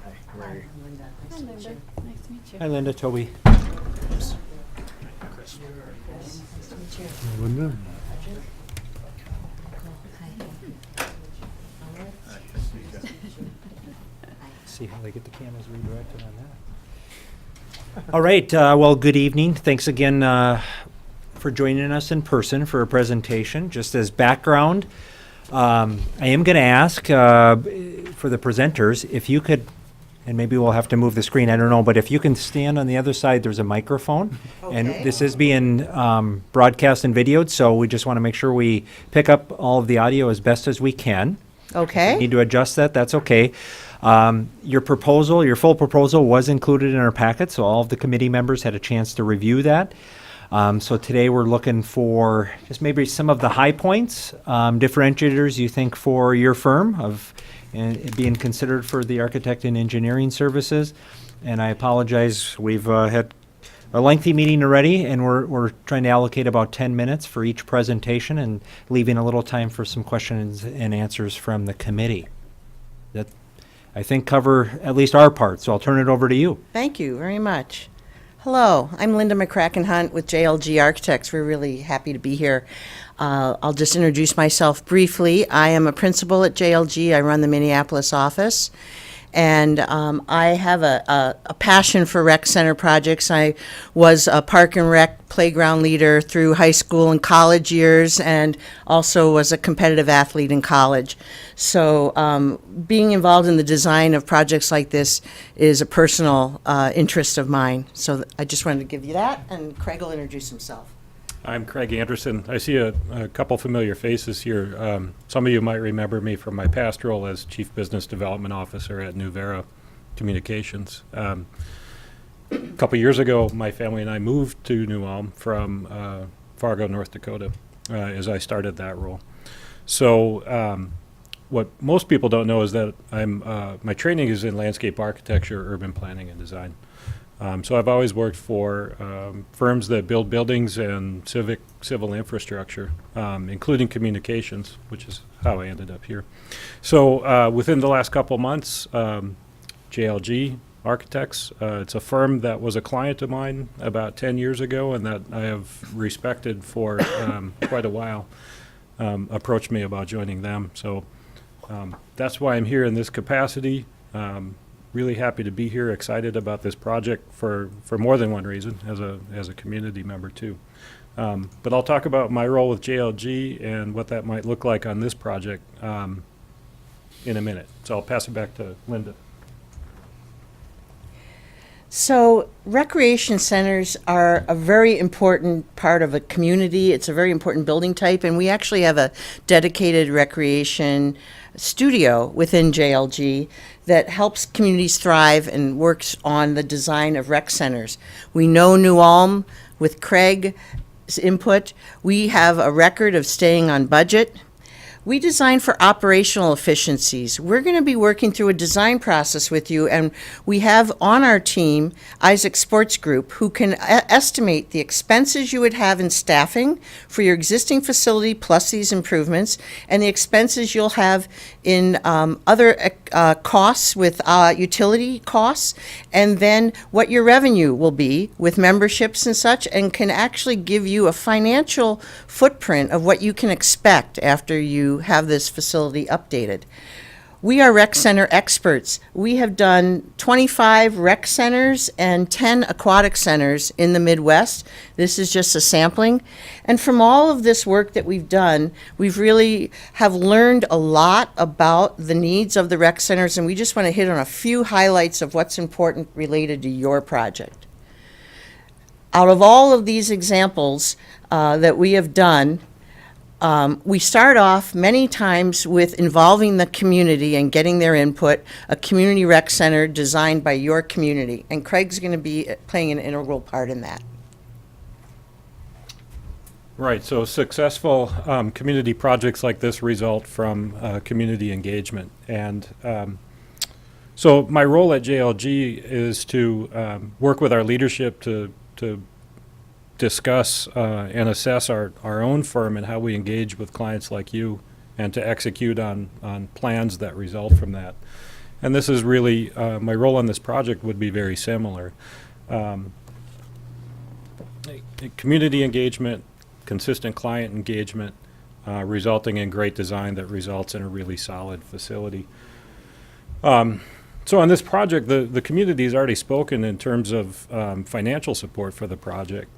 [SPEAKER 6] Hi, how
[SPEAKER 17] Hi,
[SPEAKER 6] are you?
[SPEAKER 17] I'm Linda. Nice
[SPEAKER 2] Hi,
[SPEAKER 17] to meet
[SPEAKER 2] Linda.
[SPEAKER 17] you.
[SPEAKER 2] Nice to meet you.
[SPEAKER 1] Hi, Linda, Toby.
[SPEAKER 17] Nice to meet you.
[SPEAKER 7] Linda?
[SPEAKER 1] See how they get the cameras redirected on that. All right, well, good evening. Thanks again for joining us in person for a presentation. Just as background, I am going to ask for the presenters, if you could, and maybe we'll have to move the screen, I don't know, but if you can stand on the other side, there's a microphone. And
[SPEAKER 17] Okay.
[SPEAKER 1] this is being broadcast and videoed, so we just want to make sure we pick up all of the audio as best as we can.
[SPEAKER 17] Okay.
[SPEAKER 1] Need to adjust that, that's okay. Your proposal, your full proposal was included in our packet, so all of the committee members had a chance to review that. So today we're looking for just maybe some of the high points, differentiators you think for your firm of being considered for the architect and engineering services. And I apologize, we've had a lengthy meeting already, and we're trying to allocate about 10 minutes for each presentation and leaving a little time for some questions and answers from the committee. That, I think, cover at least our part, so I'll turn it over to you.
[SPEAKER 17] Thank you very much. Hello, I'm Linda McCracken Hunt with JLG Architects. We're really happy to be here. I'll just introduce myself briefly. I am a principal at JLG. I run the Minneapolis office. And I have a passion for rec center projects. I was a park and rec playground leader through high school and college years, and also was a competitive athlete in college. So being involved in the design of projects like this is a personal interest of mine. So I just wanted to give you that, and Craig will introduce himself.
[SPEAKER 18] I'm Craig Anderson. I see a couple familiar faces here. Some of you might remember me from my past role as Chief Business Development Officer at Nuvera Communications. A couple years ago, my family and I moved to New Ulm from Fargo, North Dakota, as I started that role. So what most people don't know is that my training is in landscape architecture, urban planning, and design. So I've always worked for firms that build buildings and civil infrastructure, including communications, which is how I ended up here. So within the last couple months, JLG Architects, it's a firm that was a client of mine about 10 years ago and that I have respected for quite a while, approached me about joining them. So that's why I'm here in this capacity. Really happy to be here, excited about this project for more than one reason, as a community member too. But I'll talk about my role with JLG and what that might look like on this project in a minute. So I'll pass it back to Linda.
[SPEAKER 17] So recreation centers are a very important part of a community. It's a very important building type, and we actually have a dedicated recreation studio within JLG that helps communities thrive and works on the design of rec centers. We know New Ulm, with Craig's input, we have a record of staying on budget. We design for operational efficiencies. We're going to be working through a design process with you, and we have on our team Isaac Sports Group, who can estimate the expenses you would have in staffing for your existing facility plus these improvements, and the expenses you'll have in other costs with utility costs, and then what your revenue will be with memberships and such, and can actually give you a financial footprint of what you can expect after you have this facility updated. We are rec center experts. We have done 25 rec centers and 10 aquatic centers in the Midwest. This is just a sampling. And from all of this work that we've done, we've really have learned a lot about the needs of the rec centers, and we just want to hit on a few highlights of what's important related to your project. Out of all of these examples that we have done, We start off many times with involving the community and getting their input, a community rec center designed by your community. And Craig's going to be playing an integral part in that.
[SPEAKER 18] Right, so successful community projects like this result from community engagement. And so my role at JLG is to work with our leadership to discuss and assess our own firm and how we engage with clients like you, and to execute on plans that result from that. And this is really, my role on this project would be very similar. Community engagement, consistent client engagement, resulting in great design that results in a really solid facility. So on this project, the community has already spoken in terms of financial support for the project.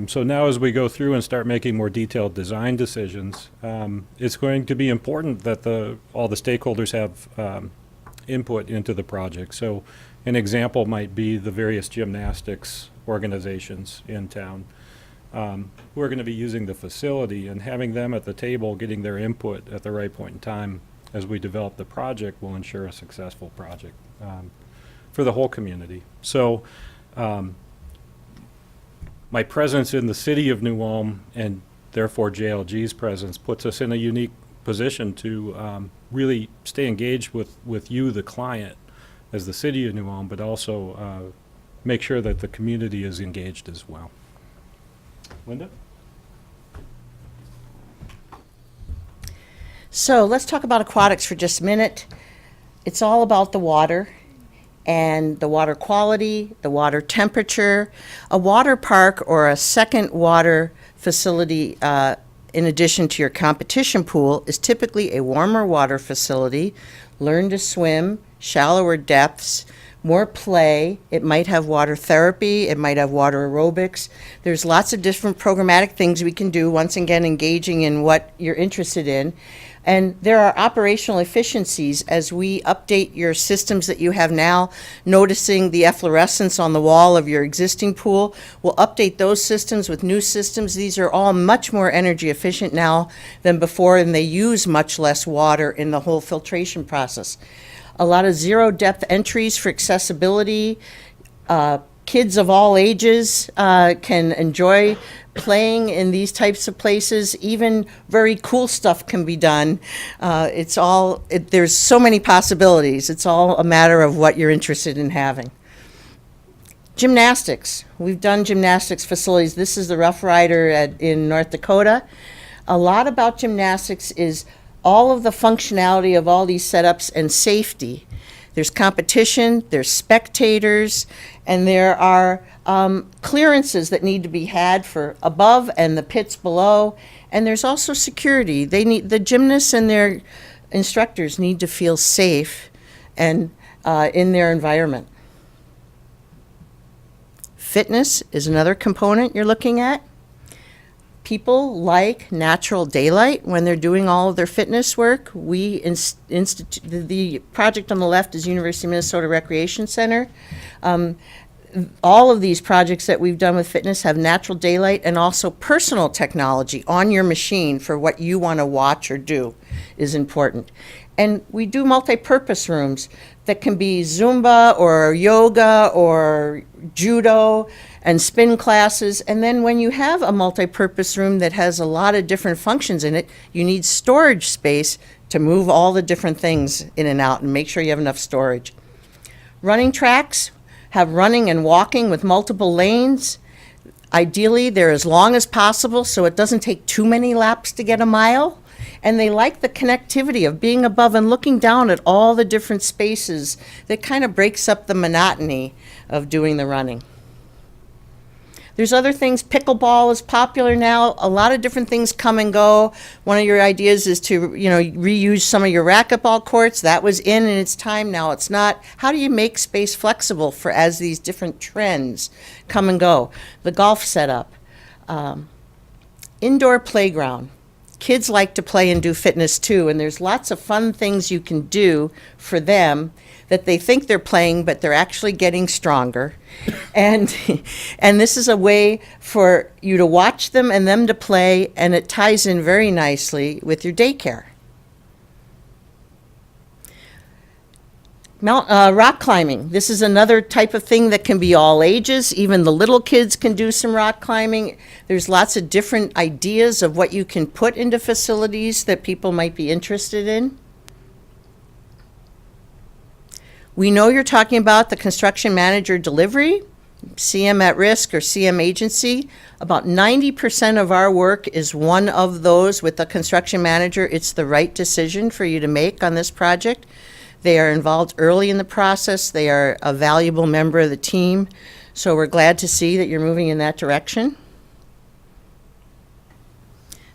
[SPEAKER 18] So now as we go through and start making more detailed design decisions, it's going to be important that all the stakeholders have input into the project. So an example might be the various gymnastics organizations in town who are going to be using the facility, and having them at the table getting their input at the right point in time as we develop the project will ensure a successful project for the whole community. So my presence in the city of New Ulm, and therefore JLG's presence, puts us in a unique position to really stay engaged with you, the client, as the city of New Ulm, but also make sure that the community is engaged as well. Linda?
[SPEAKER 17] So let's talk about aquatics for just a minute. It's all about the water and the water quality, the water temperature. A water park or a second water facility in addition to your competition pool is typically a warmer water facility, learn to swim, shallower depths, more play. It might have water therapy, it might have water aerobics. There's lots of different programmatic things we can do, once again engaging in what you're interested in. And there are operational efficiencies as we update your systems that you have now, noticing the efflorescence on the wall of your existing pool. We'll update those systems with new systems. These are all much more energy efficient now than before, and they use much less water in the whole filtration process. A lot of zero depth entries for accessibility. Kids of all ages can enjoy playing in these types of places. Even very cool stuff can be done. There's so many possibilities. It's all a matter of what you're interested in having. Gymnastics. We've done gymnastics facilities. This is the Rough Rider in North Dakota. A lot about gymnastics is all of the functionality of all these setups and safety. There's competition, there's spectators, and there are clearances that need to be had for above and the pits below. And there's also security. The gymnasts and their instructors need to feel safe and in their environment. Fitness is another component you're looking at. People like natural daylight when they're doing all of their fitness work. The project on the left is University of Minnesota Recreation Center. All of these projects that we've done with fitness have natural daylight and also personal technology on your machine for what you want to watch or do is important. And we do multi-purpose rooms that can be Zumba or yoga or judo and spin classes. And then when you have a multi-purpose room that has a lot of different functions in it, you need storage space to move all the different things in and out and make sure you have enough storage. Running tracks have running and walking with multiple lanes. Ideally, they're as long as possible so it doesn't take too many laps to get a mile. And they like the connectivity of being above and looking down at all the different spaces that kind of breaks up the monotony of doing the running. There's other things. Pickleball is popular now. A lot of different things come and go. One of your ideas is to, reuse some of your racquetball courts. That was in its time. Now it's not. How do you make space flexible for as these different trends come and go? The golf setup. Indoor playground. kids like to play and do fitness too, and there's lots of fun things you can do for them that they think they're playing, but they're actually getting stronger. And, and this is a way for you to watch them and them to play, and it ties in very nicely with your daycare. Rock climbing. This is another type of thing that can be all ages. Even the little kids can do some rock climbing. There's lots of different ideas of what you can put into facilities that people might be interested in. We know you're talking about the construction manager delivery, CM at risk or CM agency. About 90% of our work is one of those with the construction manager. It's the right decision for you to make on this project. They are involved early in the process. They are a valuable member of the team. So we're glad to see that you're moving in that direction.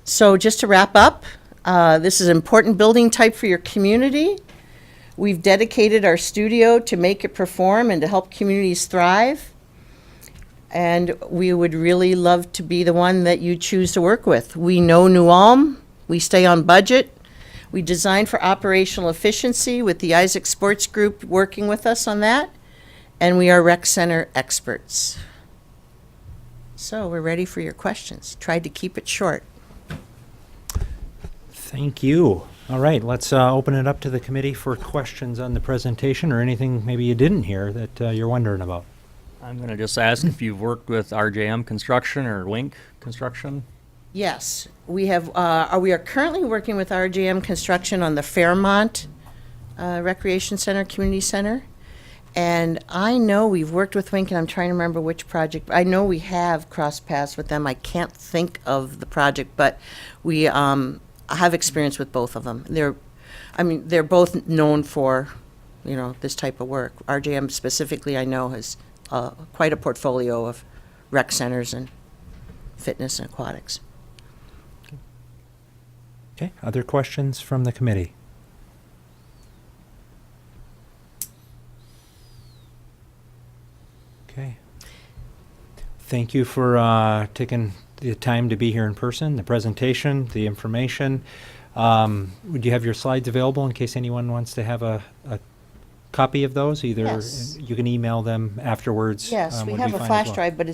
[SPEAKER 17] So just to wrap up, this is an important building type for your community. We've dedicated our studio to make it perform and to help communities thrive. And we would really love to be the one that you choose to work with. We know New Ulm. We stay on budget. We design for operational efficiency with the Isaac Sports Group working with us on that. And we are rec center experts. So we're ready for your questions. Tried to keep it short.
[SPEAKER 1] Thank you. All right, let's open it up to the committee for questions on the presentation or anything maybe you didn't hear that you're wondering about.
[SPEAKER 3] I'm going to just ask if you've worked with RJM Construction or Link Construction.
[SPEAKER 17] Yes, we have. We are currently working with RGM Construction on the Fairmont Recreation Center, Community Center. And I know we've worked with Wink, and I'm trying to remember which project. I know we have crossed paths with them. I can't think of the project, but we have experience with both of them. They're both known for, this type of work. RJM specifically, I know, has quite a portfolio of rec centers and fitness and aquatics.
[SPEAKER 1] Okay, other questions from the committee? Okay. Thank you for taking the time to be here in person, the presentation, the information. Would you have your slides available in case anyone wants to have a copy of those? Either
[SPEAKER 17] Yes.
[SPEAKER 1] you can email them afterwards.
[SPEAKER 17] Yes, we
[SPEAKER 1] would
[SPEAKER 17] have
[SPEAKER 1] be
[SPEAKER 17] a
[SPEAKER 1] fine as
[SPEAKER 17] flash
[SPEAKER 1] well.
[SPEAKER 17] drive, but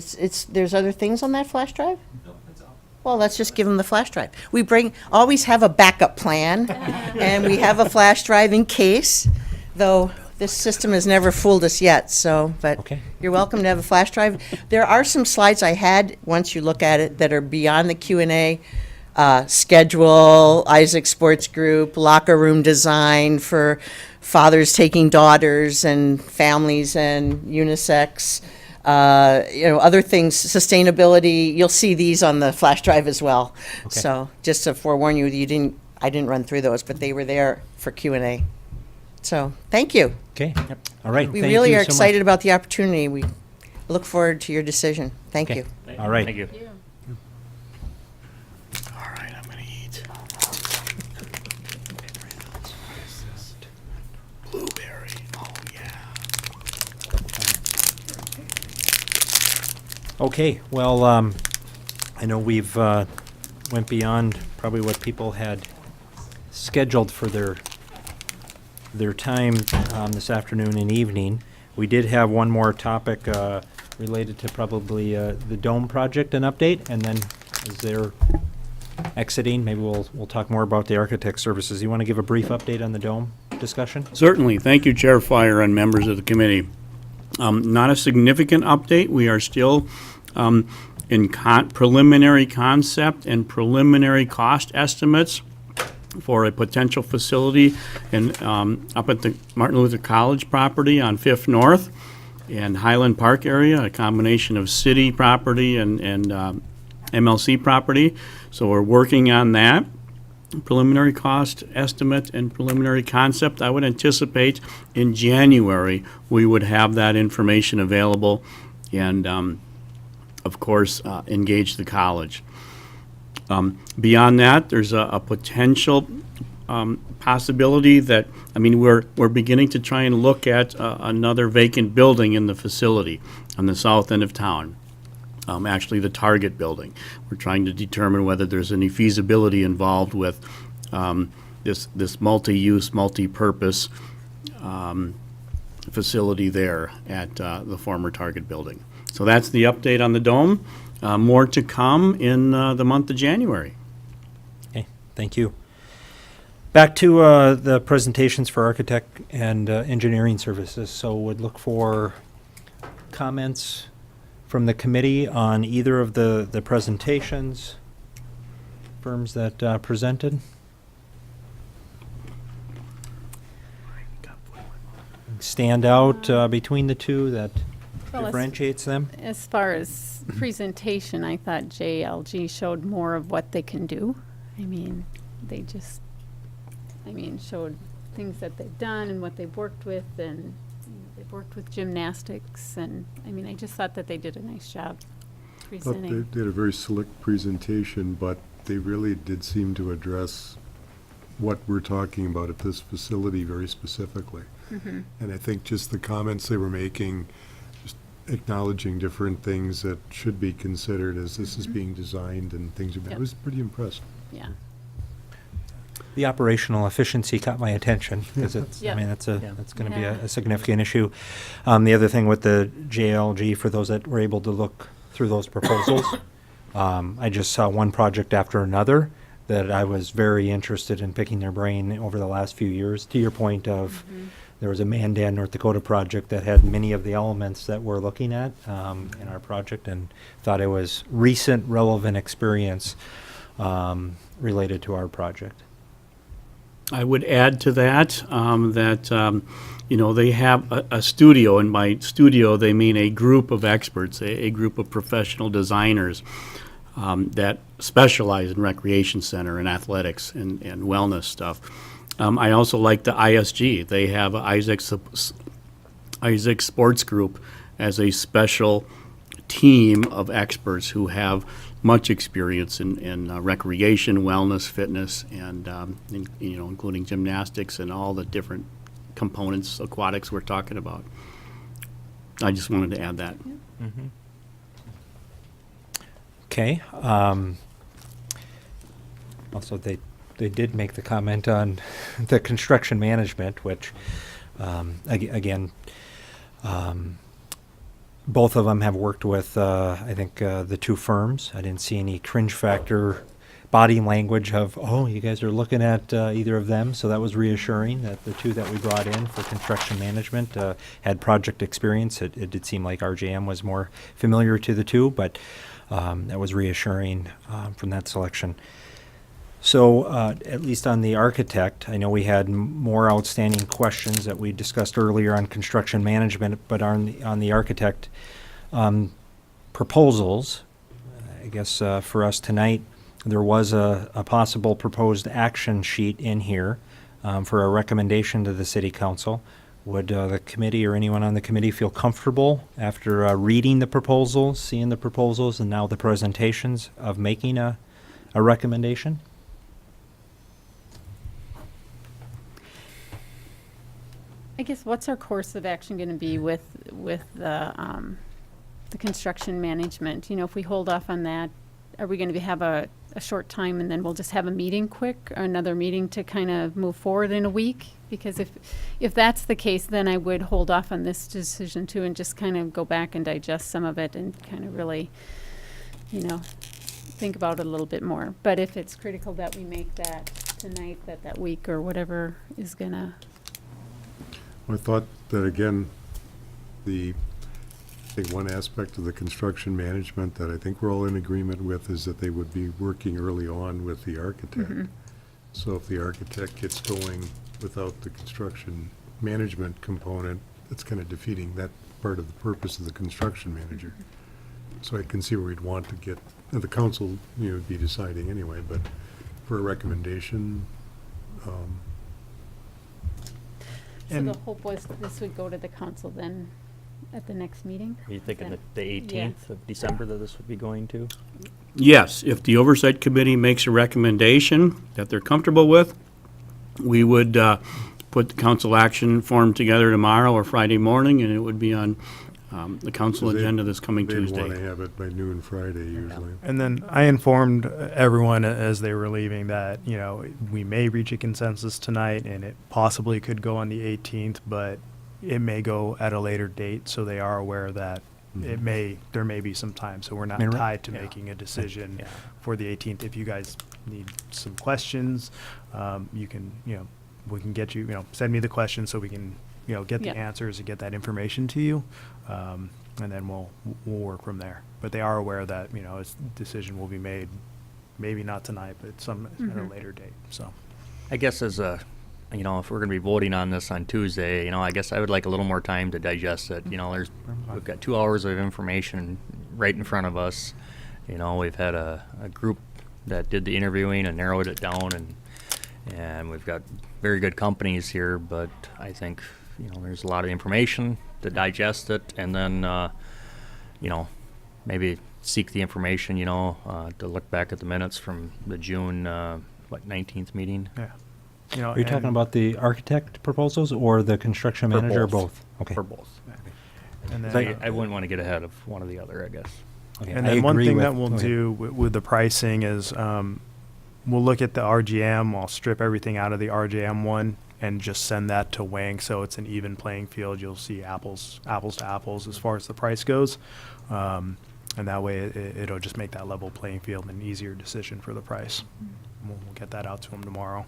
[SPEAKER 17] there's other things on that flash drive? No, that's all. Well, let's just give them the flash drive. We always have a backup plan, and we have a flash drive in case, though this system has never fooled us yet, but
[SPEAKER 1] Okay.
[SPEAKER 17] you're welcome to have a flash drive. There are some slides I had, once you look at it, that are beyond the Q&A. Schedule, Isaac Sports Group, locker room design for fathers taking daughters and families and unisex, other things, sustainability. You'll see these on the flash drive as well.
[SPEAKER 1] Okay.
[SPEAKER 17] So just to forewarn you, I didn't run through those, but they were there for Q&A. So thank you.
[SPEAKER 1] Okay, all right.
[SPEAKER 17] We
[SPEAKER 1] thank
[SPEAKER 17] really
[SPEAKER 1] you
[SPEAKER 17] are
[SPEAKER 1] so much.
[SPEAKER 17] excited about the opportunity. We look forward to your decision. Thank
[SPEAKER 1] Okay.
[SPEAKER 17] you.
[SPEAKER 1] All right.
[SPEAKER 3] Thank you.
[SPEAKER 5] All right, I'm gonna eat. Blueberry, oh yeah.
[SPEAKER 1] Okay, well, I know we've went beyond probably what people had scheduled for their time this afternoon and evening. We did have one more topic related to probably the Dome project, an update, and then as they're exiting, maybe we'll talk more about the architect services. You want to give a brief update on the Dome discussion?
[SPEAKER 5] Certainly. Thank you, Chair Fire and members of the committee. Not a significant update. We are still in preliminary concept and preliminary cost estimates for a potential facility up at the Martin Luther College property on 5th North and Highland Park area, a combination of city property and MLC property. So we're working on that. Preliminary cost estimate and preliminary concept. I would anticipate in January we would have that information available and, of course, engage the college. Beyond that, there's a potential possibility that, we're beginning to try and look at another vacant building in the facility on the south end of town. actually the target building. We're trying to determine whether there's any feasibility involved with this multi-use, multi-purpose facility there at the former target building. So that's the update on the dome. More to come in the month of January.
[SPEAKER 1] Okay, thank you. Back to the presentations for architect and engineering services. So would look for comments from the committee on either of the presentations, firms that presented. Stand out between the two that
[SPEAKER 2] Well,
[SPEAKER 1] differentiates them?
[SPEAKER 2] As far as presentation, I thought JLG showed more of what they can do. I mean, they just, showed things that they've done and what they've worked with, and they've worked with gymnastics, and, I just thought that they did a nice job
[SPEAKER 7] Thought
[SPEAKER 2] presenting.
[SPEAKER 7] they did a very slick presentation, but they really did seem to address what we're talking about at this facility very specifically.
[SPEAKER 2] Mhm.
[SPEAKER 7] And I think just the comments they were making, just acknowledging different things that should be considered as this is being designed and things, I
[SPEAKER 2] Yep.
[SPEAKER 7] was pretty impressed.
[SPEAKER 2] Yeah.
[SPEAKER 1] The operational efficiency caught my attention, because it's,
[SPEAKER 2] Yeah.
[SPEAKER 1] that's
[SPEAKER 3] Yeah.
[SPEAKER 1] that's gonna be
[SPEAKER 2] Yeah.
[SPEAKER 1] a significant issue. The other thing with the JLG, for those that were able to look through those proposals, I just saw one project after another that I was very interested in picking their brain over the last few years. To your point of, there was a Mandan, North Dakota project that had many of the elements that we're looking at in our project, and thought it was recent, relevant experience related to our project.
[SPEAKER 5] I would add to that, they have a studio, and by studio, they mean a group of experts, a group of professional designers that specialize in recreation center and athletics and wellness stuff. I also like the ISG. They have Isaac Sports Group as a special team of experts who have much experience in recreation, wellness, fitness, and including gymnastics and all the different components, aquatics we're talking about. I just wanted to add that.
[SPEAKER 3] Mm-hmm.
[SPEAKER 1] Okay. Also, they did make the comment on the construction management, which, again, both of them have worked with, I think, the two firms. I didn't see any cringe factor body language of, oh, you guys are looking at either of them. So that was reassuring that the two that we brought in for construction management had project experience. It did seem like RJM was more familiar to the two, but that was reassuring from that selection. So at least on the architect, I know we had more outstanding questions that we discussed earlier on construction management, but on the architect proposals, I guess for us tonight, there was a possible proposed action sheet in here for a recommendation to the city council. Would the committee or anyone on the committee feel comfortable after reading the proposals, seeing the proposals, and now the presentations of making a recommendation?
[SPEAKER 2] I guess what's our course of action going to be with the construction management? If we hold off on that, are we going to have a short time and then we'll just have a meeting quick, or another meeting to kind of move forward in a week? Because if that's the case, then I would hold off on this decision too and just kind of go back and digest some of it and kind of really, think about it a little bit more. But if it's critical that we make that tonight, that week or whatever is gonna.
[SPEAKER 7] I thought that, again, I think one aspect of the construction management that I think we're all in agreement with is that they would be working early on with the architect.
[SPEAKER 2] Mhm.
[SPEAKER 7] So if the architect gets going without the construction management component, it's kind of defeating that part of the purpose of the construction manager. So I can see where we'd want to get, the council, would be deciding anyway, but for a recommendation,
[SPEAKER 2] So the hope was this would go to the council then at the next meeting?
[SPEAKER 3] Are you thinking
[SPEAKER 2] Then-
[SPEAKER 3] that the 18th of December that this would be going to?
[SPEAKER 5] Yes, if the Oversight Committee makes a recommendation that they're comfortable with, we would put the council action form together tomorrow or Friday morning, and it would be on the council agenda this coming
[SPEAKER 7] They'd want to
[SPEAKER 5] Tuesday.
[SPEAKER 7] have it by noon Friday usually.
[SPEAKER 14] And then I informed everyone as they were leaving that, you know, we may reach a consensus tonight and it possibly could go on the 18th, but it may go at a later date, so they are aware that there may be some time, so we're not
[SPEAKER 1] Mayor?
[SPEAKER 14] tied to making a decision for the 18th. If you guys need some questions, you can, you know, we can get you, you know, send me the questions so we can, you know, get the
[SPEAKER 2] Yeah.
[SPEAKER 14] answers and get that information to you, and then we'll work from there. But they are aware that, you know, a decision will be made, maybe not tonight, but at a later date, so.
[SPEAKER 3] I guess as a, you know, if we're gonna be voting on this on Tuesday, you know, I guess I would like a little more time to digest it. You know, we've got 2 hours of information right in front of us. You know, we've had a group that did the interviewing and narrowed it down, and we've got very good companies here, but I think, you know, there's a lot of information to digest it, and then, you know, maybe seek the information, you know, to look back at the minutes from the June, 19th meeting.
[SPEAKER 14] Yeah. You know,
[SPEAKER 1] Are you talking
[SPEAKER 14] and-
[SPEAKER 1] about the architect proposals or the construction
[SPEAKER 3] For
[SPEAKER 1] manager, or
[SPEAKER 3] both.
[SPEAKER 1] both? Okay.
[SPEAKER 3] For both.
[SPEAKER 14] And
[SPEAKER 3] I,
[SPEAKER 14] then,
[SPEAKER 3] I wouldn't want to get ahead of one or the other, I guess.
[SPEAKER 1] Okay,
[SPEAKER 14] and
[SPEAKER 1] I
[SPEAKER 14] then one
[SPEAKER 1] agree
[SPEAKER 14] thing
[SPEAKER 1] with-
[SPEAKER 14] that we'll
[SPEAKER 1] go ahead.
[SPEAKER 14] do with the pricing is we'll look at the RGM. I'll strip everything out of the RGM one and just send that to Wang, so it's an even playing field. You'll see apples to apples as far as the price goes, and that way it'll just make that level playing field an easier decision for the price. We'll get that out to them tomorrow.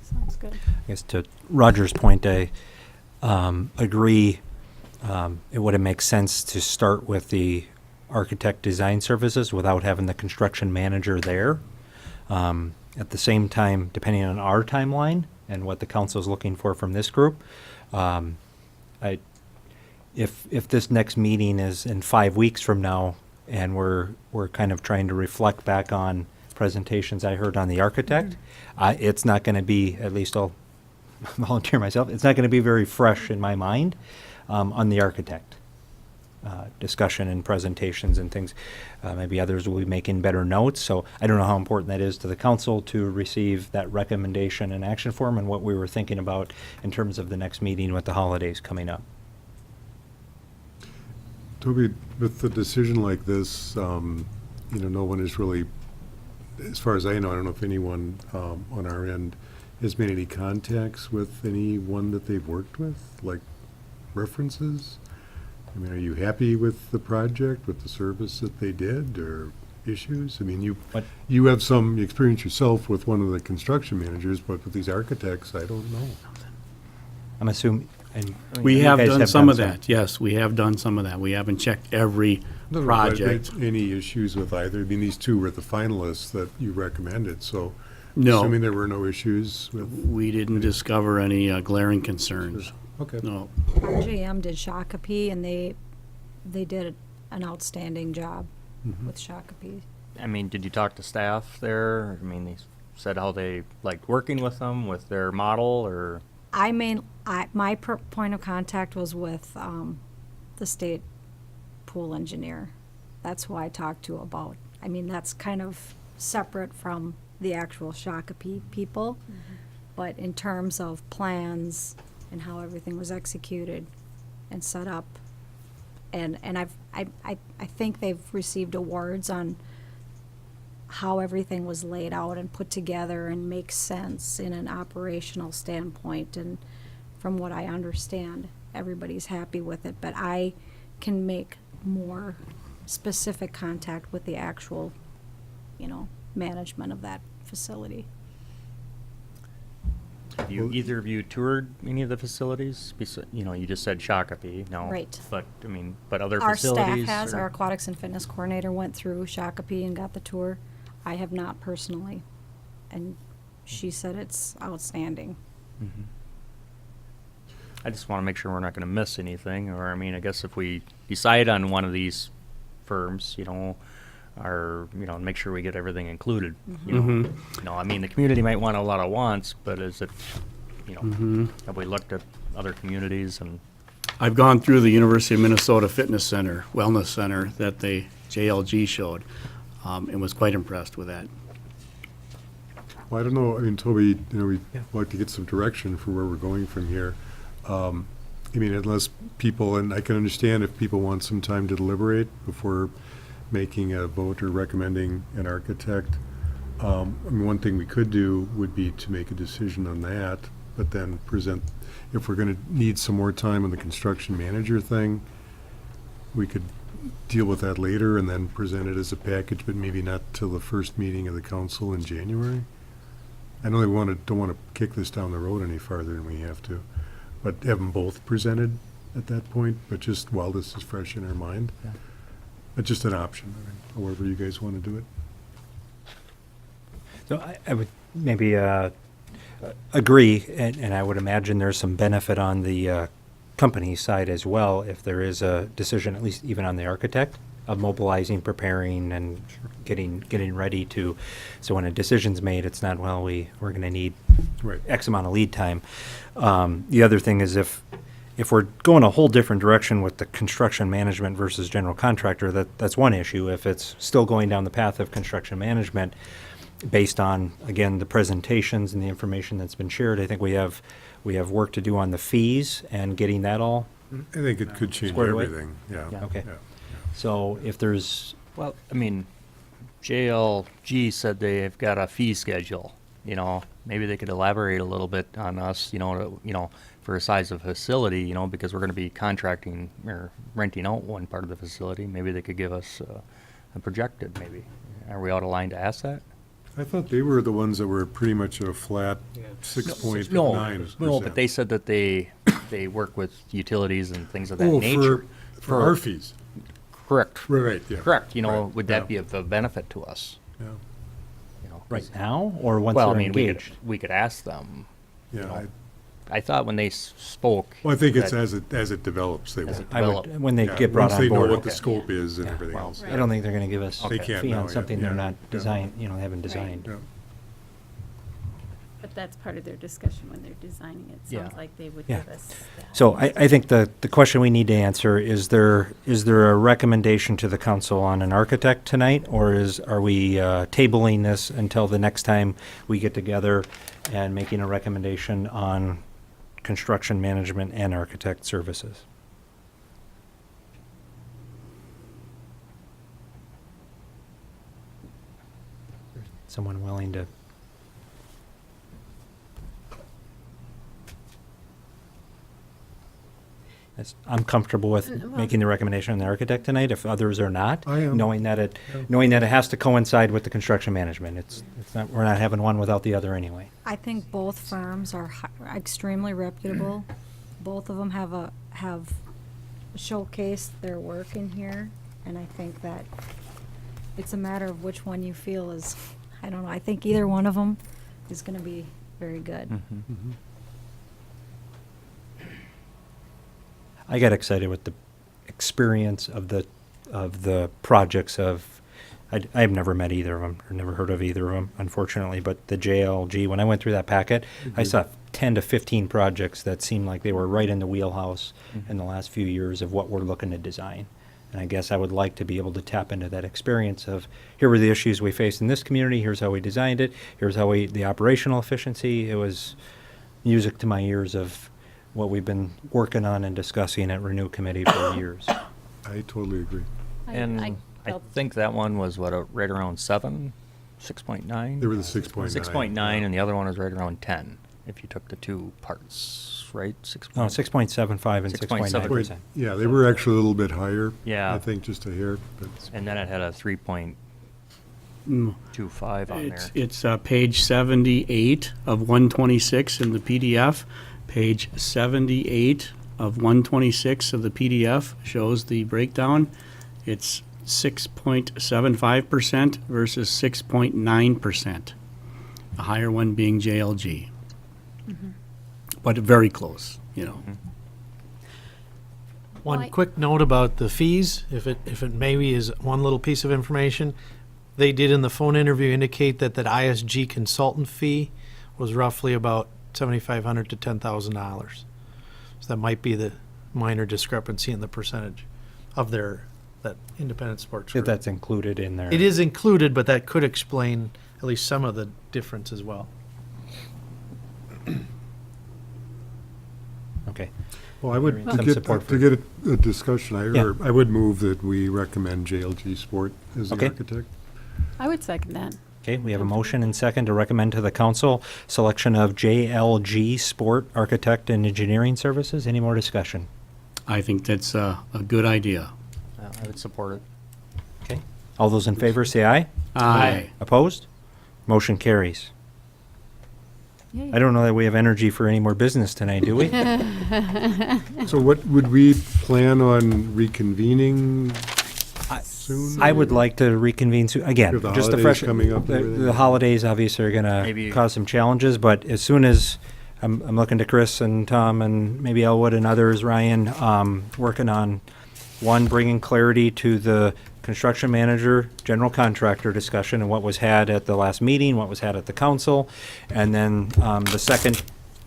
[SPEAKER 2] Sounds good.
[SPEAKER 1] I guess to Roger's point, I agree. It wouldn't make sense to start with the architect design services without having the construction manager there. At the same time, depending on our timeline and what the council is looking for from this group, if this next meeting is in 5 weeks from now, and we're kind of trying to reflect back on presentations I heard on the architect, it's not going to be, at least I'll volunteer myself, it's not going to be very fresh in my mind on the architect discussion and presentations and things. Maybe others will be making better notes, so I don't know how important that is to the council to receive that recommendation and action form and what we were thinking about in terms of the next meeting with the holidays coming up.
[SPEAKER 7] Toby, with a decision like this, no one is really, as far as I know, I don't know if anyone on our end has made any contacts with anyone that they've worked with, like references. I mean, are you happy with the project, with the service that they did, or issues? I mean, you have some experience yourself with one of the construction managers, but with these architects, I don't know.
[SPEAKER 1] I'm assuming, and
[SPEAKER 5] We
[SPEAKER 1] you
[SPEAKER 5] have
[SPEAKER 1] guys
[SPEAKER 5] done some of that, yes, we have done some of that. We haven't checked every
[SPEAKER 7] No,
[SPEAKER 5] project.
[SPEAKER 7] but any issues with either? I mean, these two were the finalists that you recommended, so.
[SPEAKER 5] No.
[SPEAKER 7] Assuming there were no issues with.
[SPEAKER 5] We didn't discover any glaring concerns.
[SPEAKER 7] Okay.
[SPEAKER 5] No.
[SPEAKER 19] RJM did Shakopee, and they did an outstanding job with Shakopee.
[SPEAKER 3] I mean, did you talk to staff there? I mean, they said how they liked working with them, with their model, or?
[SPEAKER 19] My point of contact was with the state pool engineer. That's who I talked to about. I mean, that's kind of separate from the actual Shakopee people, but in terms of plans and how everything was executed and set up, and I think they've received awards on how everything was laid out and put together and makes sense in an operational standpoint. And from what I understand, everybody's happy with it, but I can make more specific contact with the actual, management of that facility.
[SPEAKER 3] Have either of you toured any of the facilities? You just said Shakopee, no.
[SPEAKER 19] Right.
[SPEAKER 3] But, I mean, but other
[SPEAKER 19] Our
[SPEAKER 3] facilities?
[SPEAKER 19] staff has,
[SPEAKER 3] or-
[SPEAKER 19] our aquatics and fitness coordinator went through Shakopee and got the tour. I have not personally, and she said it's outstanding.
[SPEAKER 3] Mhm. I just want to make sure we're not going to miss anything, or, I mean, I guess if we decide on one of these firms, make sure we get everything included. I mean, the community might want a lot of wants, but is it, have we looked at other communities and?
[SPEAKER 5] I've gone through the University of Minnesota Fitness Center, Wellness Center that the JLG showed, and was quite impressed with that.
[SPEAKER 7] Well, I don't know, I mean, Toby, we'd like to get some direction for where we're going from here. I mean, unless people, and I can understand if people want some time to deliberate before making a vote or recommending an architect. I mean, one thing we could do would be to make a decision on that, but then present, if we're gonna need some more time on the construction manager thing, we could deal with that later and then present it as a package, but maybe not till the first meeting of the council in January. I know don't wanna kick this down the road any farther than we have to, but have them both presented at that point, but just while this is fresh in our mind.
[SPEAKER 3] Yeah.
[SPEAKER 7] But just an option, I mean, however you guys wanna do it.
[SPEAKER 1] So I would maybe agree, and I would imagine there's some benefit on the company side as well if there is a decision, at least even on the architect, of mobilizing, preparing, and getting ready to. So when a decision's made, it's not, well, we're going to need
[SPEAKER 7] Right.
[SPEAKER 1] X amount of lead time. The other thing is if we're going a whole different direction with the construction management versus general contractor, that's one issue. If it's still going down the path of construction management, based on, again, the presentations and the information that's been shared, I think we have work to do on the fees and getting that all.
[SPEAKER 7] I think it could change
[SPEAKER 1] squared away.
[SPEAKER 7] everything, yeah.
[SPEAKER 1] Okay.
[SPEAKER 7] Yeah.
[SPEAKER 1] So if there's,
[SPEAKER 3] Well, I mean, JLG said they've got a fee schedule, you know, maybe they could elaborate a little bit on us, for a size of facility, because we're gonna be contracting or renting out one part of the facility, maybe they could give us a projected, maybe. Are we out of line to ask that?
[SPEAKER 7] I thought they were the ones that were pretty much a flat 6.9%.
[SPEAKER 3] No, but they said that they work with utilities and things of that
[SPEAKER 7] Oh,
[SPEAKER 3] nature.
[SPEAKER 7] for our fees.
[SPEAKER 3] Correct.
[SPEAKER 7] Right, yeah.
[SPEAKER 3] Correct,
[SPEAKER 7] Right,
[SPEAKER 3] would
[SPEAKER 7] yeah.
[SPEAKER 3] that be of a benefit to us?
[SPEAKER 7] Yeah,
[SPEAKER 1] right now, or once
[SPEAKER 3] Well, I
[SPEAKER 1] they're
[SPEAKER 3] mean,
[SPEAKER 1] engaged?
[SPEAKER 3] we could ask them.
[SPEAKER 7] yeah.
[SPEAKER 3] I thought when they spoke.
[SPEAKER 7] Well, I think it's
[SPEAKER 3] that-
[SPEAKER 7] as it develops, they will.
[SPEAKER 3] As it
[SPEAKER 1] I would,
[SPEAKER 3] develop.
[SPEAKER 1] when they
[SPEAKER 7] Yeah,
[SPEAKER 1] get brought on
[SPEAKER 7] Once they know
[SPEAKER 1] board.
[SPEAKER 7] what the
[SPEAKER 3] Okay.
[SPEAKER 7] scope is and
[SPEAKER 1] Yeah.
[SPEAKER 7] everything
[SPEAKER 3] Well,
[SPEAKER 7] else.
[SPEAKER 1] I don't think they're gonna give us
[SPEAKER 7] They
[SPEAKER 1] a
[SPEAKER 7] can't
[SPEAKER 1] fee
[SPEAKER 7] now,
[SPEAKER 1] on
[SPEAKER 7] yeah.
[SPEAKER 1] something they're
[SPEAKER 7] Yeah.
[SPEAKER 1] not
[SPEAKER 7] Yeah.
[SPEAKER 1] designed, haven't designed.
[SPEAKER 7] Yeah.
[SPEAKER 2] But that's part of their discussion when they're designing it.
[SPEAKER 3] Yeah.
[SPEAKER 2] Sounds like they would
[SPEAKER 1] Yeah.
[SPEAKER 2] give us that.
[SPEAKER 1] So I think the question we need to answer, is there a recommendation to the council on an architect tonight? Or are we tabling this until the next time we get together and making a recommendation on construction management and architect services? Someone willing to? I'm comfortable with
[SPEAKER 2] Well-
[SPEAKER 1] making the recommendation on the architect tonight, if others are not.
[SPEAKER 7] I am.
[SPEAKER 1] Knowing that it
[SPEAKER 7] Yeah.
[SPEAKER 1] has to coincide with the construction management. It's not, we're not having one without the other anyway.
[SPEAKER 19] I think both firms are extremely reputable. Both of them have showcased their work in here, and I think that it's a matter of which one you feel is, I don't know, I think either one of them is gonna be very good.
[SPEAKER 3] Mhm.
[SPEAKER 1] I got excited with the experience of the projects I've never met either of them, or never heard of either of them, unfortunately, but the JLG, when I went through that packet, I saw 10 to 15 projects that seemed like they were right in the wheelhouse in the last few years of what we're looking to design. And I guess I would like to be able to tap into that experience of, here were the issues we faced in this community, here's how we designed it, here's how the operational efficiency. It was music to my ears of what we've been working on and discussing at RENU committee for years.
[SPEAKER 7] I totally agree.
[SPEAKER 3] And I
[SPEAKER 2] felt-
[SPEAKER 3] think that one was right around 6.9?
[SPEAKER 7] They were the 6.9.
[SPEAKER 3] 6.9, and the other one was right around 10, if you took the two parts, right?
[SPEAKER 1] No, 6.75 and 6.9%.
[SPEAKER 7] Yeah, they were actually a little bit higher.
[SPEAKER 3] Yeah.
[SPEAKER 7] I think just a hair, but.
[SPEAKER 3] And then it had a 3.25 on there.
[SPEAKER 5] It's page 78 of 126 in the PDF. Page 78 of 126 of the PDF shows the breakdown. It's 6.75% versus 6.9%. The higher one being JLG. But very close,
[SPEAKER 6] One
[SPEAKER 2] Well, I-
[SPEAKER 6] quick note about the fees, if it maybe is one little piece of information. They did in the phone interview indicate that ISG consultant fee was roughly about $7,500 to $10,000. So that might be the minor discrepancy in the percentage of that independent sports
[SPEAKER 1] If
[SPEAKER 6] group.
[SPEAKER 1] that's included in there.
[SPEAKER 6] It is included, but that could explain at least some of the difference as well.
[SPEAKER 1] Okay.
[SPEAKER 7] Well, I would,
[SPEAKER 1] Some support for
[SPEAKER 7] to get a discussion,
[SPEAKER 1] Yeah.
[SPEAKER 7] I would move that we recommend JLG Sport as the
[SPEAKER 1] Okay.
[SPEAKER 7] architect.
[SPEAKER 2] I would second that.
[SPEAKER 1] Okay, we have a motion and second to recommend to the council selection of JLG Sport Architect and Engineering Services. Any more discussion?
[SPEAKER 5] I think that's a good idea.
[SPEAKER 3] I would support it.
[SPEAKER 1] Okay. All those in favor say aye.
[SPEAKER 5] Aye.
[SPEAKER 1] Opposed? Motion carries.
[SPEAKER 2] Yay.
[SPEAKER 1] I don't know that we have energy for any more business tonight, do we?
[SPEAKER 7] So what, would we plan on reconvening soon?
[SPEAKER 1] I would like to reconvene soon. Again,
[SPEAKER 7] With the
[SPEAKER 1] just the
[SPEAKER 7] holidays
[SPEAKER 1] fresh.
[SPEAKER 7] coming up and
[SPEAKER 1] the-
[SPEAKER 7] everything.
[SPEAKER 1] The holidays obviously are gonna
[SPEAKER 3] Maybe-
[SPEAKER 1] cause some challenges, but as soon as, I'm looking to Chris and Tom and maybe Elwood and others, Ryan, working on, one, bringing clarity to the construction manager, general contractor discussion and what was had at the last meeting, what was had at the council. And then, the second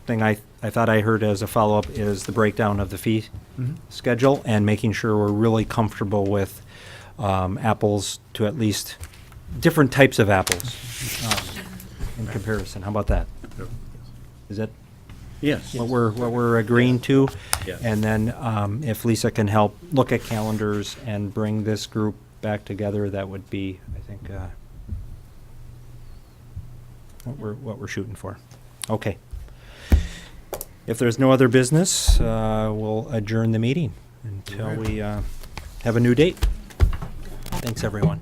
[SPEAKER 1] thing I thought I heard as a follow-up is the breakdown of the fee schedule and making sure we're really comfortable with, apples to at least different types of apples, in comparison. How about that? Is that
[SPEAKER 5] Yes.
[SPEAKER 1] what we're agreeing to?
[SPEAKER 5] Yes.
[SPEAKER 1] And then, if Lisa can help look at calendars and bring this group back together, that would be, I think, what we're shooting for. Okay. If there's no other business, we'll adjourn the meeting until we have a new date. Thanks, everyone.